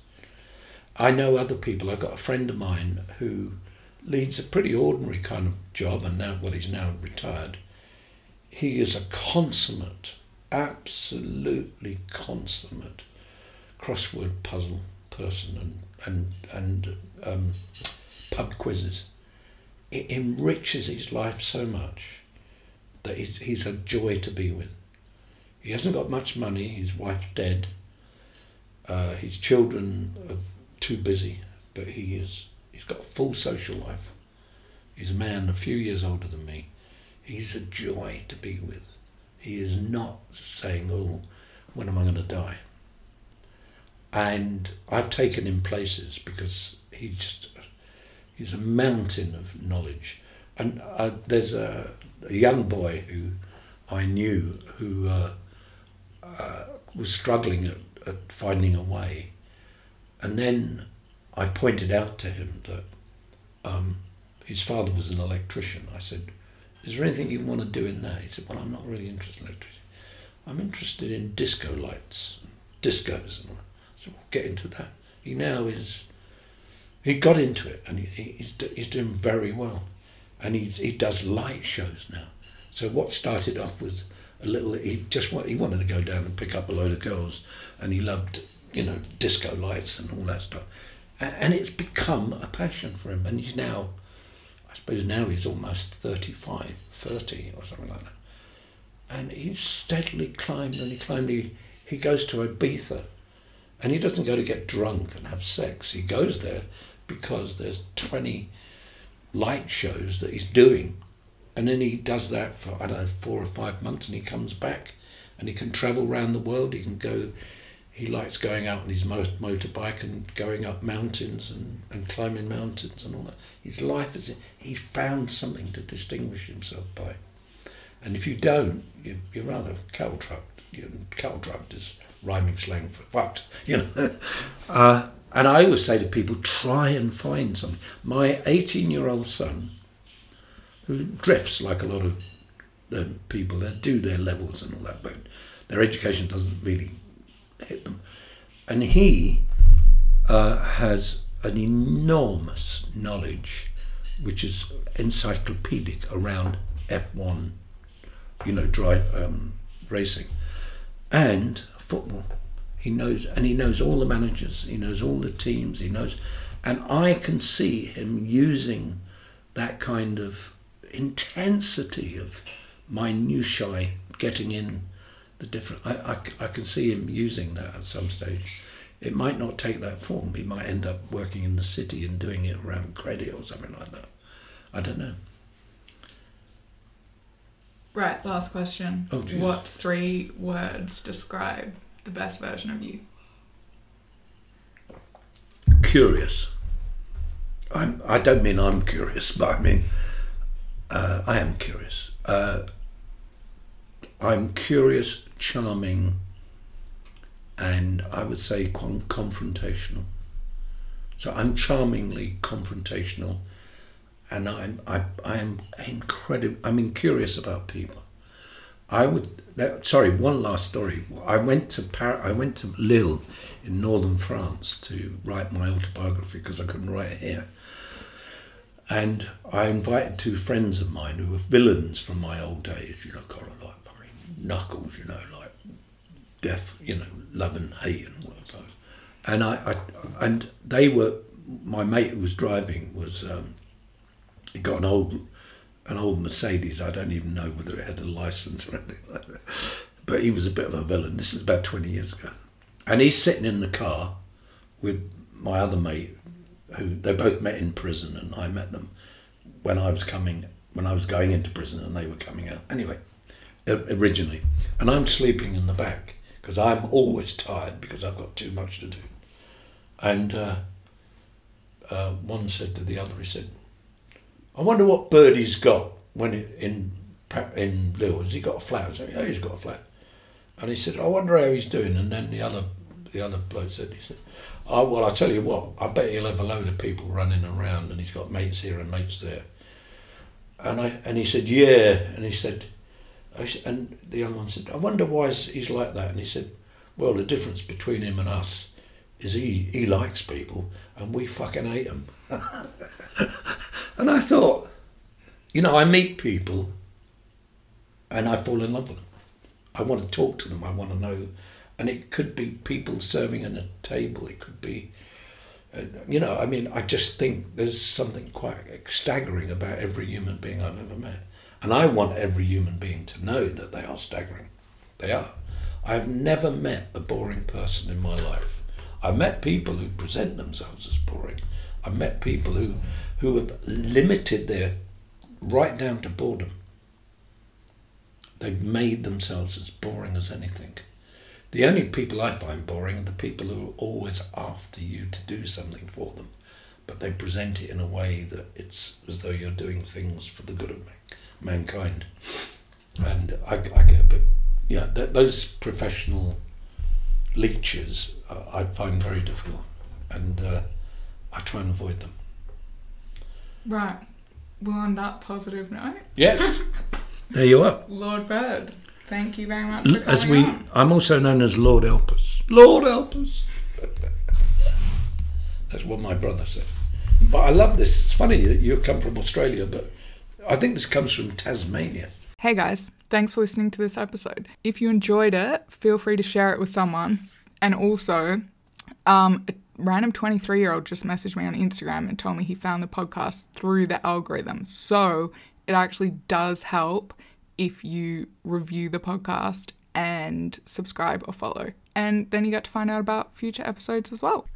A: I know other people. I've got a friend of mine who leads a pretty ordinary kind of job, and he's now retired. He is a consummate, absolutely consummate crossword puzzle person and pub quizzes. It enriches his life so much that he's a joy to be with. He hasn't got much money, his wife's dead, his children are too busy, but he's got a full social life. He's a man a few years older than me. He's a joy to be with. He is not saying, oh, when am I going to die? And I've taken him places because he's a mountain of knowledge. And there's a young boy who I knew who was struggling at finding a way. And then I pointed out to him that his father was an electrician. I said, is there anything you want to do in that? He said, well, I'm not really interested in electricity. I'm interested in disco lights, discos. And all. I said, well, get into that. He got into it, and he's doing very well. And he does light shows now. So what started off was he wanted to go down and pick up a load of girls, and he loved, disco lights and all that stuff. And it's become a passion for him. And he's now, I suppose now he's almost 30 or something like that. And he's steadily climbed, and he goes to Ibiza. And he doesn't go to get drunk and have sex. He goes there because there's 20 light shows that he's doing. And then he does that for, 4 or 5 months, and he comes back and he can travel around the world. He likes going out on his motorbike and going up mountains and climbing mountains and all that. His life he found something to distinguish himself by. And if you don't, you're rather cattle-trucked. Cattle-trucked is rhyming slang for fucked, And I always say to people, try and find something. My 18-year-old son, who drifts like a lot of people that do their levels and all that, but their education doesn't really hit them. And he has an enormous knowledge, which is encyclopedic around F1, racing, and football. He knows all the managers, he knows all the teams, and I can see him using that kind of intensity of minutiae, getting in the different. I can see him using that at some stage. It might not take that form. He might end up working in the city and doing it around credit or something like that. I don't know.
B: Right, last question.
A: Oh, geez.
B: What 3 words describe the best version of you?
A: Curious. I don't mean I'm curious, but I mean I am curious. I'm curious, charming, and I would say confrontational. So I'm charmingly confrontational, and I am incredible. I mean, curious about people. One last story. I went to Lille in northern France to write my autobiography because I couldn't write it here. And I invited 2 friends of mine who were villains from my old days, kind of like knuckles, like death, love and hate and all of those. And they were, my mate who was driving was, he got an old Mercedes. I don't even know whether it had a license or anything like that. But he was a bit of a villain. This is about 20 years ago. And he's sitting in the car with my other mate, who they both met in prison, and I met them when I was going into prison and they were coming out. Anyway, originally. And I'm sleeping in the back because I'm always tired because I've got too much to do. And one said to the other, he said, I wonder what Birdie's got in Lille. Has he got a flat? I said, yeah, he's got a flat. And he said, I wonder how he's doing. And then the other bloke said, oh, well, I'll tell you what, I bet he'll have a load of people running around and he's got mates here and mates there. And he said, yeah. And he said, and the other one said, I wonder why he's like that. And he said, well, the difference between him and us is he likes people and we fucking hate them. And I thought, I meet people and I fall in love with them. I want to talk to them. I want to know And it could be people serving at a table. It could be, I just think there's something quite staggering about every human being I've ever met. And I want every human being to know that they are staggering. They are. I've never met a boring person in my life. I've met people who present themselves as boring. I've met people who have limited their right down to boredom. They've made themselves as boring as anything. The only people I find boring are the people who are always after you to do something for them, but they present it in a way that it's as though you're doing things for the good of mankind. And I get a bit, those professional leeches I find very difficult, and I try and avoid them.
B: Right. Well, on that positive note.
A: Yes. There you are.
B: Lord Bird, thank you very much for coming on.
A: I'm also known as Lord Help Us. Lord Help Us. That's what my brother said. But I love this. It's funny that you come from Australia, but I think this comes from Tasmania.
B: Hey guys, thanks for listening to this episode. If you enjoyed it, feel free to share it with someone. And also, a random 23-year-old just messaged me on Instagram and told me he found the podcast through the algorithm. So it actually does help if you review the podcast and subscribe or follow. And then you get to find out about future episodes as well.